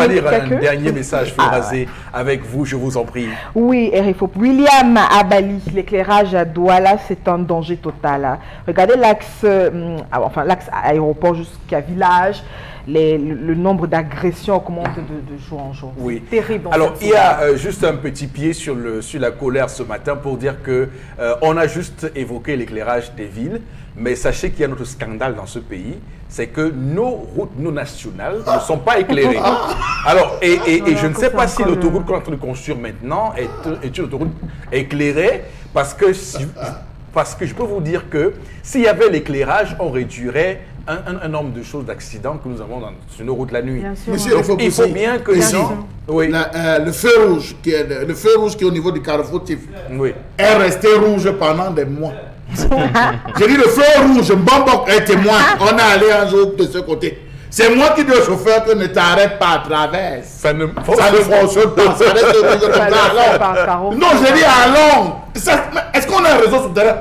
lire un dernier message, Florazé, avec vous, je vous en prie. Oui, Eric Fop. William Abali, l'éclairage à Douala, c'est un danger total. Regardez l'axe aéroport jusqu'à Village. Le nombre d'agressions augmente de jour en jour. Oui. Terrible. Alors, il y a juste un petit pied sur la colère ce matin pour dire que on a juste évoqué l'éclairage des villes, mais sachez qu'il y a notre scandale dans ce pays, c'est que nos routes, nos nationales ne sont pas éclairées. Alors, et je ne sais pas si l'autoroute qu'on est en train de construire maintenant est une autoroute éclairée, parce que je peux vous dire que s'il y avait l'éclairage, on réduirait un nombre de choses, d'accidents que nous avons sur nos routes la nuit. Monsieur, il faut bien que le feu rouge qui est au niveau du carrefour Tif est resté rouge pendant des mois. J'ai dit le feu rouge, Mbambok est témoin. On est allé un jour de ce côté. C'est moi qui dis au chauffeur que ne t'arrête pas à travers. Ça ne fonctionne pas. Non, j'ai dit allons. Est-ce qu'on a un réseau souterrain?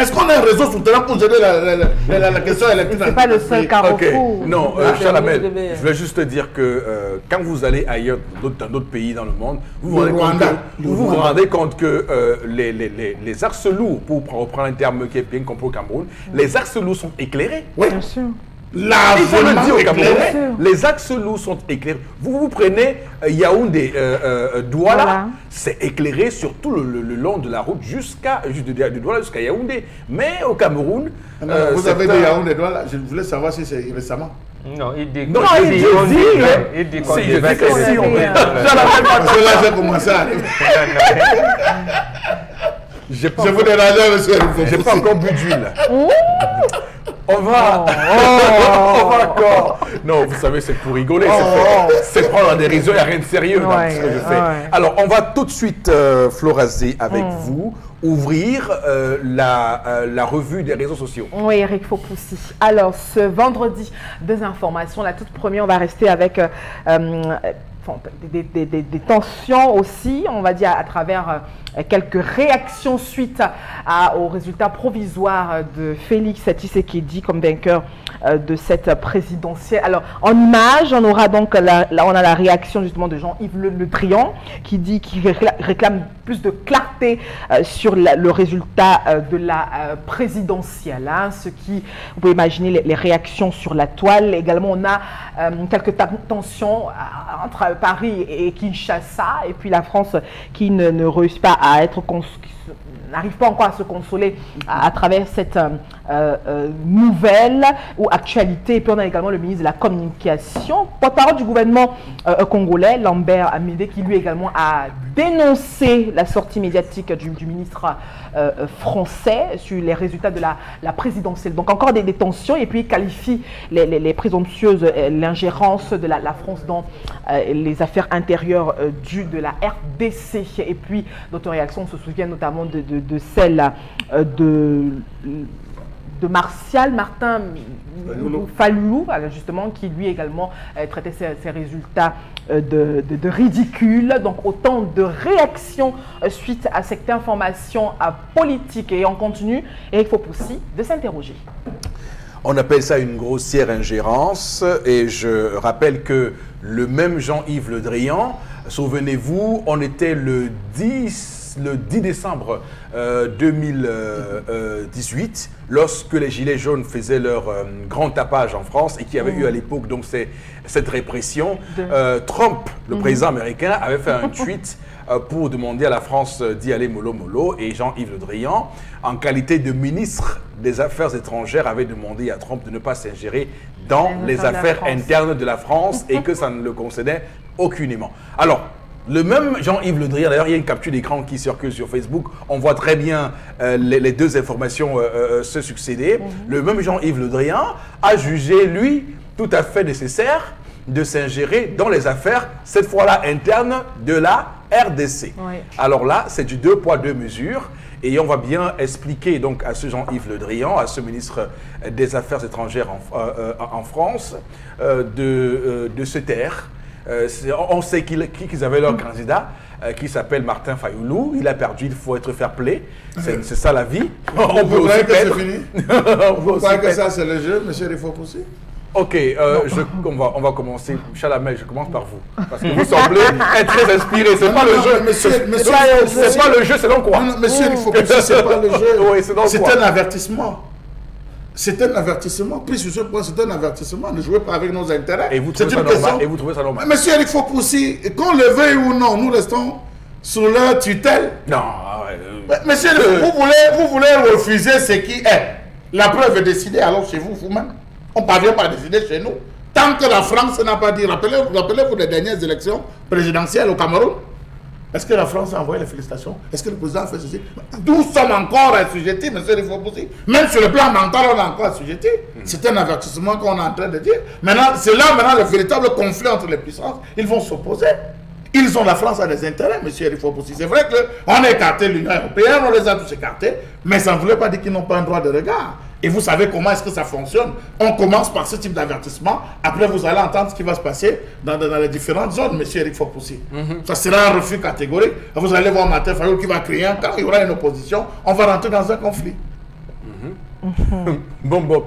Est-ce qu'on a un réseau souterrain pour gérer la question électrique? C'est pas le seul carrefour. Okay. Non, Chalamel, je voulais juste te dire que quand vous allez ailleurs, dans d'autres pays dans le monde, vous vous rendez compte que les axes lourds, pour reprendre un terme qui est bien compris au Cameroun, les axes lourds sont éclairés. Oui, bien sûr. Il faut le dire au Cameroun, les axes lourds sont éclairés. Vous prenez Yaoundé, Douala, voilà. C'est éclairé sur tout le long de la route de Douala jusqu'à Yaoundé. Mais au Cameroun... vous avez dit Yaoundé, Douala, je voulais savoir si c'est récemment. Non, il dit qu'on si, là, j'ai commencé à... Je vous dérange, monsieur. J'ai pas encore bu d'huile. On va encore. Non, vous savez, c'est pour rigoler. C'est prendre des raisons, il n'y a rien de sérieux dans ce que je fais. Alors, on va tout de suite, Florazé, avec vous, ouvrir la revue des réseaux sociaux. Oui, Eric Fopoussi. Alors, ce vendredi, deux informations. La toute première, on va rester avec des tensions aussi, on va dire, à travers quelques réactions suite au résultat provisoire de Félix Tshisekedi comme vainqueur de cette présidentielle. Alors, en image, on aura donc là on a la réaction justement de Jean-Yves Le Drian qui réclame plus de clarté sur le résultat de la présidentielle. Hein, ce qui, vous pouvez imaginer les réactions sur la toile. Également, on a quelques tensions entre Paris et Kinshasa, et puis la France qui ne réussit pas à être n'arrive pas encore à se consoler à travers cette nouvelle ou actualité. Et puis on a également le ministre de la Communication, porte-parole du gouvernement congolais, Lambert Amidé, qui lui également a dénoncé la sortie médiatique du ministre français sur les résultats de la présidentielle. Donc encore des tensions, et puis il qualifie les présomptueuses l'ingérence de la France dans les affaires intérieures de la RDC. Et puis d'autres réactions, on se souvient notamment de celle de Martin Fayulu, justement, qui lui également traitait ces résultats de ridicule. Donc autant de réactions suite à cette information politique. Et on continue, Eric Fopoussi, de s'interroger. On appelle ça une grossière ingérence, et je rappelle que le même Jean-Yves Le Drian, souvenez-vous, on était le 10 décembre 2018, lorsque les Gilets jaunes faisaient leur grand tapage en France et qui avait eu à l'époque donc cette répression. Trump, le président américain, avait fait un tweet pour demander à la France d'y aller mollo mollo, et Jean-Yves Le Drian, en qualité de ministre des Affaires étrangères, avait demandé à Trump de ne pas s'ingérer dans les affaires internes de la France et que ça ne le concernait aucunement. Alors, le même Jean-Yves Le Drian, d'ailleurs, il y a une capture d'écran qui circule sur Facebook, on voit très bien les deux informations se succéder. Le même Jean-Yves Le Drian a jugé, lui, tout à fait nécessaire de s'ingérer dans les affaires, cette fois-là internes, de la RDC. Oui. Alors là, c'est du 2 poids 2 mesures, et on va bien expliquer donc à ce Jean-Yves Le Drian, à ce ministre des Affaires étrangères en France, de se taire. On sait qu'ils avaient leur candidat qui s'appelle Martin Fayulu. Il a perdu, il faut être fair play. C'est ça la vie. Vous croyez que c'est fini? Vous croyez que ça c'est le jeu, monsieur Rifopoussi? Ok, on va commencer. Chalamel, je commence par vous. Parce que vous semblez être très inspiré. C'est pas le jeu. C'est pas le jeu, c'est donc quoi? Monsieur Rifopoussi, c'est pas le jeu. Oui, c'est donc quoi? C'est un avertissement. C'est un avertissement. Pris sur ce point, c'est un avertissement. Ne jouez pas avec nos intérêts. Et vous trouvez ça normal? Et vous trouvez ça normal? Monsieur Eric Fopoussi, qu'on le veuille ou non, nous restons sous leur tutelle. Non. Monsieur, vous voulez refuser ce qui est. La preuve est décidée alors chez vous-même. On ne parvient pas à décider chez nous. Tant que la France n'a pas dit, rappelez-vous des dernières élections présidentielles au Cameroun. Est-ce que la France a envoyé les félicitations? Est-ce que le président a fait ceci? Nous sommes encore assujettis, M. Rifopoussi. Même sur le plan mental, on est encore assujettis. C'est un avertissement qu'on est en train de dire. Maintenant, c'est là maintenant le véritable conflit entre les puissances. Ils vont s'opposer. La France a des intérêts, M. Rifopoussi. C'est vrai qu'on a écarté l'Union européenne, on les a tous écartés, mais ça ne voulait pas dire qu'ils n'ont pas un droit de regard. Et vous savez comment est-ce que ça fonctionne. On commence par ce type d'avertissement. Après, vous allez entendre ce qui va se passer dans les différentes zones, M. Eric Fopoussi. Ça sera un refus catégorique. Vous allez voir Martin Fayulu qui va crier. Quand il y aura une opposition, on va rentrer dans un conflit. Bon,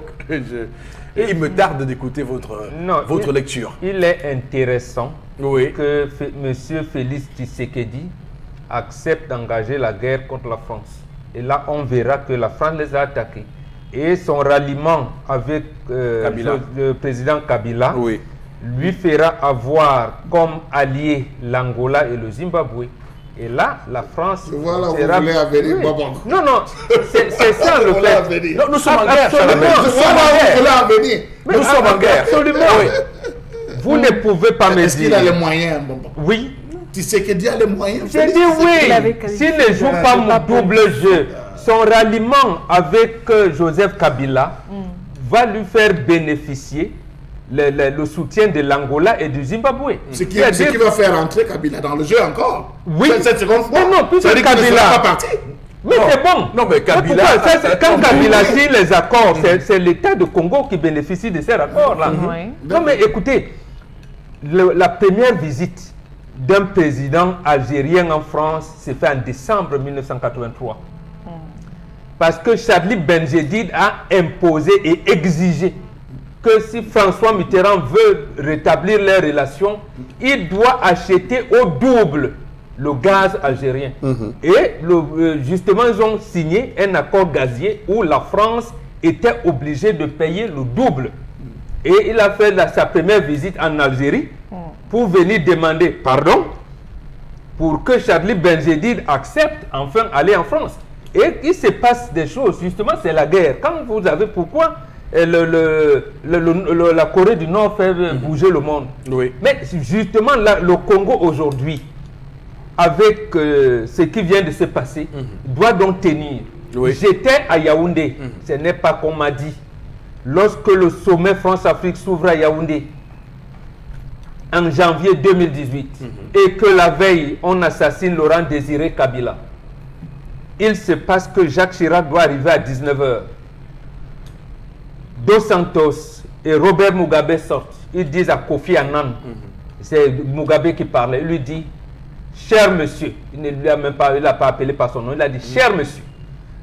il me tarde d'écouter votre lecture. Il est intéressant oui. que M. Félix Tshisekedi accepte d'engager la guerre contre la France. Et là, on verra que la France les a attaqués. Et son ralliement avec le président Kabila oui. lui fera avoir comme allié l'Angola et le Zimbabwe. Et là, la France voilà, sera... vous voulez avenir, oui. Non, c'est ça le fait. Non, nous sommes en guerre, Nous sommes en guerre. Absolument. Oui. Vous ne pouvez pas me dire... Est-ce qu'il a les moyens, Oui. Tu sais qu'il y a les moyens. J'ai dit oui. S'il ne joue pas mon double jeu, son ralliement avec Joseph Kabila va lui faire bénéficier le soutien de l'Angola et du Zimbabwe. Ce qui va faire entrer Kabila dans le jeu encore. Oui. Cette seconde fois. Non, puisque Kabila... pas parti. Mais c'est bon. Non, mais Kabila... Quand Kabila signe les accords, c'est l'État de Congo qui bénéficie de ces accords-là. Non, mais écoutez, la première visite d'un président algérien en France s'est faite en décembre 1983. Parce que Charlie Benjedid a imposé et exigé que si François Mitterrand veut rétablir les relations, il doit acheter au double le gaz algérien. Et justement, ils ont signé un accord gazier où la France était obligée de payer le double. Et il a fait sa première visite en Algérie pour venir demander pardon pour que Charlie Benjedid accepte enfin aller en France. Et il se passe des choses, justement, c'est la guerre. Quand vous avez pourquoi la Corée du Nord fait bouger le monde. Oui. Mais justement, là, le Congo aujourd'hui, avec ce qui vient de se passer, doit donc tenir. Oui. J'étais à Yaoundé, ce n'est pas qu'on m'a dit. Lorsque le sommet France-Afrique s'ouvre à Yaoundé, en janvier 2018, et que la veille, on assassine Laurent Désiré Kabila, il se passe que Jacques Chirac doit arriver à 19h. Dos Santos et Robert Mugabe sortent. Ils disent à Kofi Annan, c'est Mugabe qui parlait, il lui dit, cher monsieur, il ne lui a même pas, il n'a pas appelé par son nom, il a dit, cher monsieur,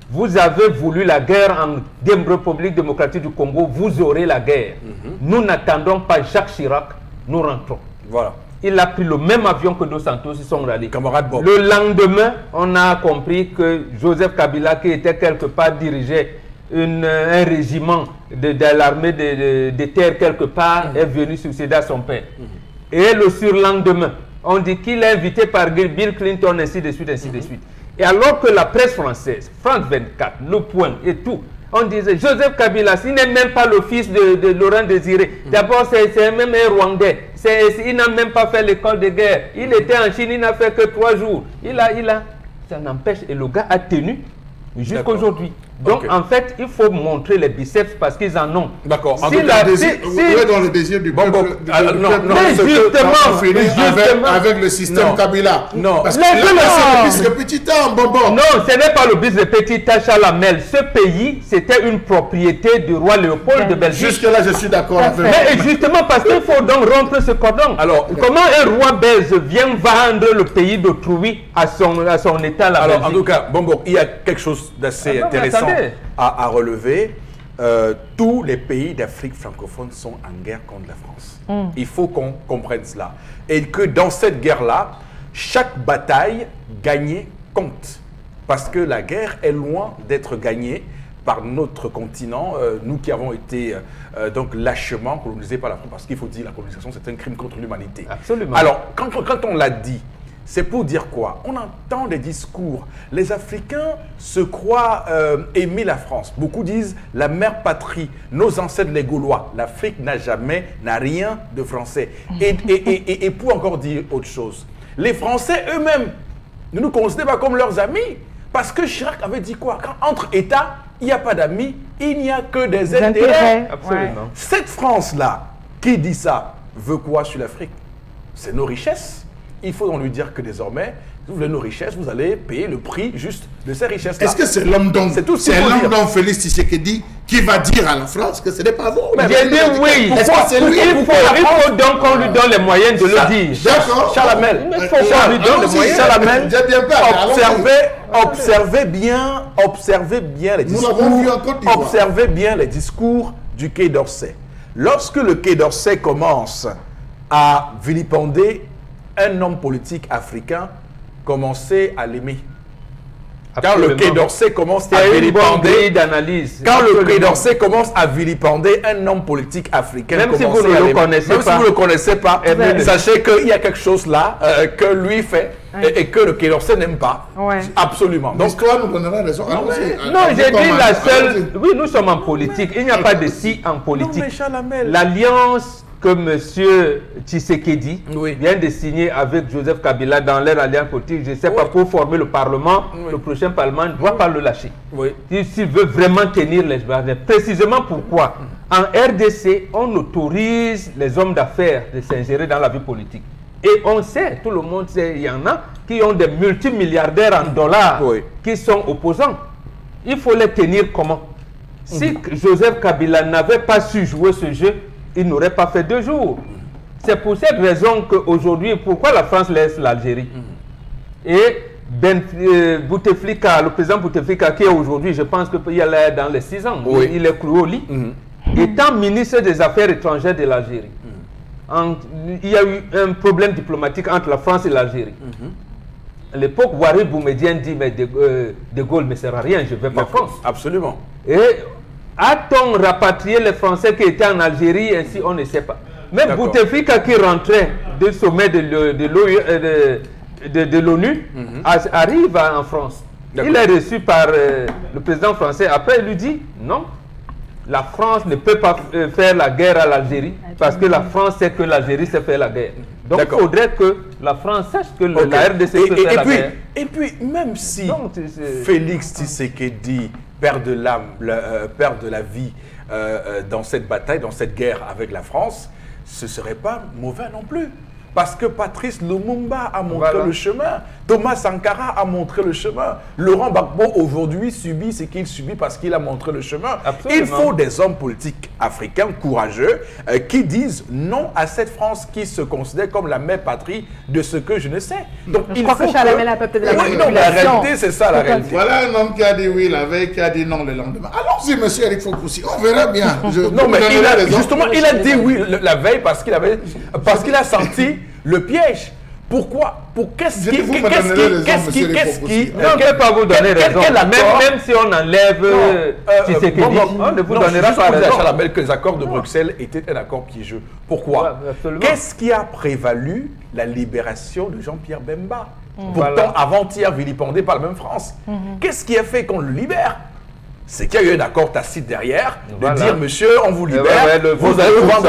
vous avez voulu la guerre en République démocratique du Congo, vous aurez la guerre. Nous n'attendons pas Jacques Chirac, nous rentrons. Voilà. Il a pris le même avion que Dos Santos, ils sont allés. Camarade Bob. Le lendemain, on a compris que Joseph Kabila, qui était quelque part, dirigeait un régiment de l'armée de terre quelque part, est venu succéder à son père. Et le surlendemain, on dit qu'il est invité par Bill Clinton, ainsi de suite, ainsi de suite. Et alors que la presse française, France 24, Le Point et tout, on disait Joseph Kabila, il n'est même pas le fils de Laurent Désiré. D'abord, c'est même un Rwandais. Il n'a même pas fait l'école de guerre. Il était en Chine, il n'a fait que 3 jours. Ça n'empêche. Et le gars a tenu jusqu'à aujourd'hui. Donc, en fait, il faut montrer les biceps parce qu'ils en ont. D'accord. Où est dans le désir du peuple? Justement, avec le système Kabila. Non. Parce que là, c'est le petit temps, bonbon. Non, ce n'est pas le bis de petit temps Chalamel. Ce pays, c'était une propriété du roi Léopold de Belgique. Jusque-là, je suis d'accord avec vous. Mais justement, parce qu'il faut donc rompre ce cordon. Alors, comment un roi belge vient vendre le pays d'autrui à son état là? Alors, en tout cas, bon, il y a quelque chose d'assez intéressant à relever. Tous les pays d'Afrique francophone sont en guerre contre la France. Il faut qu'on comprenne cela. Et que dans cette guerre-là, chaque bataille gagnée compte. Parce que la guerre est loin d'être gagnée par notre continent, nous qui avons été donc lâchement colonisés par la France. Parce qu'il faut dire que la colonisation, c'est un crime contre l'humanité. Absolument. Alors, quand on l'a dit, c'est pour dire quoi? On entend des discours. Les Africains se croient aimer la France. Beaucoup disent la mère patrie, nos ancêtres les Gaulois. L'Afrique n'a rien de français. Et pour encore dire autre chose, les Français eux-mêmes ne nous considèrent pas comme leurs amis. Parce que Chirac avait dit quoi? Quand entre États, il n'y a pas d'amis, il n'y a que des intérêts. Absolument. Ouais. Cette France-là, qui dit ça, veut quoi sur l'Afrique? C'est nos richesses. Il faut donc lui dire que désormais, vous voulez nos richesses, vous allez payer le prix juste de ces richesses-là. Est-ce que c'est l'homme dont Félix Tshisekedi qui va dire à la France que ce n'est pas vous? J'ai dit oui. Est-ce que c'est lui? Il faut donc qu'on lui donne les moyens de le dire. D'accord. Chalamel, Il faut qu'on lui donne les moyens. Chalamel, J'ai bien peur. observez bien les discours. Nous l'avons vu en Côte d'Ivoire. Observez bien les discours du Quai d'Orsay. Lorsque le Quai d'Orsay commence à vilipender un homme politique africain, commencez à l'aimer. Quand le Quai d'Orsay commence à vilipender, quand le Quai d'Orsay commence à vilipender un homme politique africain, même si vous ne le connaissez pas, sachez qu'il y a quelque chose là que lui fait et que le Quai d'Orsay n'aime pas. Ouais. Absolument. Donc toi, nous donnera raison. Non, j'ai dit la seule... Oui, nous sommes en politique. Il n'y a pas de si en politique. L'alliance que M. Tshisekedi vient de signer avec Joseph Kabila dans leur alliance politique, je ne sais pas, pour former le Parlement, le prochain Parlement ne doit pas le lâcher. S'il veut vraiment tenir les bases. Précisément pourquoi, en RDC, on autorise les hommes d'affaires de s'ingérer dans la vie politique. Et on sait, tout le monde sait, il y en a qui ont des multimilliardaires en dollars qui sont opposants. Il faut les tenir comment? Si Joseph Kabila n'avait pas su jouer ce jeu, il n'aurait pas fait 2 jours. C'est pour cette raison qu'aujourd'hui, pourquoi la France laisse l'Algérie? Et Bouteflika, le président Bouteflika, qui est aujourd'hui, je pense qu'il est dans les 6 ans, il est cloué au lit, étant ministre des Affaires étrangères de l'Algérie. Il y a eu un problème diplomatique entre la France et l'Algérie. À l'époque, Ouari Boumediene dit, mais De Gaulle ne sert à rien, je ne vais pas en France. Absolument. Et a-t-on rapatrié les Français qui étaient en Algérie? Ainsi, on ne sait pas. Même Bouteflika qui rentrait du sommet de l'ONU arrive en France. Il est reçu par le président français. Après, il lui dit non, la France ne peut pas faire la guerre à l'Algérie parce que la France sait que l'Algérie sait faire la guerre. Donc, il faudrait que la France sache que la RDC peut faire la guerre. Et puis, même si Félix Tshisekedi perd de l'âme, perd de la vie dans cette bataille, dans cette guerre avec la France, ce ne serait pas mauvais non plus. Parce que Patrice Lumumba a montré le chemin. Thomas Sankara a montré le chemin. Laurent Gbagbo aujourd'hui subit ce qu'il subit parce qu'il a montré le chemin. Absolument. Il faut des hommes politiques africains courageux qui disent non à cette France qui se considère comme la mère patrie de ce que je ne sais. Donc je crois que Chalamel a peut-être la manipulation. La réalité, c'est ça la réalité. Voilà un homme qui a dit oui la veille, qui a dit non le lendemain. Allons-y, monsieur Eric Fokoussi, on verra bien. Non, mais justement, il a dit oui la veille parce qu'il a senti le piège. Pourquoi? Qu'est-ce qui... Non, je ne vais pas vous donner raison. Même si on enlève Tshisekedi, on ne vous donnera pas raison. Que les accords de Bruxelles étaient un accord piégeux. Pourquoi? Qu'est-ce qui a prévalu la libération de Jean-Pierre Bemba? Pourtant, avant-hier, vilipendé par la même France. Qu'est-ce qui a fait qu'on le libère? C'est qu'il y a eu un accord tacite derrière, de dire, monsieur, on vous libère, vous allez pouvoir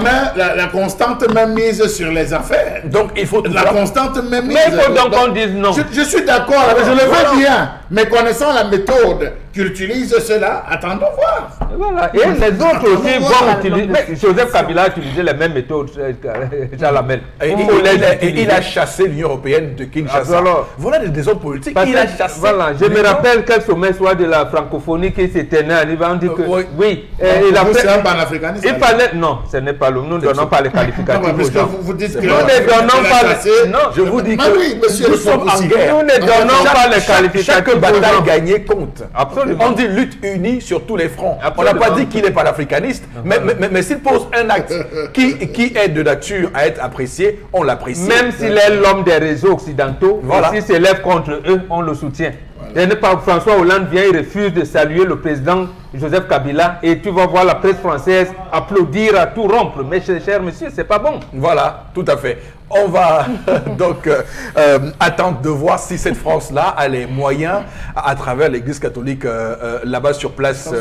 la constante mainmise sur les affaires. Donc, il faut la constante mainmise. Mais il faut donc qu'on dise non. Je suis d'accord, je le veux bien. Mais connaissant la méthode qu'utilise cela, attendons voir. Voilà. Et les autres aussi vont utiliser. Joseph Kabila a utilisé les mêmes méthodes, Chalamel. Il a chassé l'Union européenne de Kinshasa. Voilà des autres politiques. Il a chassé. Voilà. Je me rappelle quel sommet soit de la francophonie qui s'était né à l'Ivan. dit que oui. C'est un panafricaniste. Il fallait. Non, ce n'est pas le. Nous ne donnons pas les qualificatifs aux gens. Vous dites que nous ne donnons pas. Non, je vous dis que nous sommes en guerre. Nous ne donnons pas les qualificatifs. Chaque bataille gagnée compte. Absolument. On dit lutte unie sur tous les fronts. On n'a pas dit qu'il est panafricaniste, mais s'il pose un acte qui est de nature à être apprécié, on l'apprécie. Même s'il est l'homme des réseaux occidentaux, s'il s'élève contre eux, on le soutient. Et François Hollande vient, il refuse de saluer le président Joseph Kabila et tu vas voir la presse française applaudir à tout rompre. Mais cher monsieur, c'est pas bon. Voilà, tout à fait. On va donc attendre de voir si cette France-là a les moyens, à travers l'Église catholique là-bas sur place,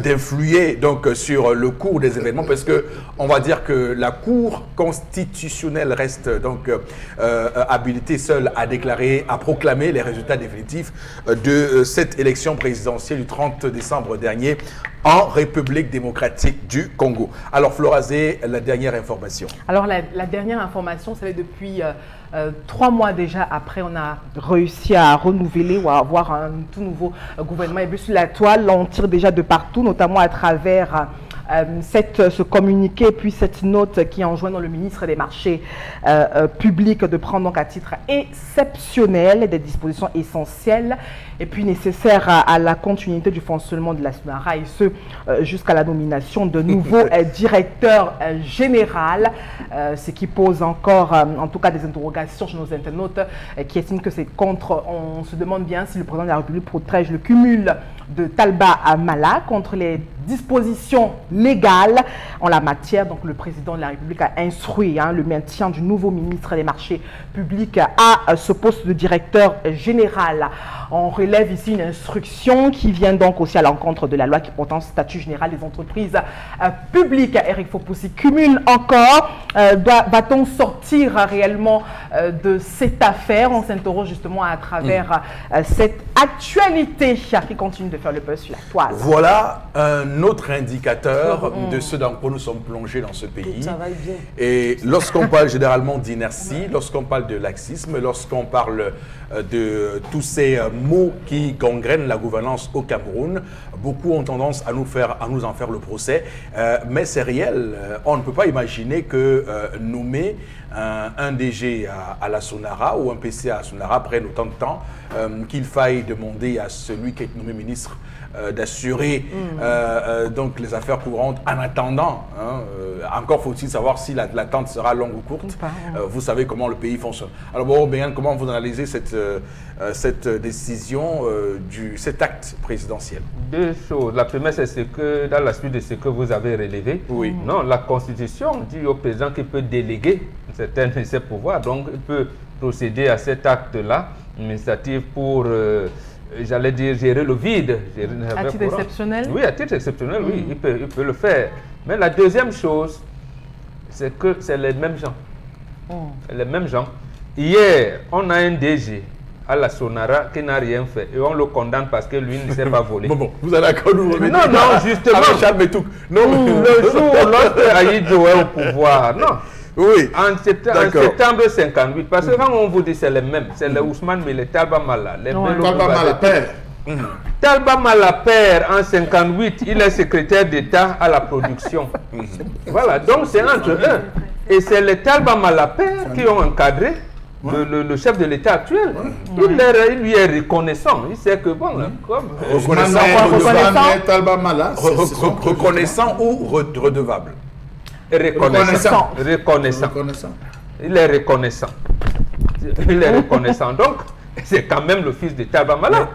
d'influer donc sur le cours des événements, parce que on va dire que la Cour constitutionnelle reste donc habilitée seule à déclarer, à proclamer les résultats définitifs de cette élection présidentielle du 30 décembre dernier en République démocratique du Congo. Alors, Florazé, la dernière information. Alors, la dernière information, c'est depuis 3 mois déjà après, on a réussi à renouveler ou à avoir un tout nouveau gouvernement. Et puis sur la toile, on tire déjà de partout, notamment à travers ce communiqué, puis cette note qui enjoint le ministre des Marchés publics de prendre donc à titre exceptionnel des dispositions essentielles et puis nécessaires à la continuité du fonctionnement de la SONARA, et ce jusqu'à la nomination de nouveaux directeurs général, ce qui pose encore en tout cas des interrogations chez nos internautes qui estiment que c'est contre. On se demande bien si le président de la République protège le cumul de Talba Mala contre les dispositions légales en la matière. Donc le président de la République a instruit le maintien du nouveau ministre des Marchés publics à ce poste de directeur général. On relève ici une instruction qui vient donc aussi à l'encontre de la loi qui porte en statut général des entreprises publiques. Eric Fopoussi cumule encore. Va-t-on sortir réellement de cette affaire? On s'interroge justement à travers cette actualité qui continue de faire le buzz sur la toile. Voilà un autre indicateur de ce dans quoi nous sommes plongés dans ce pays. Ça va bien. Et lorsqu'on parle généralement d'inertie, lorsqu'on parle de laxisme, lorsqu'on parle de tous ces mots qui gangrènent la gouvernance au Cameroun, beaucoup ont tendance à nous en faire le procès, mais c'est réel. On ne peut pas imaginer que nommer un DG à la SONARA ou un PC à la SONARA prenne autant de temps qu'il faille demander à celui qui est nommé ministre d'assurer donc les affaires courantes en attendant. Encore faut-il savoir si l'attente sera longue ou courte. Vous savez comment le pays fonctionne. Alors bon, Béhan, comment vous analysez cette décision, cet acte présidentiel? Deux choses. La première, c'est ce que, dans la suite de ce que vous avez relevé, oui. Non, la Constitution dit au président qu'il peut déléguer certains de ses pouvoirs. Donc, il peut procéder à cet acte-là, administratif, pour... j'allais dire gérer le vide. À titre exceptionnel? Oui, à titre exceptionnel, oui, il peut le faire. Mais la deuxième chose, c'est que c'est les mêmes gens. Les mêmes gens. Hier, on a un DG à la SONARA qui n'a rien fait et on le condamne parce que lui ne s'est pas volé. Bon, vous allez encore nous remettre. Non, non, justement. Le jour où l'autre Aïdjo est au pouvoir, non. Oui. En septembre 58, parce que quand on vous dit c'est les mêmes, c'est les Ousmane mais les Talba Mala. Talba Mala père. Talba Mala père en 58, il est secrétaire d'État à la production. Voilà, donc c'est entre eux. Et c'est les Talba Mala père qui ont encadré le chef de l'État actuel. Il lui est reconnaissant. Il sait que bon, comme reconnaissant ou redevable. Reconnaissant. Il est reconnaissant. Il est reconnaissant. Donc, c'est quand même le fils de Talba Mala.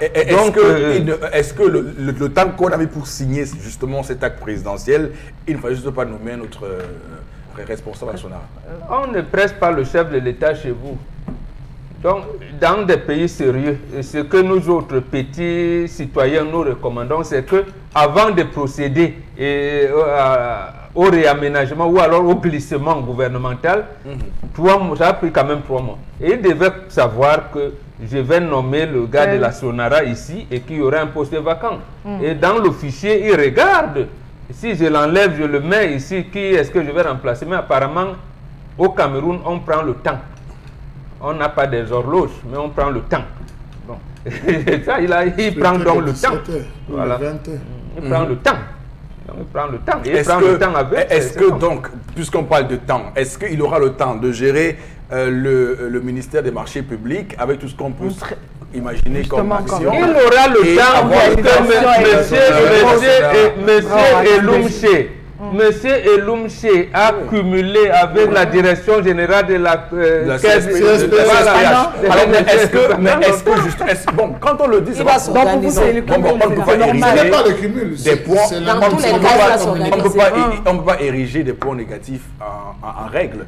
Est-ce que le temps qu'on avait pour signer justement cet acte présidentiel, il ne fallait juste pas nommer un autre responsable à la SONARA? On ne presse pas le chef de l'État chez vous. Donc, dans des pays sérieux, ce que nous autres petits citoyens nous recommandons, c'est que avant de procéder au réaménagement ou alors au glissement gouvernemental, ça a pris quand même 3 mois. Et il devait savoir que je vais nommer le gars de la SONARA ici et qu'il y aura un poste vacant. Et dans le fichier, il regarde. Si je l'enlève, je le mets ici, qui est-ce que je vais remplacer? Mais apparemment, au Cameroun, on prend le temps. On n'a pas des horloges, mais on prend le temps. Bon. Ça, il prend donc le temps. Voilà. Il prend le temps. Donc, il prend le temps. Et il prend le temps avec. Est-ce que donc, puisqu'on parle de temps, est-ce qu'il aura le temps de gérer le ministère des Marchés publics avec tout ce qu'on peut imaginer comme action? Il aura le temps que monsieur Elumche. Monsieur Elumche a cumulé avec la direction générale de la caisse. Est-ce que bon, quand on le dit, c'est pas on ne peut pas ériger des points négatifs en règle.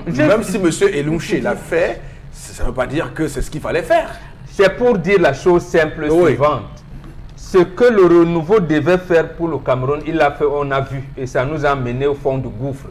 Même si monsieur Elumche l'a fait, ça ne veut pas dire que c'est ce qu'il fallait faire. C'est pour dire la chose simple suivante. Ce que le renouveau devait faire pour le Cameroun, il l'a fait, on a vu, et ça nous a mené au fond du gouffre.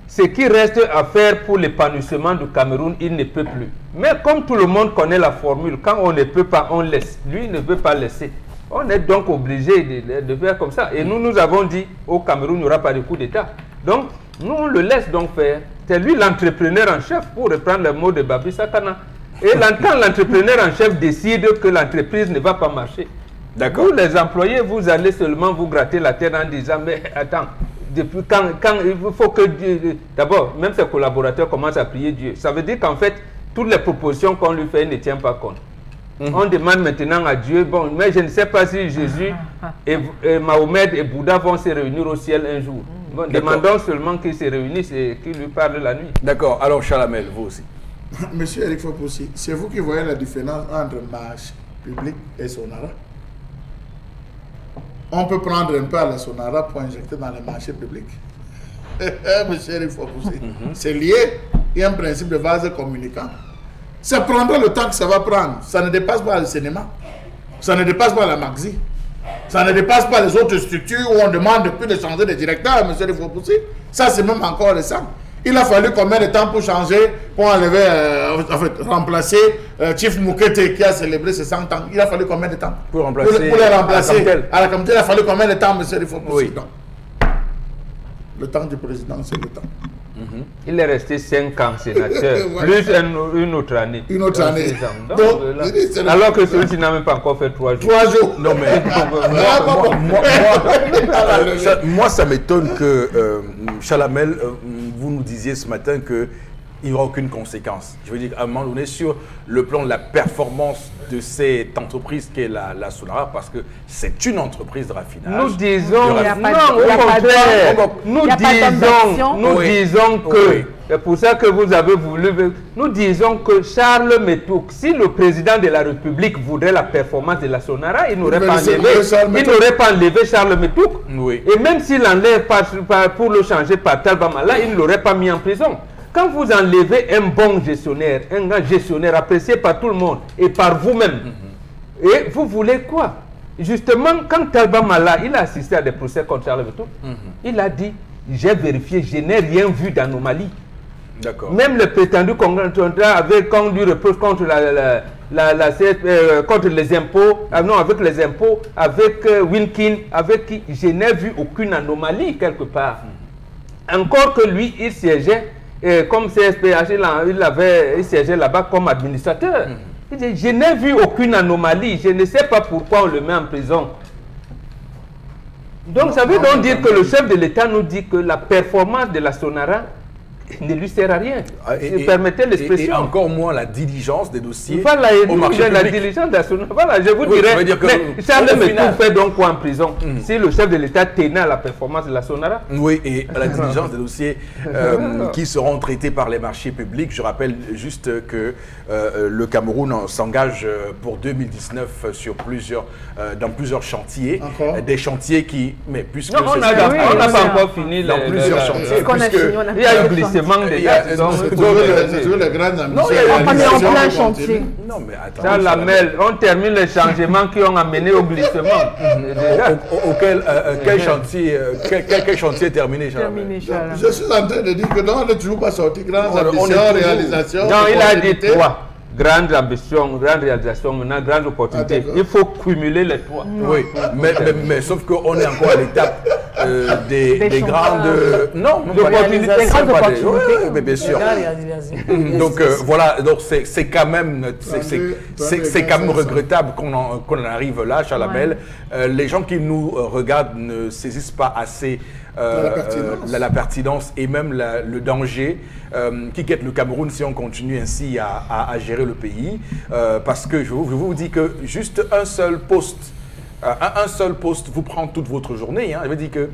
Ce qui reste à faire pour l'épanouissement du Cameroun, il ne peut plus. Mais comme tout le monde connaît la formule, quand on ne peut pas, on laisse. Lui, il ne veut pas laisser. On est donc obligé de faire comme ça. Et nous avons dit, au Cameroun, il n'y aura pas de coup d'État. Donc, nous, on le laisse donc faire. C'est lui l'entrepreneur en chef, pour reprendre le mot de Babi Sakana. Et l'entrepreneur en chef décide que l'entreprise ne va pas marcher. D'accord. Vous, les employés, vous allez seulement vous gratter la tête en disant, mais attends, depuis quand il faut que Dieu... D'abord, même ses collaborateurs commencent à prier Dieu. Ça veut dire qu'en fait, toutes les propositions qu'on lui fait ne tient pas compte. On demande maintenant à Dieu, bon, mais je ne sais pas si Jésus et Mahomet et Bouddha vont se réunir au ciel un jour. Bon, demandons seulement qu'ils se réunissent et qu'ils lui parlent la nuit. D'accord. Alors, Chalamel, vous aussi. Monsieur Eric Foposi, c'est vous qui voyez la différence entre marché public et Sonara? On peut prendre un peu à la Sonara pour injecter dans les marchés publics. Monsieur Eric Foposi, c'est lié. Il y a un principe de vase communicant. Ça prendra le temps que ça va prendre. Ça ne dépasse pas le cinéma. Ça ne dépasse pas la Maxi. Ça ne dépasse pas les autres structures où on demande depuis de changer de directeur, monsieur Eric Foposi. Ça, c'est même encore récent. Il a fallu combien de temps pour changer, pour enlever, remplacer Chief Moukete qui a célébré ses 100 ans? Il a fallu combien de temps pour remplacer, pour les remplacer à la Comté? Il a fallu combien de temps, monsieur Eric Foposi? Oui. Le temps du président, c'est le temps. Il est resté 5 ans sénateur, plus une autre année. Une autre année. Donc, alors que celui-ci n'a même pas encore fait 3 jours. 3 jours. Non, mais moi, ça m'étonne que Chalamel, vous nous disiez ce matin que il n'y aura aucune conséquence. Je veux dire, à un moment donné, sur le plan de la performance de cette entreprise qu'est la Sonara, parce que c'est une entreprise de raffinage. Nous disons, nous disons que, c'est pour ça que vous avez voulu, nous disons que Charles Metouk, si le président de la République voudrait la performance de la Sonara, il n'aurait pas enlevé Charles Metouk. Oui. Et même s'il enlève pour le changer par Talba Mala, il ne l'aurait pas mis en prison. Quand vous enlevez un bon gestionnaire, un grand gestionnaire apprécié par tout le monde et par vous-même, et vous voulez quoi? Justement, quand Talba Mala, il a assisté à des procès contre Charles Metouk, il a dit, j'ai vérifié, je n'ai rien vu d'anomalie. D'accord. Même le prétendu contrat avec, quand on lui reproche contre contre les impôts, non, avec les impôts, avec Winkin, avec qui, je n'ai vu aucune anomalie quelque part. Encore que lui, il siégeait. Et comme CSPH, il siégeait là-bas comme administrateur. Il dit, je n'ai vu aucune anomalie, je ne sais pas pourquoi on le met en prison. Donc ça veut donc dire que le chef de l'État nous dit que la performance de la Sonara ne lui sert à rien. Permettez l'expression. Et encore moins la diligence des dossiers. Voilà, au marché la public. diligence de la Sonara. Voilà, je vous dirais. Mais Charles Metouk fait donc quoi en prison? Si le chef de l'État tenait à la performance de la Sonara. Oui, et à la diligence des dossiers qui seront traités par les marchés publics. Je rappelle juste que le Cameroun s'engage pour 2019 sur dans plusieurs chantiers. Des chantiers qui... Mais puisque non, on n'a pas encore fini dans plusieurs chantiers. Il y a un glissement déjà. Les grandes ambitions. On est en plein chantier. Non, mais attends. Chalamel, on termine les changements qui ont amené au glissement. Quel chantier est terminé, Chalamel? Je suis en train de dire que non, on n'est toujours pas sorti. Grandes ambitions, réalisations. Non, il a dit 3. Grande ambition, grande réalisation, maintenant grande opportunité. Il faut cumuler les 3. Oui, mais sauf qu'on est encore à l'étape des grandes... Non, mais bien sûr. Donc voilà, donc c'est quand même regrettable qu'on en arrive là, Chalamel. Les gens qui nous regardent ne saisissent pas assez la pertinence et même le danger qui guette le Cameroun si on continue ainsi à gérer le pays. Parce que je vous dis que juste un seul poste vous prend toute votre journée. Hein. Je veux dire que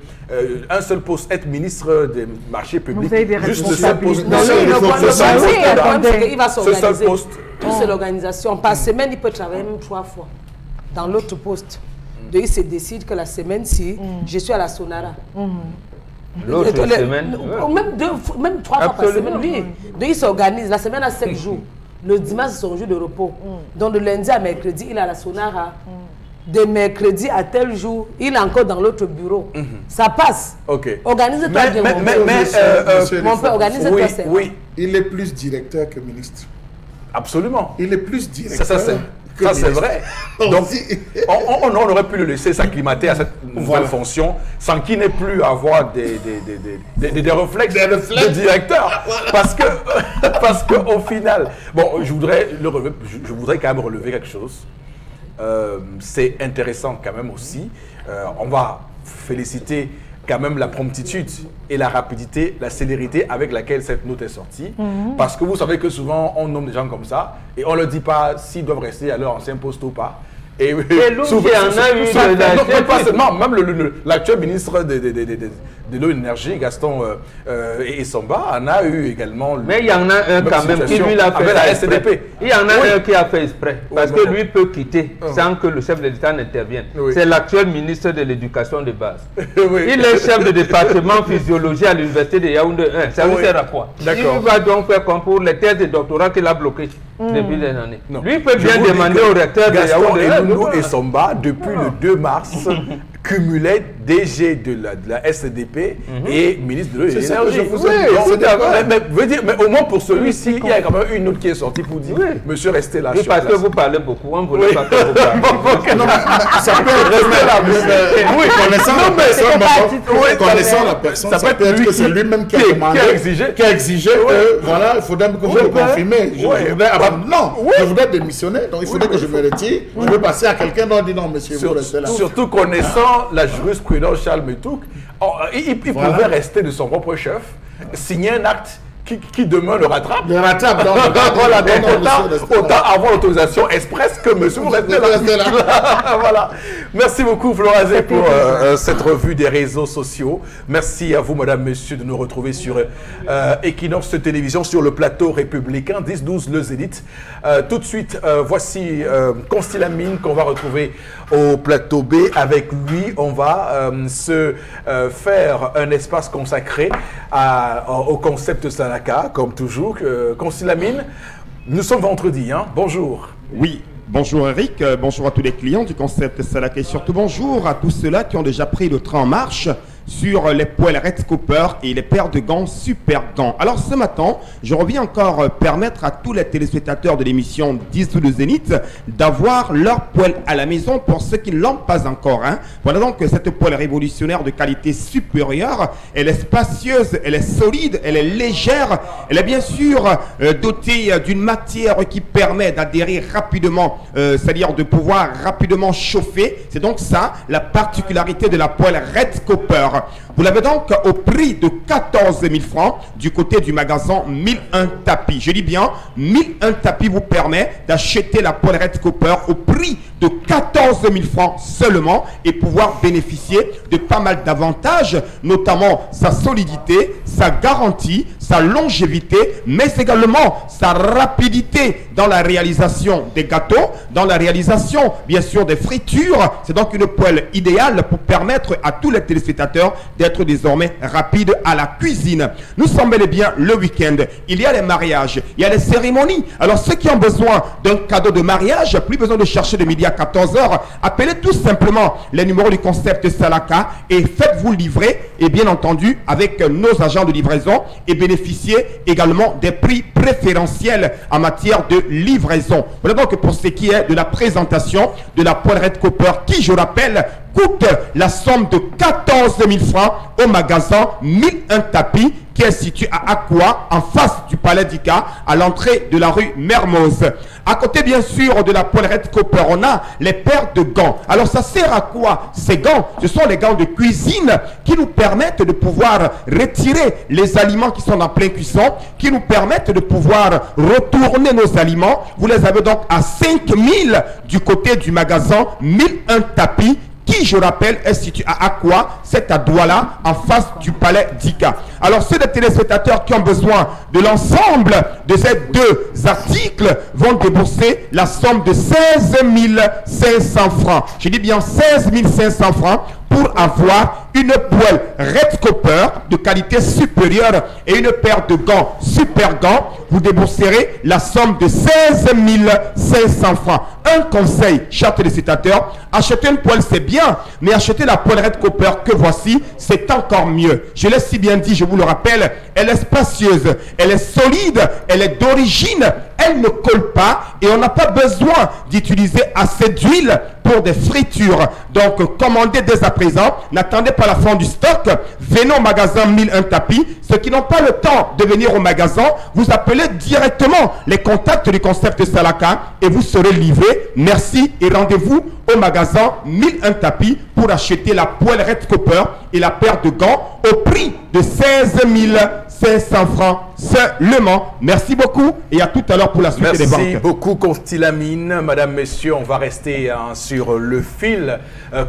un seul poste, être ministre des marchés publics, vous avez des juste ce seul poste. Il va s'organiser. C'est l'organisation. Par semaine, il peut travailler même 3 fois dans l'autre poste. Il se décide que la semaine-ci, je suis à la Sonara. L'autre semaine même 3 fois par semaine, lui. Donc il s'organise. La semaine a 7 jours. Le dimanche, c'est son jour de repos. Donc de lundi à mercredi, il est à la Sonara. De mercredi à tel jour, il est encore dans l'autre bureau. Ça passe. Ok. Organise-toi bien, mon père. Organise-toi. Oui. Il est plus directeur que ministre. Absolument. Il est plus directeur Ça, c'est vrai. Donc, on aurait pu le laisser s'acclimater à cette nouvelle fonction sans qu'il n'ait plus à avoir des réflexes de directeur. Parce que au final, bon, je voudrais quand même relever quelque chose. C'est intéressant quand même aussi. On va féliciter quand même la promptitude et la rapidité, la célérité avec laquelle cette note est sortie. Parce que vous savez que souvent, on nomme des gens comme ça et on ne leur dit pas s'ils doivent rester à leur ancien poste ou pas. Et souvent, pas seulement, même l'actuel ministre de l'eau et de l'énergie, Gaston Essomba, en a eu également. Mais il y en a un quand même qui lui l'a fait la SDP. Il y en a un qui a fait exprès. Parce que lui peut quitter sans que le chef de l'État n'intervienne. C'est l'actuel ministre de l'éducation de base. Il est chef de département physiologie à l'université de Yaoundé 1. Ça lui sert à quoi? Il va donc faire comme pour les thèses de doctorat qu'il a bloquées depuis des années. Lui peut bien demander au recteur de Yaoundé 1. Et Somba, depuis le 2 mars, cumulait DG de la SDP et ministre de l'eau et de l'énergie. Mais au moins pour celui-ci, il y a quand même une note qui est sortie pour dire monsieur, restez là. Parce que vous parlez beaucoup, on ne voulait pas que vous parliez. Ça peut rester là. Oui, connaissant la personne, ça peut être que c'est lui-même qui a demandé, qui a exigé que voilà, il faudrait que vous le confirmez. Non, je voudrais démissionner, donc il faudrait que je me retire. Je veux passer à quelqu'un dont on dit non, monsieur, vous restez là. Surtout connaissant la jurisprudence Charles Metouk, il pouvait rester de son propre chef, signer un acte qui demain le rattrape. Le rattrape, donc. Voilà, autant avoir l'autorisation express que monsieur vous restez là. Voilà. Merci beaucoup Florazé pour cette revue des réseaux sociaux. Merci à vous madame, monsieur de nous retrouver sur Equinox Télévision sur le plateau républicain 10-12 Le Zénith. Tout de suite, voici Constilamine qu'on va retrouver au plateau B. Avec lui, on va se faire un espace consacré au concept Salaka, comme toujours. Constilamine, nous sommes vendredi, hein? Bonjour. Oui, bonjour Eric, bonjour à tous les clients du concept Salaka et surtout bonjour à tous ceux-là qui ont déjà pris le train en marche sur les poêles Red Cooper et les paires de gants Super Gants. Alors ce matin, je reviens encore permettre à tous les téléspectateurs de l'émission 10 sous le Zénith d'avoir leur poêle à la maison pour ceux qui ne l'ont pas encore. Voilà donc cette poêle révolutionnaire de qualité supérieure. Elle est spacieuse, elle est solide, elle est légère. Elle est bien sûr dotée d'une matière qui permet d'adhérer rapidement, c'est-à-dire de pouvoir rapidement chauffer. C'est donc ça la particularité de la poêle Red Cooper. Vous l'avez donc au prix de 14 000 francs du côté du magasin 1001 tapis. Je dis bien, 1001 tapis vous permet d'acheter la poêle Red Cooper au prix de 14 000 francs seulement et pouvoir bénéficier de pas mal d'avantages, notamment sa solidité, sa garantie, sa longévité, mais également sa rapidité dans la réalisation des gâteaux, dans la réalisation, bien sûr, des fritures. C'est donc une poêle idéale pour permettre à tous les téléspectateurs d'être désormais rapides à la cuisine. Nous sommes bel et bien le week-end. Il y a les mariages, il y a les cérémonies. Alors ceux qui ont besoin d'un cadeau de mariage, plus besoin de chercher de midi à 14h, appelez tout simplement les numéros du concept Salaka et faites-vous livrer, et bien entendu avec nos agents de livraison, et bénéficiez également des prix préférentiels en matière de livraison. Voilà donc pour ce qui est de la présentation de la poêle Red Cooper qui, je rappelle, coûte la somme de 14 000 francs au magasin 1001 tapis qui est situé à Aqua, en face du Palais d'Ika, à l'entrée de la rue Mermoz. À côté, bien sûr, de la poêle Red Cooper, on a les paires de gants. Alors, ça sert à quoi? Ces gants, ce sont les gants de cuisine qui nous permettent de pouvoir retirer les aliments qui sont en pleine cuisson, qui nous permettent de pouvoir retourner nos aliments. Vous les avez donc à 5 000 du côté du magasin 1001 tapis, qui, je rappelle, est situé à Aqua, c'est à Douala, en face du Palais d'Ika. Alors, ceux des téléspectateurs qui ont besoin de l'ensemble de ces deux articles vont débourser la somme de 16 500 francs. Je dis bien 16 500 francs pour avoir une poêle Red Cooper de qualité supérieure et une paire de gants Super Gants. Vous débourserez la somme de 16 500 francs. Un conseil, chers téléspectateurs, acheter une poêle c'est bien, mais acheter la poêle Red Cooper que voici, c'est encore mieux. Je l'ai si bien dit, je vous le rappelle, elle est spacieuse, elle est solide, elle est d'origine, elle ne colle pas et on n'a pas besoin d'utiliser assez d'huile pour des fritures. Donc, commandez dès à présent. N'attendez pas la fin du stock. Venez au magasin 1001 tapis. Ceux qui n'ont pas le temps de venir au magasin, vous appelez directement les contacts du concept Salaka et vous serez livré. Merci et rendez-vous au magasin 1001 tapis pour acheter la poêle Red Copper et la paire de gants au prix de 16 500 francs seulement. Merci beaucoup et à tout à l'heure pour la suite des banques. Merci beaucoup Constilamine. Madame, messieurs, on va rester sur le fil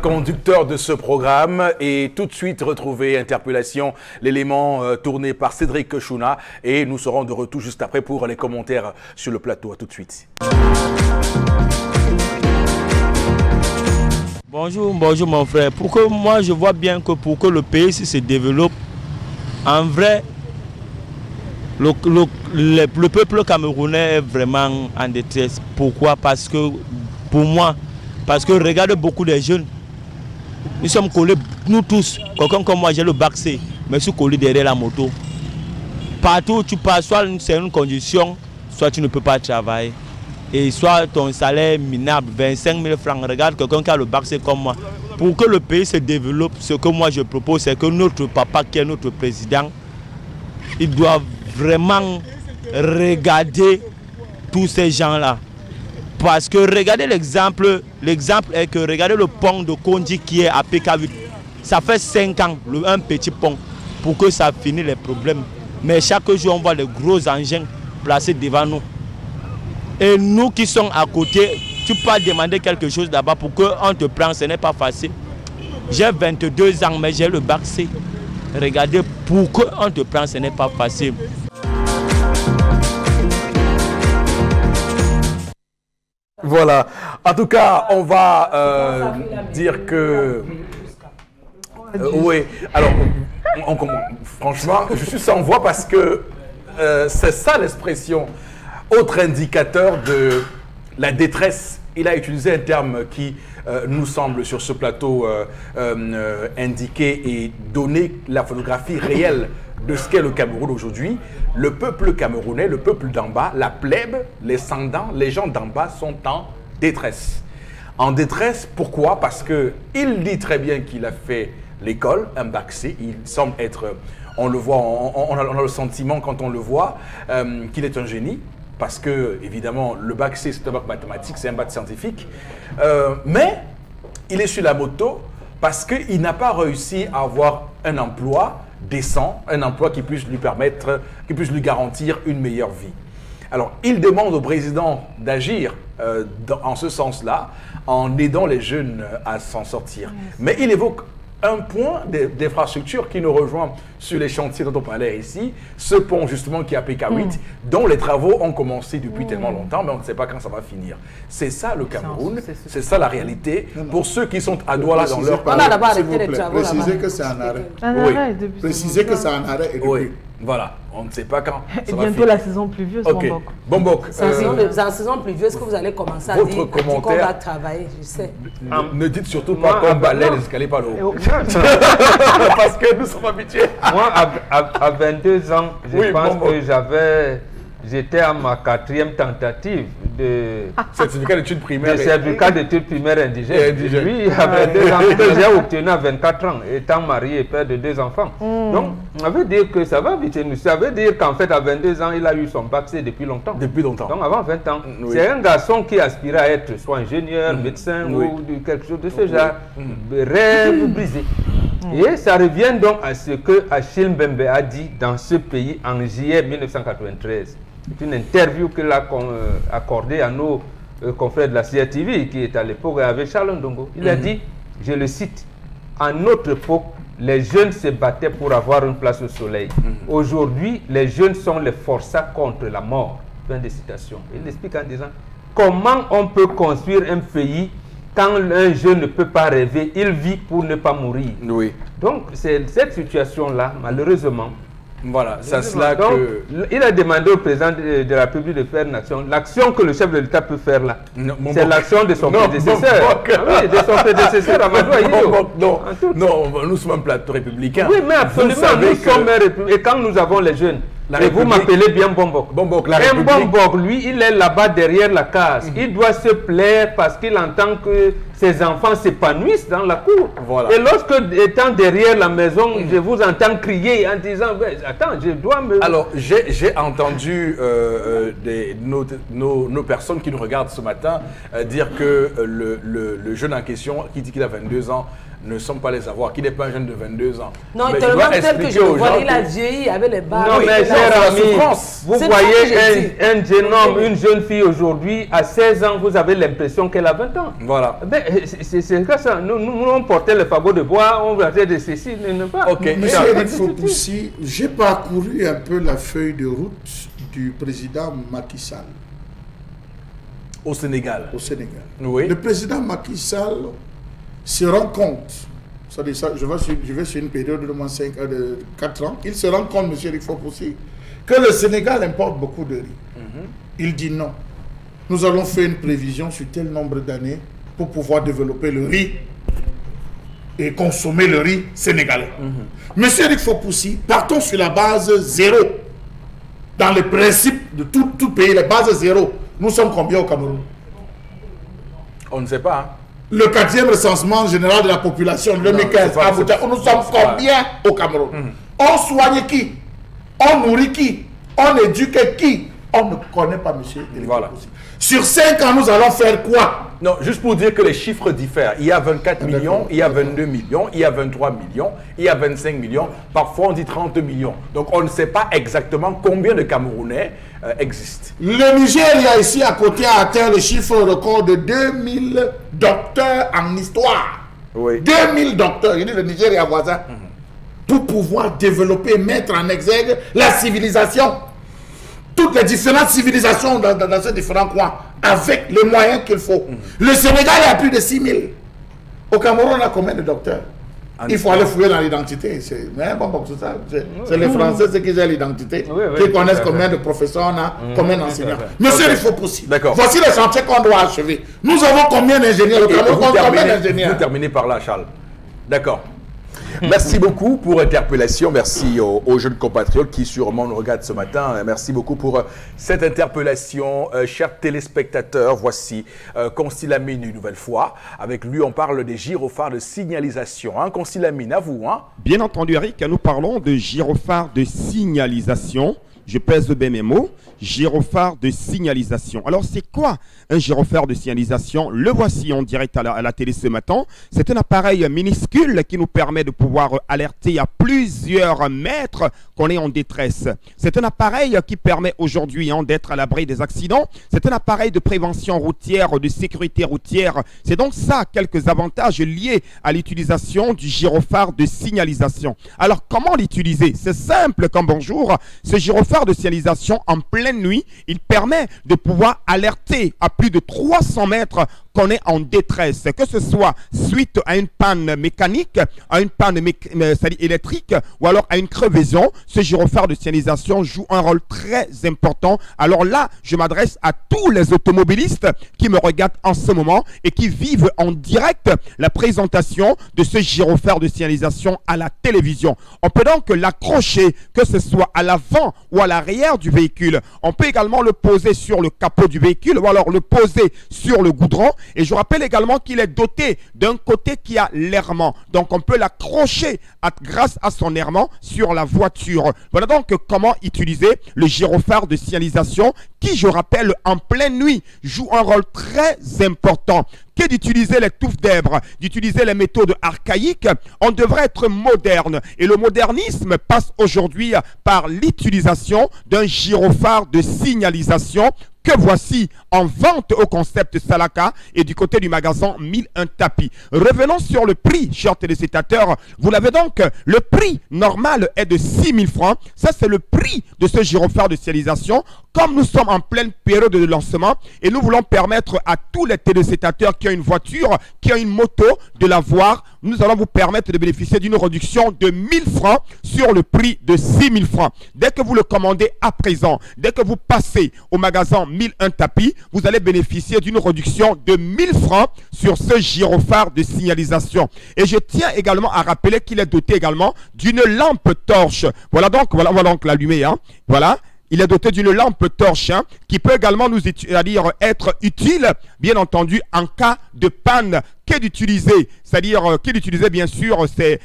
conducteur de ce programme et tout de suite retrouver Interpellation, l'élément tourné par Cédric Chouna et nous serons de retour juste après pour les commentaires sur le plateau. À tout de suite. Bonjour mon frère. Pour que moi je vois bien que pour que le pays se développe, en vrai, le peuple camerounais est vraiment en détresse. Pourquoi? Parce que, pour moi, parce que regarde beaucoup de jeunes, nous sommes collés, nous tous, quelqu'un comme moi j'ai le bac C, mais je suis collé derrière la moto. Partout où tu passes, soit c'est une condition, soit tu ne peux pas travailler. Et soit ton salaire est minable, 25 000 francs. Regarde quelqu'un qui a le bac C comme moi. Pour que le pays se développe, ce que moi je propose, c'est que notre papa qui est notre président, il doit vraiment regarder tous ces gens-là. Parce que regardez l'exemple est que regardez le pont de Kondi qui est à PK8. Ça fait 5 ans, un petit pont, pour que ça finisse les problèmes. Mais chaque jour, on voit les gros engins placés devant nous. Et nous qui sommes à côté, tu peux demander quelque chose là-bas pour qu'on te prenne, ce n'est pas facile. J'ai 22 ans, mais j'ai le bac C. Regardez, pour qu'on te prenne, ce n'est pas facile. Voilà. En tout cas, on va dire que... oui, alors, franchement, je suis sans voix parce que c'est ça l'expression. Autre indicateur de la détresse, il a utilisé un terme qui nous semble sur ce plateau indiquer et donner la photographie réelle de ce qu'est le Cameroun aujourd'hui. Le peuple camerounais, le peuple d'en bas, la plèbe, les sans-dents, les gens d'en bas sont en détresse. En détresse, pourquoi? Parce qu'il dit très bien qu'il a fait l'école, un bac C, il semble être, on le voit, on a le sentiment quand on le voit, qu'il est un génie. Parce que, évidemment, le bac C, c'est un bac mathématique, c'est un bac scientifique. Mais il est sur la moto parce qu'il n'a pas réussi à avoir un emploi décent, un emploi qui puisse lui permettre, qui puisse lui garantir une meilleure vie. Alors, il demande au président d'agir en ce sens-là, en aidant les jeunes à s'en sortir. Mais il évoque un point d'infrastructure qui nous rejoint sur les chantiers dont on parlait ici, ce pont justement qui est à PK8, dont les travaux ont commencé depuis tellement longtemps, mais on ne sait pas quand ça va finir. C'est ça le Cameroun, c'est ça la réalité. Pour ceux qui sont à Douala dans leur pays, s'il vous plaît, précisez que c'est un arrêt. Oui. Précisez que c'est un arrêt et oui. Voilà, on ne sait pas quand. Et bientôt la saison pluvieuse, okay. Bombok. La saison pluvieuse que vous allez commencer à dire qu'on va travailler, je sais. Ne dites surtout pas qu'on balaie les escaliers par le haut. Parce que nous sommes habitués. Moi, à 22 ans, je pense que j'étais à ma 4e tentative de certificat d'études primaires. De certificat d'études primaires indigènes. Oui, à 22 ans, que j'ai obtenu à 24 ans, étant marié et père de 2 enfants. Donc, ça veut dire que ça va vite. Ça veut dire qu'en fait, à 22 ans, il a eu son bac C depuis longtemps. Depuis longtemps. Donc, avant 20 ans. C'est un garçon qui aspirait à être soit ingénieur, médecin ou quelque chose de ce genre. Rêve brisé. Et ça revient donc à ce que Achille Mbembe a dit dans ce pays en juillet 1993. C'est une interview qu'il a accordée à nos confrères de la CRTV qui est à l'époque avec Charles Ndongo. Il a dit, je le cite, « À notre époque, les jeunes se battaient pour avoir une place au soleil. Aujourd'hui, les jeunes sont les forçats contre la mort. » Fin de citation. Il explique en disant, comment on peut construire un pays quand un jeune ne peut pas rêver, il vit pour ne pas mourir. Oui. Donc, c'est cette situation-là, malheureusement. Voilà, c'est cela que... Il a demandé au président de la République de faire une action. L'action que le chef de l'État peut faire là, c'est l'action de son prédécesseur. Oui, de son prédécesseur, Amadou Ahidjo. Non, nous sommes un plateau républicain. Oui, mais absolument, nous sommes un républicain. Et quand nous avons les jeunes, Et vous m'appelez bien Bombok. Bombok, la Un République. Bombok, lui, il est là-bas derrière la case. Il doit se plaire parce qu'il entend que ses enfants s'épanouissent dans la cour. Voilà. Et lorsque, étant derrière la maison, je vous entends crier en disant « Attends, je dois me... » Alors, j'ai entendu nos personnes qui nous regardent ce matin dire que le jeune en question, qui dit qu'il a 22 ans, ne semble pas les avoir, qui n'est pas un jeune de 22 ans. Non, Mais tellement dois tel que expliquer je le aux vois, gens il a que- vieilli avec les barres. Non, mais c'est cher la ami, souffrance. vous C'est ça que voyez j'ai dit. un jeune homme, une jeune fille aujourd'hui, à 16 ans, vous avez l'impression qu'elle a 20 ans. Voilà. Ben, c'est comme ça. Nous, on portait le fagot de bois, on faisait de ceci, ne pas. Ok. Monsieur Et- Eric Fopoussi, j'ai parcouru un peu la feuille de route du président Macky Sall Au Sénégal. au Sénégal. Oui. Le président Macky Sall se rend compte, c'est-à-dire ça, je vais sur une période de moins 4 ans, il se rend compte, monsieur Eric Fopoussi, que le Sénégal importe beaucoup de riz. Il dit non. Nous allons faire une prévision sur tel nombre d'années pour pouvoir développer le riz et consommer le riz sénégalais. Monsieur Eric Fopoussi, partons sur la base zéro. Dans les principes de tout pays, la base zéro. Nous sommes combien au Cameroun? On ne sait pas. Hein. Le 4e recensement général de la population de 2015 c'est pas- à Abuja, c'est- nous sommes c'est pas- combien au Cameroun? On soigne qui? On nourrit qui? On éduque qui? On ne connaît pas, monsieur. Eric Voilà. Fopoussi. Sur 5 ans, nous allons faire quoi? Non, juste pour dire que les chiffres diffèrent. Il y a 24 D'accord. millions, il y a 22 millions, il y a 23 millions, il y a 25 millions. Parfois, on dit 30 millions. Donc, on ne sait pas exactement combien de Camerounais existent. Le Nigeria, ici à côté, a atteint le chiffre record de 2000 docteurs en histoire. Oui. 2000 docteurs, il dit le Nigeria voisin, pour pouvoir développer, mettre en exergue la civilisation. Toutes les différentes civilisations dans ces différents coins, avec les moyens qu'il faut. Le Sénégal il y a plus de 6000. Au Cameroun, on a combien de docteurs? Il faut aller fouiller dans l'identité. Mais bon, tout ça, c'est les Français ceux qui gèrent l'identité, Oui, qui tout connaissent à combien fait. de professeurs on a, combien d'enseignants. tout à fait. Monsieur, Ok. il faut possible. D'accord. Voici les chantiers qu'on doit achever. Nous avons combien d'ingénieurs? Le Et Cameroun compte combien vous d'ingénieurs? terminez par là, Charles. D'accord. Merci beaucoup pour l'interpellation. Merci aux jeunes compatriotes qui sûrement nous regardent ce matin. Merci beaucoup pour cette interpellation. Chers téléspectateurs, voici Consil Lamine une nouvelle fois. Avec lui, on parle des gyrophares de signalisation. Hein, Consil Lamine, à vous. Hein? Bien entendu, Eric, nous parlons de gyrophares de signalisation. Je pèse bien mes mots. Gyrophare de signalisation. Alors, c'est quoi un gyrophare de signalisation? Le voici en direct à la télé ce matin. C'est un appareil minuscule qui nous permet de pouvoir alerter à plusieurs mètres qu'on est en détresse. C'est un appareil qui permet aujourd'hui d'être à l'abri des accidents. C'est un appareil de prévention routière, de sécurité routière. C'est donc ça, quelques avantages liés à l'utilisation du gyrophare de signalisation. Alors, comment l'utiliser? C'est simple comme bonjour. Ce gyrophare de signalisation en pleine nuit, il permet de pouvoir alerter à plus de 300 mètres qu'on est en détresse, que ce soit suite à une panne mécanique, à une panne électrique ou alors à une crevaison. Ce gyrophare de signalisation joue un rôle très important. Alors là, je m'adresse à tous les automobilistes qui me regardent en ce moment et qui vivent en direct la présentation de ce gyrophare de signalisation à la télévision. On peut donc l'accrocher, que ce soit à l'avant ou à l'arrière du véhicule. On peut également le poser sur le capot du véhicule ou alors le poser sur le goudron. Et je rappelle également qu'il est doté d'un côté qui a l'airement. Donc on peut l'accrocher grâce à son airement sur la voiture. Voilà donc comment utiliser le gyrophare de signalisation qui, je rappelle, en pleine nuit, joue un rôle très important. Que d'utiliser les touffes d'hèbre, d'utiliser les méthodes archaïques, on devrait être moderne. Et le modernisme passe aujourd'hui par l'utilisation d'un gyrophare de signalisation que voici en vente au concept Salaka et du côté du magasin 1001 tapis. Revenons sur le prix, chers téléspectateurs. Vous l'avez donc, le prix normal est de 6 000 francs. Ça, c'est le prix de ce gyrophare de signalisation. Comme nous sommes en pleine période de lancement et nous voulons permettre à tous les téléspectateurs qui ont une voiture, qui ont une moto, de l'avoir, nous allons vous permettre de bénéficier d'une réduction de 1000 francs sur le prix de 6 000 francs. Dès que vous le commandez à présent, dès que vous passez au magasin 1001 tapis, vous allez bénéficier d'une réduction de 1000 francs sur ce gyrophare de signalisation. Et je tiens également à rappeler qu'il est doté également d'une lampe torche. Voilà donc, on va donc l'allumer. Hein. Voilà. Il est doté d'une lampe torche qui peut également nous être utile, bien entendu, en cas de panne. Qu'est d'utiliser, c'est-à-dire bien sûr ces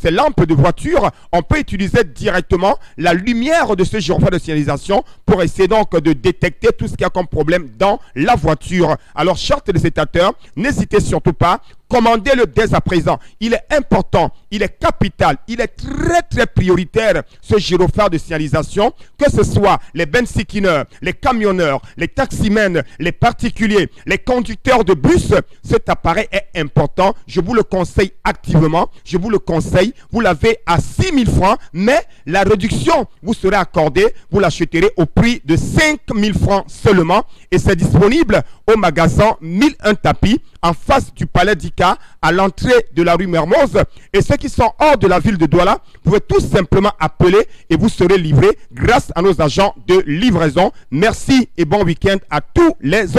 lampes de voiture. On peut utiliser directement la lumière de ce gyrophare de signalisation pour essayer donc de détecter tout ce qu'il y a comme problème dans la voiture. Alors, chers téléspectateurs, n'hésitez surtout pas. Commandez-le dès à présent. Il est important, il est capital, il est très prioritaire, ce gyrophare de signalisation, que ce soit les bensikineurs, les camionneurs, les taximens, les particuliers, les conducteurs de bus. Cet appareil est important. Je vous le conseille activement. Je vous le conseille. Vous l'avez à 6 000 francs, mais la réduction vous sera accordée. Vous l'achèterez au prix de 5 000 francs seulement. Et c'est disponible au magasin 1001 tapis, en face du palais d'Ika, à l'entrée de la rue Mermoz. Et ceux qui sont hors de la ville de Douala, vous pouvez tout simplement appeler et vous serez livré grâce à nos agents de livraison. Merci et bon week-end à tous les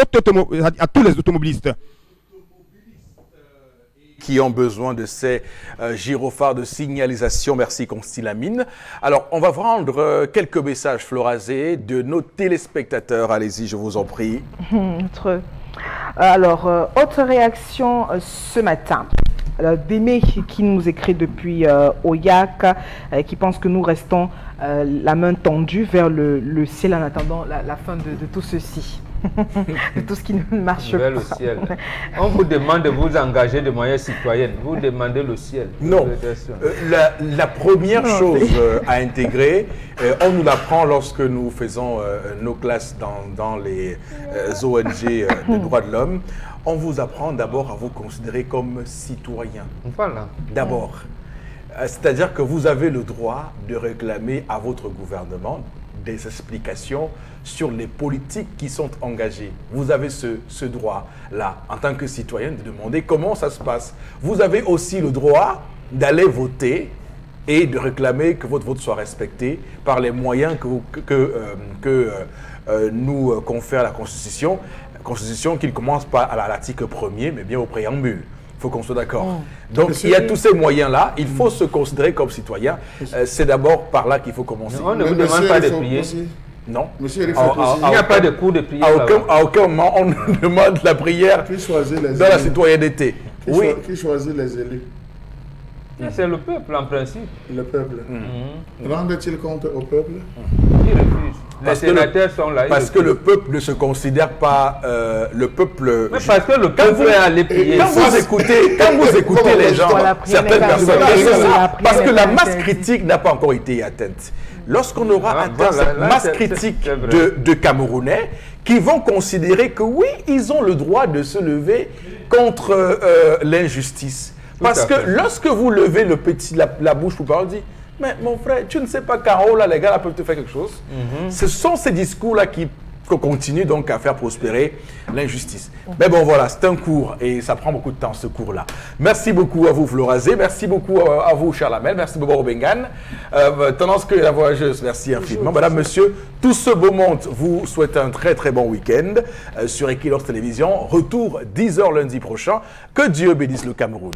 automobilistes qui ont besoin de ces gyrophares de signalisation. Merci Constilamine. Alors, on va prendre quelques messages, Florazé, de nos téléspectateurs. Allez-y, je vous en prie. Alors, autre réaction ce matin. Démé qui nous écrit depuis Oyak, qui pense que nous restons la main tendue vers le ciel en attendant la fin de tout ceci. De tout ce qui ne marche vers pas. Le ciel. On vous demande de vous engager de manière citoyenne. Vous demandez le ciel. Non. La première chose à intégrer, on nous l'apprend lorsque nous faisons nos classes dans les ONG de droits de l'homme. On vous apprend d'abord à vous considérer comme citoyen. Voilà. D'abord. C'est-à-dire que vous avez le droit de réclamer à votre gouvernement des explications sur les politiques qui sont engagées. Vous avez ce droit-là, en tant que citoyen, de demander comment ça se passe. Vous avez aussi le droit d'aller voter et de réclamer que votre vote soit respecté par les moyens que nous confère la Constitution. La Constitution qui ne commence pas à l'article 1er, mais bien au préambule. Il faut qu'on soit d'accord. Donc, il y a tous ces moyens-là. Il faut se considérer comme citoyen. C'est d'abord par là qu'il faut commencer. On ne vous demande pas de prier. Non. Monsieur, il n'y a pas de cours de prière. À aucun moment, on nous demande la prière dans la citoyenneté. Qui choisit les élus? C'est le peuple, en principe. Le peuple. Rende-t-il compte au peuple? Il refuse. Les sénateurs sont là. Parce que le peuple ne se considère pas le peuple. Mais parce que le peuple est allé prier. Quand vous écoutez les gens, certaines personnes, parce que la masse critique n'a pas encore été atteinte. Lorsqu'on aura atteint cette masse critique de Camerounais qui vont considérer que oui, ils ont le droit de se lever contre l'injustice. Parce que lorsque vous levez la bouche pour parler, on dit « Mais mon frère, tu ne sais pas qu'en haut, là, les gars là, peuvent te faire quelque chose. Ce sont ces discours-là qui continuent donc à faire prospérer l'injustice. Mais bon, voilà, c'est un cours et ça prend beaucoup de temps, ce cours-là. Merci beaucoup à vous, Florazé. Merci beaucoup à vous, Charlamel. Merci beaucoup, Bengan. Tendance que la voyageuse, merci infiniment. Madame, monsieur, tout ce beau monde vous souhaite un très bon week-end sur Equinox Télévision. Retour 10h lundi prochain. Que Dieu bénisse le Cameroun.